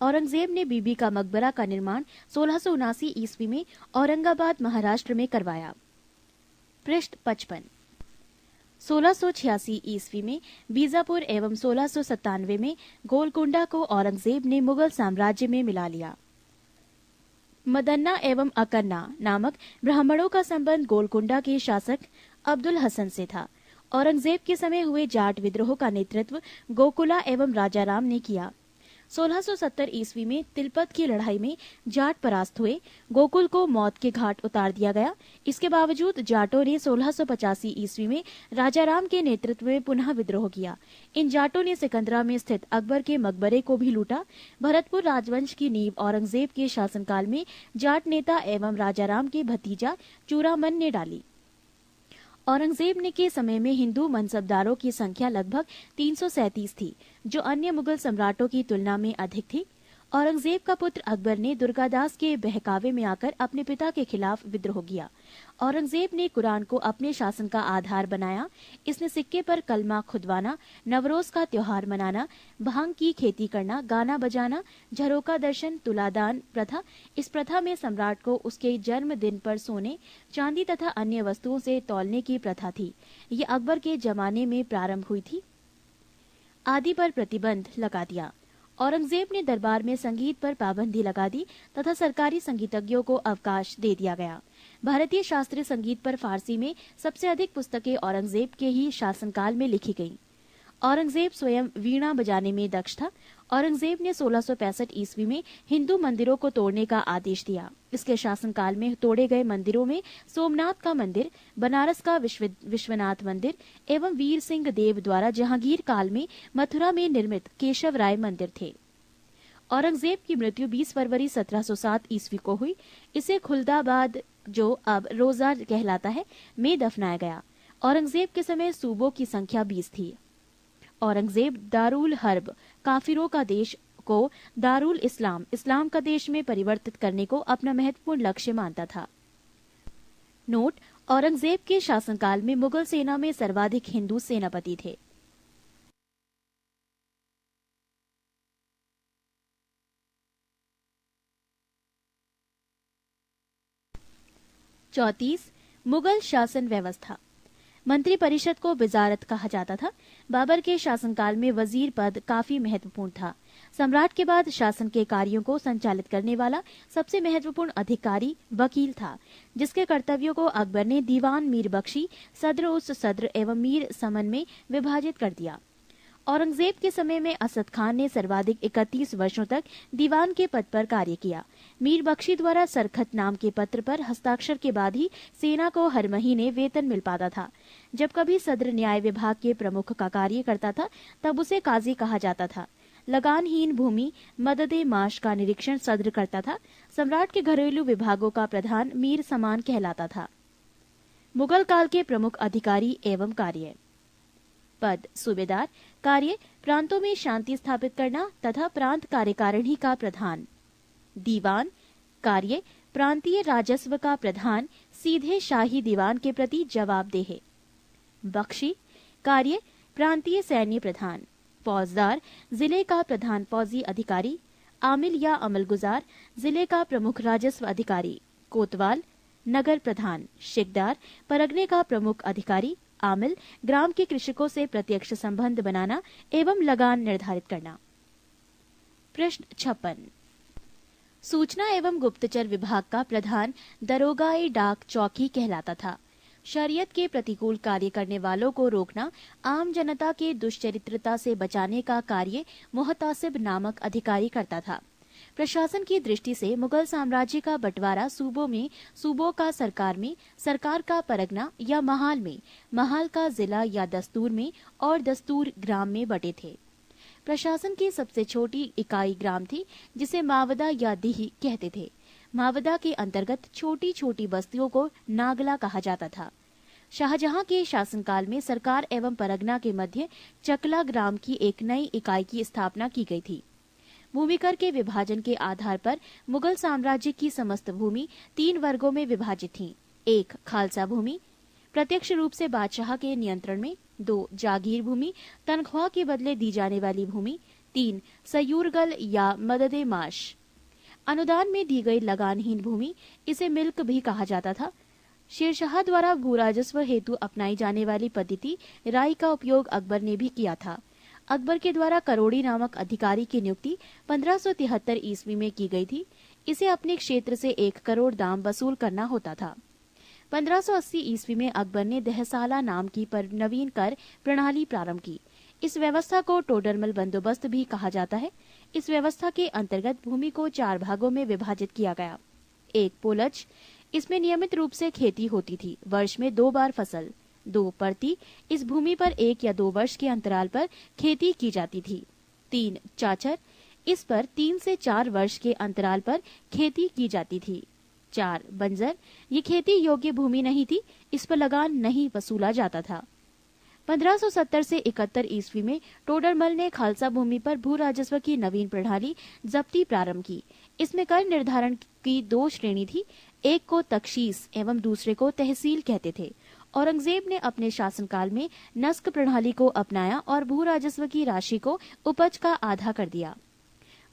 औरंगजेब ने बीबी का मकबरा का निर्माण 1679 ईस्वी में औरंगाबाद महाराष्ट्र में करवाया। पृष्ठ 55। 1686 ईस्वी में बीजापुर एवं 1697 में गोलकुंडा को औरंगजेब ने मुगल साम्राज्य में मिला लिया। मदन्ना एवं अकन्ना नामक ब्राह्मणों का संबंध गोलकुंडा के शासक अब्दुल हसन से था। औरंगजेब के समय हुए जाट विद्रोह का नेतृत्व गोकुला एवं राजाराम ने किया। 1670 ईस्वी में तिलपत की लड़ाई में जाट परास्त हुए। गोकुल को मौत के घाट उतार दिया गया। इसके बावजूद जाटों ने 1685 ईस्वी में राजाराम के नेतृत्व में पुनः विद्रोह किया। इन जाटों ने सिकंदरा में स्थित अकबर के मकबरे को भी लूटा। भरतपुर राजवंश की नींव औरंगजेब के शासनकाल में जाट नेता एवं राजाराम के भतीजा चूड़ामन ने डाली। औरंगजेब ने के समय में हिंदू मनसबदारों की संख्या लगभग 337 थी, जो अन्य मुगल सम्राटों की तुलना में अधिक थी। औरंगजेब का पुत्र अकबर ने दुर्गादास के बहकावे में आकर अपने पिता के खिलाफ विद्रोह किया। औरंगजेब ने कुरान को अपने शासन का आधार बनाया। इसने सिक्के पर कलमा खुदवाना, नवरोज का त्योहार मनाना, भांग की खेती करना, गाना बजाना, झरोका दर्शन, तुलादान प्रथा। इस प्रथा में सम्राट को उसके जन्मदिन पर सोने, चांदी तथा अन्य वस्तुओं से तौलने की प्रथा थी। ये अकबर के जमाने में प्रारंभ हुई थी। आदि पर प्रतिबंध लगा दिया। औरंगजेब ने दरबार में संगीत पर पाबंदी लगा दी तथा सरकारी संगीतज्ञों को अवकाश दे दिया गया। भारतीय शास्त्रीय संगीत पर फारसी में सबसे अधिक पुस्तकें औरंगजेब के ही शासनकाल में लिखी गईं। औरंगजेब स्वयं वीणा बजाने में दक्ष था। औरंगजेब ने 1665 ईस्वी में हिंदू मंदिरों को तोड़ने का आदेश दिया। इसके शासनकाल में तोड़े गए मंदिरों में सोमनाथ का मंदिर, बनारस का विश्वनाथ मंदिर एवं वीर सिंह देव द्वारा जहांगीर काल में मथुरा में निर्मित केशव राय मंदिर थे। औरंगजेब की मृत्यु 20 फरवरी 1707 ईस्वी को हुई। इसे खुलदाबाद, जो अब रोजा कहलाता है, में दफनाया गया। औरंगजेब के समय सूबों की संख्या 20 थी। औरंगजेब दारुल हर्ब, काफिरों का देश, को दारुल इस्लाम, इस्लाम का देश में परिवर्तित करने को अपना महत्वपूर्ण लक्ष्य मानता था। नोट: औरंगजेब के शासनकाल में मुगल सेना में सर्वाधिक हिंदू सेनापति थे। चौतीस, मुगल शासन व्यवस्था। मंत्री परिषद को वजारत कहा जाता था। बाबर के शासनकाल में वजीर पद काफी महत्वपूर्ण था। सम्राट के बाद शासन के कार्यों को संचालित करने वाला सबसे महत्वपूर्ण अधिकारी वकील था, जिसके कर्तव्यों को अकबर ने दीवान मीर बख्शी, सद्र उस सद्र एवं मीर समन में विभाजित कर दिया। औरंगजेब के समय में असद खान ने सर्वाधिक 31 वर्षों तक दीवान के पद पर कार्य किया। मीर बख्शी द्वारा सरखत नाम के पत्र पर हस्ताक्षर के बाद ही सेना को हर महीने वेतन मिल पाता था। जब कभी सद्र न्याय विभाग के प्रमुख का कार्य करता था, तब उसे काजी कहा जाता था। लगानहीन भूमि मददे माश का निरीक्षण सद्र करता था। सम्राट के घरेलू विभागों का प्रधान मीर समान कहलाता था। मुगल काल के प्रमुख अधिकारी एवं कार्य: पद सूबेदार, कार्य प्रांतों में शांति स्थापित करना तथा प्रांत कार्यकारिणी का प्रधान। दीवान, कार्य प्रांतीय राजस्व का प्रधान सीधे शाही दीवान के प्रति जवाबदेह। बख्शी, कार्य प्रांतीय सैन्य प्रधान। फौजदार, जिले का प्रधान फौजी अधिकारी। आमिल या अमलगुजार, जिले का प्रमुख राजस्व अधिकारी। कोतवाल, नगर प्रधान, शिकदार, परगने का प्रमुख अधिकारी, आमिल, ग्राम के कृषकों से प्रत्यक्ष संबंध बनाना एवं लगान निर्धारित करना। प्रश्न 56। सूचना एवं गुप्तचर विभाग का प्रधान दरोगाई डाक चौकी कहलाता था। शरीयत के प्रतिकूल कार्य करने वालों को रोकना, आम जनता के दुष्चरित्रता से बचाने का कार्य मुहतासिब नामक अधिकारी करता था। प्रशासन की दृष्टि से मुगल साम्राज्य का बंटवारा सूबों में, सूबों का सरकार में, सरकार का परगना या महाल में, महाल का जिला या दस्तूर में और दस्तूर ग्राम में बटे थे। प्रशासन की सबसे छोटी इकाई ग्राम थी, जिसे मावदा या दीही कहते थे। मावदा के अंतर्गत छोटी छोटी बस्तियों को नागला कहा जाता था। शाहजहां के शासनकाल में सरकार एवं परगना के मध्य चकला ग्राम की एक नई इकाई की स्थापना की गई थी। भूमिकर के विभाजन के आधार पर मुगल साम्राज्य की समस्त भूमि 3 वर्गों में विभाजित थी। 1 खालसा भूमि, प्रत्यक्ष रूप से बादशाह के नियंत्रण में। 2 जागीर भूमि, तनख्वाह के बदले दी जाने वाली भूमि। 3 सयूरगल या मददे माश, अनुदान में दी गई लगानहीन भूमि, इसे मिल्क भी कहा जाता था। शेरशाह द्वारा भूराजस्व हेतु अपनाई जाने वाली पद्धति राय का उपयोग अकबर ने भी किया था। अकबर के द्वारा करोड़ी नामक अधिकारी की नियुक्ति 1573 ईस्वी में की गई थी। इसे अपने क्षेत्र से 1 करोड़ दाम वसूल करना होता था। 1580 ईस्वी में अकबर ने दहसाला नाम की पर नवीन कर प्रणाली प्रारंभ की। इस व्यवस्था को टोडरमल बंदोबस्त भी कहा जाता है। इस व्यवस्था के अंतर्गत भूमि को 4 भागों में विभाजित किया गया। 1 पोलज, इसमें नियमित रूप से खेती होती थी, वर्ष में 2 बार फसल। 2 परती, इस भूमि पर 1 या 2 वर्ष के अंतराल पर खेती की जाती थी। 3 चाचर, इस पर 3 से 4 वर्ष के अंतराल पर खेती की जाती थी। 4 बंजर, ये खेती योग्य भूमि नहीं थी, इस पर लगान नहीं वसूला जाता था। 1570 से 71 ईस्वी में टोडरमल ने खालसा भूमि पर भू राजस्व की नवीन प्रणाली जब्ती प्रारंभ की। इसमें कर निर्धारण की 2 श्रेणी थी, एक को तख्शीस एवं दूसरे को तहसील कहते थे। औरंगजेब ने अपने शासनकाल में नस्क प्रणाली को अपनाया और भू राजस्व की राशि को उपज का आधा कर दिया।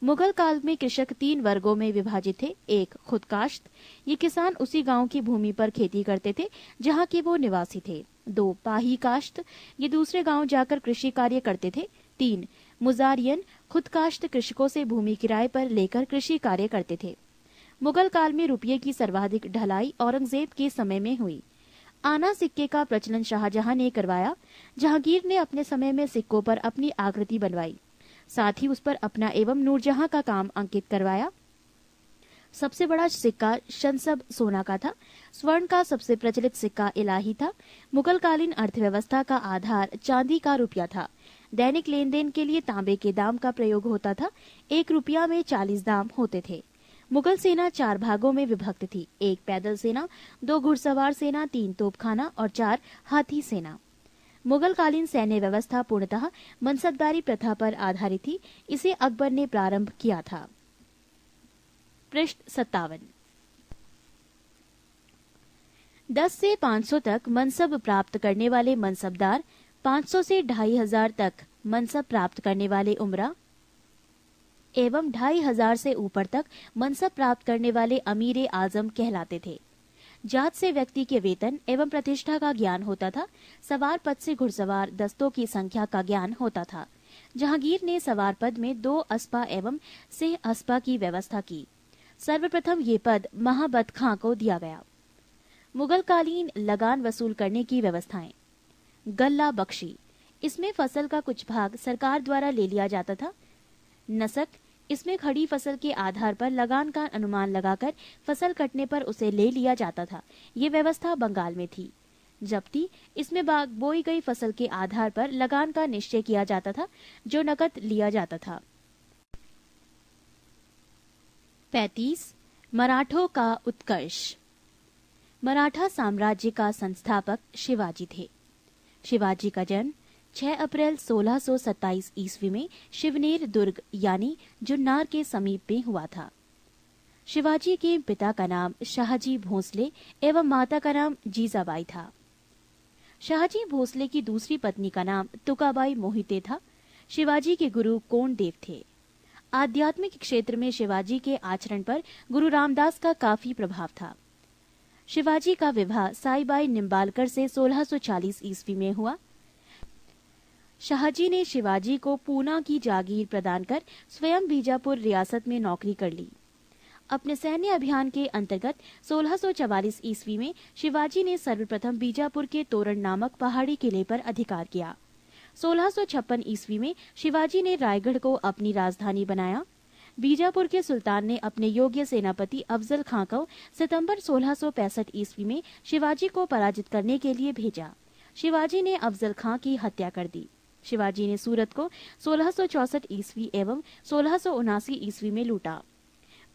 मुगल काल में कृषक 3 वर्गों में विभाजित थे। 1 खुदकाश्त, ये किसान उसी गांव की भूमि पर खेती करते थे जहां के वो निवासी थे। 2 पाही काश्त, ये दूसरे गांव जाकर कृषि कार्य करते थे। 3 मुजारियन, खुदकाश्त कृषकों से भूमि किराए पर लेकर कृषि कार्य करते थे। मुगल काल में रुपये की सर्वाधिक ढलाई औरंगजेब के समय में हुई। आना सिक्के का प्रचलन शाहजहां ने करवाया। जहांगीर ने अपने समय में सिक्कों पर अपनी आकृति बनवाई, साथ ही उस पर अपना एवं नूरजहां का काम अंकित करवाया। सबसे बड़ा सिक्का शनसब सोना का था। स्वर्ण का सबसे प्रचलित सिक्का इलाही था। मुगलकालीन अर्थव्यवस्था का आधार चांदी का रुपया था। दैनिक लेन देन के लिए तांबे के दाम का प्रयोग होता था। 1 रुपया में 40 दाम होते थे। मुगल सेना 4 भागों में विभक्त थी। 1 पैदल सेना, 2 घुड़सवार सेना, 3 तोपखाना और 4 हाथी सेना। मुगलकालीन सैन्य व्यवस्था पूर्णतः मनसबदारी प्रथा पर आधारित थी। इसे अकबर ने प्रारंभ किया था। पृष्ठ 57। 10 से 500 तक मनसब प्राप्त करने वाले मनसबदार, 500 से 2500 तक मनसब प्राप्त करने वाले उमरा एवं 2500 से ऊपर तक मनसब प्राप्त करने वाले अमीर आजम कहलाते थे। जात से व्यक्ति के वेतन एवं प्रतिष्ठा का ज्ञान होता था। सवार पद से घुड़सवार दस्तों की संख्या का ज्ञान होता था। जहांगीर ने सवार पद में 2 अस्पा एवं सिंह अस्पा की व्यवस्था की। सर्वप्रथम ये पद महाबत खां को दिया गया। मुगलकालीन लगान वसूल करने की व्यवस्थाएं। गल्ला बख्शी, इसमें फसल का कुछ भाग सरकार द्वारा ले लिया जाता था। नसक, इसमें खड़ी फसल के आधार पर लगान का अनुमान लगाकर फसल कटने पर उसे ले लिया जाता था। ये व्यवस्था बंगाल में थी। जब्ती, इसमें बोई गई फसल के आधार पर लगान का निश्चय किया जाता था, जो नकद लिया जाता था। 35 मराठों का उत्कर्ष। मराठा साम्राज्य का संस्थापक शिवाजी थे। शिवाजी का जन्म 6 अप्रैल 1627 ईस्वी में शिवनेर दुर्ग यानी जुन्नार के समीप में हुआ था। शिवाजी के पिता का नाम शाहजी भोसले एवं माता का नाम जीजाबाई था। शाहजी भोसले की दूसरी पत्नी का नाम तुकाबाई मोहिते था। शिवाजी के गुरु कोंडदेव थे। आध्यात्मिक क्षेत्र में शिवाजी के आचरण पर गुरु रामदास का काफी प्रभाव था। शिवाजी का विवाह साईबाई निम्बालकर से 1640 ईस्वी में हुआ। शाहजी ने शिवाजी को पूना की जागीर प्रदान कर स्वयं बीजापुर रियासत में नौकरी कर ली। अपने सैन्य अभियान के अंतर्गत 1644 ईस्वी में शिवाजी ने सर्वप्रथम बीजापुर के तोरण नामक पहाड़ी किले पर अधिकार किया। 1656 ईस्वी में शिवाजी ने रायगढ़ को अपनी राजधानी बनाया। बीजापुर के सुल्तान ने अपने योग्य सेनापति अफजल खां को सितंबर 1665 ईस्वी में शिवाजी को पराजित करने के लिए भेजा। शिवाजी ने अफजल खां की हत्या कर दी। शिवाजी ने सूरत को 1664 ईस्वी एवं 1679 ईस्वी में लूटा।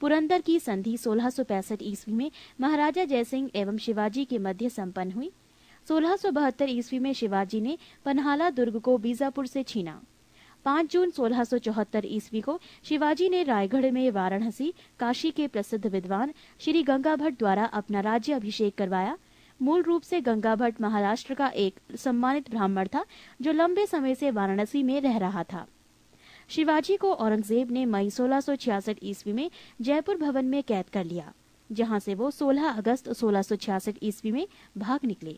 पुरंदर की संधि 1665 ईस्वी में महाराजा जयसिंह एवं शिवाजी के मध्य संपन्न हुई। 1672 ईस्वी में शिवाजी ने पन्हाला दुर्ग को बीजापुर से छीना। 5 जून 1674 ईस्वी को शिवाजी ने रायगढ़ में वाराणसी काशी के प्रसिद्ध विद्वान श्री गंगा भट्ट द्वारा अपना राज्य अभिषेक करवाया। मूल रूप से गंगा भट्ट महाराष्ट्र का एक सम्मानित ब्राह्मण था जो लंबे समय से वाराणसी में रह रहा था। शिवाजी को औरंगजेब ने मई 1666 ईस्वी में जयपुर भवन में कैद कर लिया, जहां से वो 16 अगस्त 1666 ईस्वी में भाग निकले।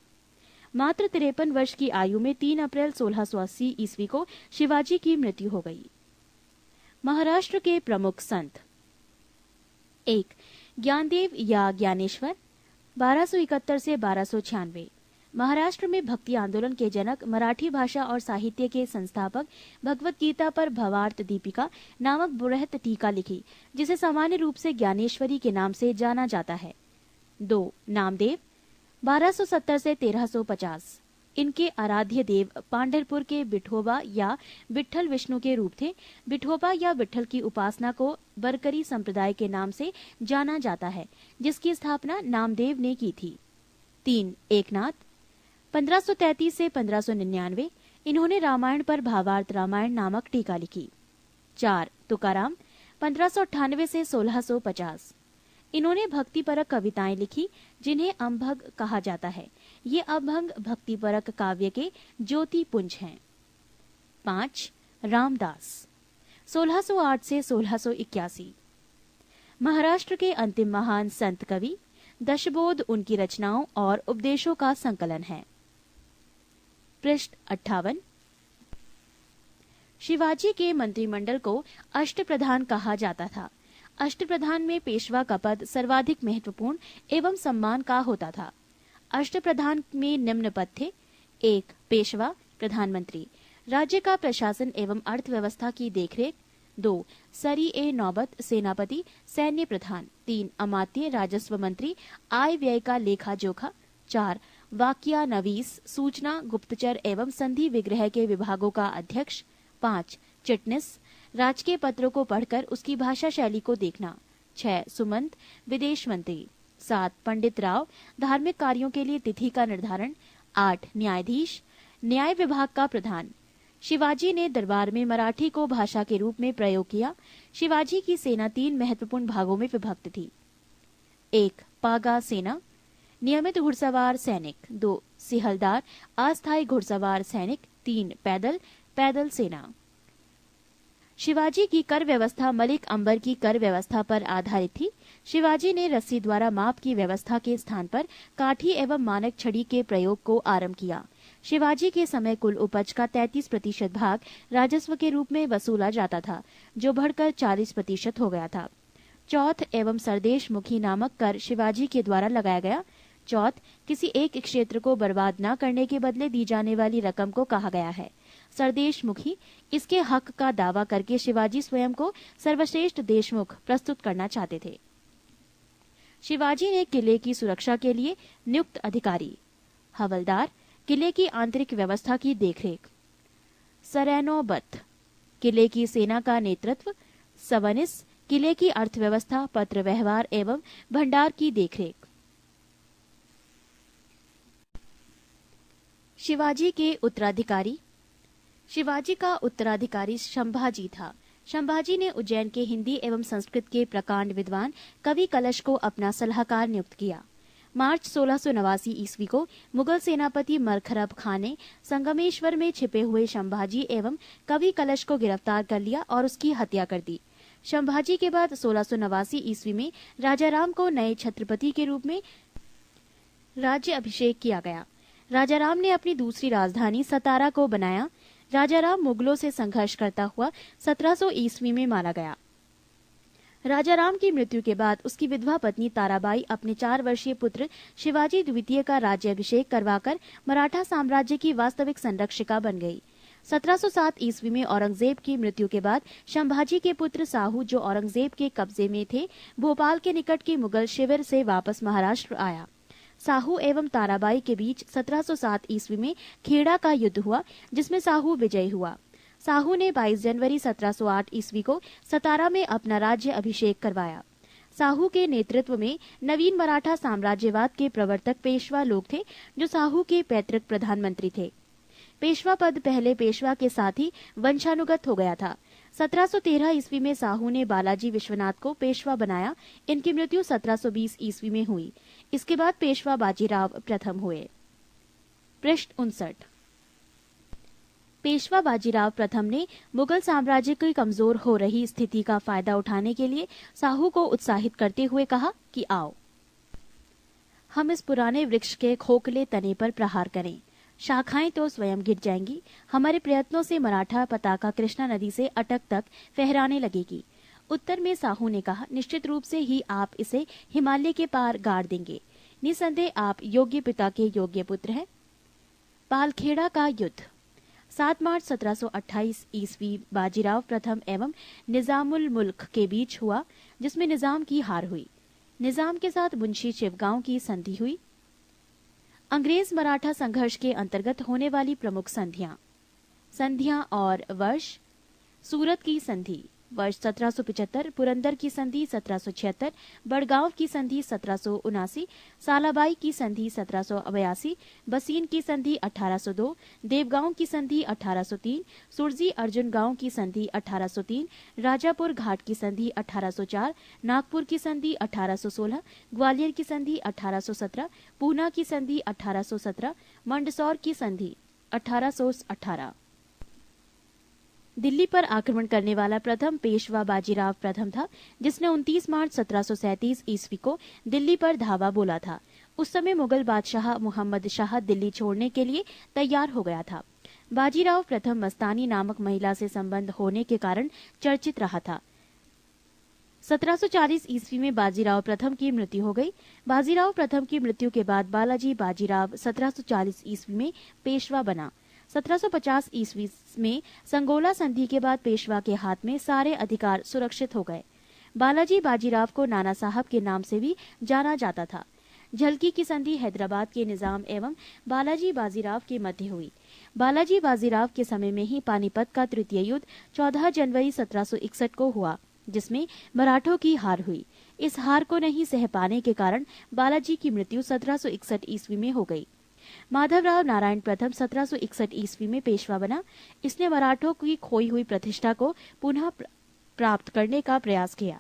मात्र 53 वर्ष की आयु में 3 अप्रैल 1680 ईस्वी को शिवाजी की मृत्यु हो गई। महाराष्ट्र के प्रमुख संत। 1. ज्ञानदेव या ज्ञानेश्वर 1271 से 1296। महाराष्ट्र में भक्ति आंदोलन के जनक, मराठी भाषा और साहित्य के संस्थापक, भगवत गीता पर भवार्थ दीपिका नामक बृहत टीका लिखी, जिसे सामान्य रूप से ज्ञानेश्वरी के नाम से जाना जाता है। 2. नामदेव 1270 से 1350। इनके आराध्य देव पांढरपुर के विठोबा या विठ्ठल विष्णु के रूप थे। विठोबा या विठ्ठल की उपासना को बरकरी संप्रदाय के नाम से जाना जाता है, जिसकी स्थापना नामदेव ने की थी। 3. एकनाथ 1533 से 1599। इन्होंने रामायण पर भावार्थ रामायण नामक टीका लिखी। 4. तुकाराम 1598 से 1650। इन्होंने भक्तिपरक कविताएं लिखी, जिन्हें अम्भग कहा जाता है। ये अभंग भक्तिपरक काव्य के ज्योति पुंज हैं। 5. रामदास 1608 से 1681। महाराष्ट्र के अंतिम महान संत कवि। दशबोध उनकी रचनाओं और उपदेशों का संकलन है। पृष्ठ 58। शिवाजी के मंत्रिमंडल को अष्टप्रधान कहा जाता था। अष्टप्रधान में पेशवा का पद सर्वाधिक महत्वपूर्ण एवं सम्मान का होता था। अष्टप्रधान में निम्न पद थे। 1. पेशवा प्रधानमंत्री, राज्य का प्रशासन एवं अर्थव्यवस्था की देखरेख। 2. सरी ए नौबत सेनापति, सैन्य प्रधान। 3. अमात्य राजस्व मंत्री, आय व्यय का लेखा जोखा। 4. वाक्या नवीस, सूचना गुप्तचर एवं संधि विग्रह के विभागों का अध्यक्ष। 5. चिटनिस, राजकीय पत्रों को पढ़कर उसकी भाषा शैली को देखना। 6. सुमंत, विदेश मंत्री। 7. पंडित राव, धार्मिक कार्यों के लिए तिथि का निर्धारण। 8. न्यायाधीश, न्याय विभाग का प्रधान। शिवाजी ने दरबार में मराठी को भाषा के रूप में प्रयोग किया। शिवाजी की सेना 3 महत्वपूर्ण भागों में विभक्त थी। 1. पागा सेना, नियमित घुड़सवार सैनिक। 2. सिहलदार, अस्थायी घुड़सवार सैनिक। 3. पैदल सेना। शिवाजी की कर व्यवस्था मलिक अंबर की कर व्यवस्था पर आधारित थी। शिवाजी ने रस्सी द्वारा माप की व्यवस्था के स्थान पर काठी एवं मानक छड़ी के प्रयोग को आरंभ किया। शिवाजी के समय कुल उपज का 33% भाग राजस्व के रूप में वसूला जाता था, जो बढ़कर 40% हो गया था। चौथ एवं सरदेश मुखी नामक कर शिवाजी के द्वारा लगाया गया। चौथ किसी एक क्षेत्र को बर्बाद न करने के बदले दी जाने वाली रकम को कहा गया है। सरदेश मुखी, इसके हक का दावा करके शिवाजी स्वयं को सर्वश्रेष्ठ देशमुख प्रस्तुत करना चाहते थे। शिवाजी ने किले की सुरक्षा के लिए नियुक्त अधिकारी। हवलदार, किले की आंतरिक व्यवस्था की देखरेख। सरैनोबत, किले की सेना का नेतृत्व। सवनिस, किले की अर्थव्यवस्था, पत्र व्यवहार एवं भंडार की देखरेख। शिवाजी के उत्तराधिकारी। शिवाजी का उत्तराधिकारी संभाजी था। संभाजी ने उज्जैन के हिंदी एवं संस्कृत के प्रकांड विद्वान कवि कलश को अपना सलाहकार नियुक्त किया। मार्च 1689 ईस्वी को मुगल सेनापति मरखरब खान ने संगमेश्वर में छिपे हुए संभाजी एवं कवि कलश को गिरफ्तार कर लिया और उसकी हत्या कर दी। संभाजी के बाद 1689 ईस्वी में राजाराम को नए छत्रपति के रूप में राज्य अभिषेक किया गया। राजाराम ने अपनी दूसरी राजधानी सतारा को बनाया। राजाराम मुगलों से संघर्ष करता हुआ 1700 ईस्वी में मारा गया। राजाराम की मृत्यु के बाद उसकी विधवा पत्नी ताराबाई अपने 4 वर्षीय पुत्र शिवाजी द्वितीय का राज्याभिषेक करवाकर मराठा साम्राज्य की वास्तविक संरक्षिका बन गई। 1707 ईस्वी में औरंगजेब की मृत्यु के बाद संभाजी के पुत्र साहू, जो औरंगजेब के कब्जे में थे, भोपाल के निकट के मुगल शिविर से वापस महाराष्ट्र आया। साहू एवं ताराबाई के बीच 1707 ईस्वी में खेड़ा का युद्ध हुआ, जिसमें साहू विजयी हुआ। साहू ने 22 जनवरी 1708 ईस्वी को सतारा में अपना राज्य अभिषेक करवाया। साहू के नेतृत्व में नवीन मराठा साम्राज्यवाद के प्रवर्तक पेशवा लोग थे, जो साहू के पैतृक प्रधानमंत्री थे। पेशवा पद पहले पेशवा के साथ ही वंशानुगत हो गया था। 1713 ईस्वी में साहू ने बालाजी विश्वनाथ को पेशवा बनाया। इनकी मृत्यु 1720 ईस्वी में हुई। इसके बाद पेशवा बाजीराव प्रथम हुए। पृष्ठ 59। पेशवा बाजीराव प्रथम ने मुगल साम्राज्य की कमजोर हो रही स्थिति का फायदा उठाने के लिए साहू को उत्साहित करते हुए कहा कि आओ, हम इस पुराने वृक्ष के खोखले तने पर प्रहार करें। शाखाएं तो स्वयं गिर जाएंगी। हमारे प्रयत्नों से मराठा पताका कृष्णा नदी से अटक तक फहराने लगेगी। उत्तर में साहू ने कहा, निश्चित रूप से ही आप इसे हिमालय के पार गाड़ देंगे। निसंदेह आप योग्य पिता के योग्य पुत्र हैं। पालखेड़ा का युद्ध 7 मार्च 1728 ईस्वी बाजीराव प्रथम एवं निजामुल मुल्क के बीच हुआ, जिसमें निजाम की हार हुई। निजाम के साथ मुंशी शिवगांव की संधि हुई। अंग्रेज मराठा संघर्ष के अंतर्गत होने वाली प्रमुख संधियां और वर्ष: सूरत की संधि वर्ष 1775, पुरंदर की संधि 1776, बड़गांव की संधि 1779, सालाबाई की संधि 1782, बसीन की संधि 1802, देवगांव की संधि 1803, सुरजी अर्जुन गांव की संधि 1803, राजापुर घाट की संधि 1804, नागपुर की संधि 1816, ग्वालियर की संधि 1817, पूना की संधि 1817, मंदसौर की संधि 1818। दिल्ली पर आक्रमण करने वाला प्रथम पेशवा बाजीराव प्रथम था, जिसने 29 मार्च 1737 ईस्वी को दिल्ली पर धावा बोला था। उस समय मुगल बादशाह मुहम्मद शाह दिल्ली छोड़ने के लिए तैयार हो गया था। बाजीराव प्रथम मस्तानी नामक महिला से संबंध होने के कारण चर्चित रहा था। 1740 ईस्वी में बाजीराव प्रथम की मृत्यु हो गई। बाजीराव प्रथम की मृत्यु के बाद बालाजी बाजीराव 1740 ईस्वी में पेशवा बना। 1750 ईस्वी में संगोला संधि के बाद पेशवा के हाथ में सारे अधिकार सुरक्षित हो गए। बालाजी बाजीराव को नाना साहब के नाम से भी जाना जाता था। झलकी की संधि हैदराबाद के निजाम एवं बालाजी बाजीराव के मध्य हुई। बालाजी बाजीराव के समय में ही पानीपत का तृतीय युद्ध 14 जनवरी 1761 को हुआ, जिसमें मराठों की हार हुई। इस हार को नहीं सह पाने के कारण बालाजी की मृत्यु 1761 ईस्वी में हो गई। माधवराव नारायण प्रथम 1761 ईस्वी में पेशवा बना। इसने मराठों की खोई हुई प्रतिष्ठा को पुनः प्राप्त करने का प्रयास किया।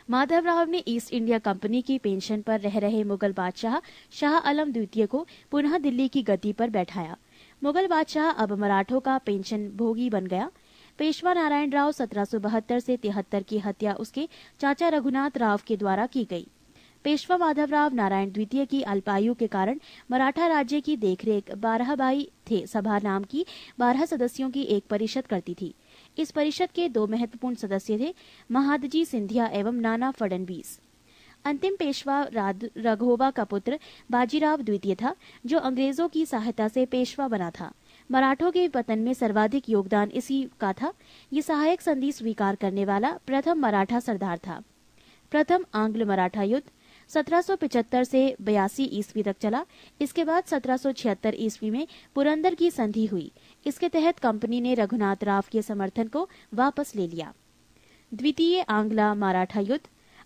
माधवराव ने ईस्ट इंडिया कंपनी की पेंशन पर रह रहे मुगल बादशाह शाह आलम द्वितीय को पुनः दिल्ली की गद्दी पर बैठाया। मुगल बादशाह अब मराठों का पेंशन भोगी बन गया। पेशवा नारायण राव 1772 से 73 की हत्या उसके चाचा रघुनाथ राव के द्वारा की गई। पेशवा माधवराव नारायण द्वितीय की अल्पायु के कारण मराठा राज्य की देखरेख 12 बाई थे सभा नाम की 12 सदस्यों की एक परिषद करती थी। इस परिषद के 2 महत्वपूर्ण सदस्य थे, महादजी सिंधिया एवं नाना फडणवीस। अंतिम पेशवा राघोबा का पुत्र बाजीराव द्वितीय था, जो अंग्रेजों की सहायता से पेशवा बना था। मराठों के पतन में सर्वाधिक योगदान इसी का था। ये सहायक संधि स्वीकार करने वाला प्रथम मराठा सरदार था। प्रथम आंग्ल मराठा युद्ध 1775 से 82 ईस्वी तक चला। इसके बाद 1776 ईस्वी में पुरंदर की संधि हुई। इसके तहत कंपनी ने रघुनाथ राव के समर्थन को वापस ले लिया। द्वितीय आंग्ला मराठा युद्ध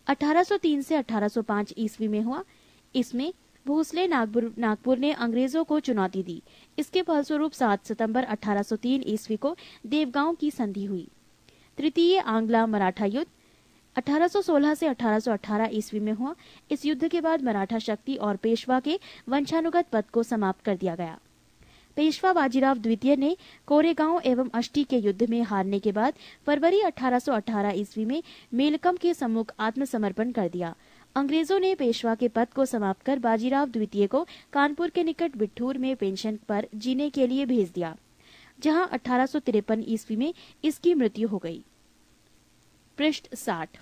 1803 से 1805 ईस्वी में हुआ। इसमें भोसले नागपुर ने अंग्रेजों को चुनौती दी। इसके फलस्वरूप 7 सितंबर 1803 ईस्वी को देवगांव की संधि हुई। तृतीय आंग्ला मराठा युद्ध 1816 से 1818 ईस्वी में हुआ। इस युद्ध के बाद मराठा शक्ति और पेशवा के वंशानुगत पद को समाप्त कर दिया गया। पेशवा बाजीराव द्वितीय ने कोरेगांव एवं अष्टी के युद्ध में हारने के बाद फरवरी 1818 ईस्वी में मेलकम के सम्मुख आत्मसमर्पण कर दिया अंग्रेजों ने पेशवा के पद को समाप्त कर बाजीराव द्वितीय को कानपुर के निकट बिठूर में पेंशन पर जीने के लिए भेज दिया, जहां 1853 ईस्वी में इसकी मृत्यु हो गई। पृष्ठ 60।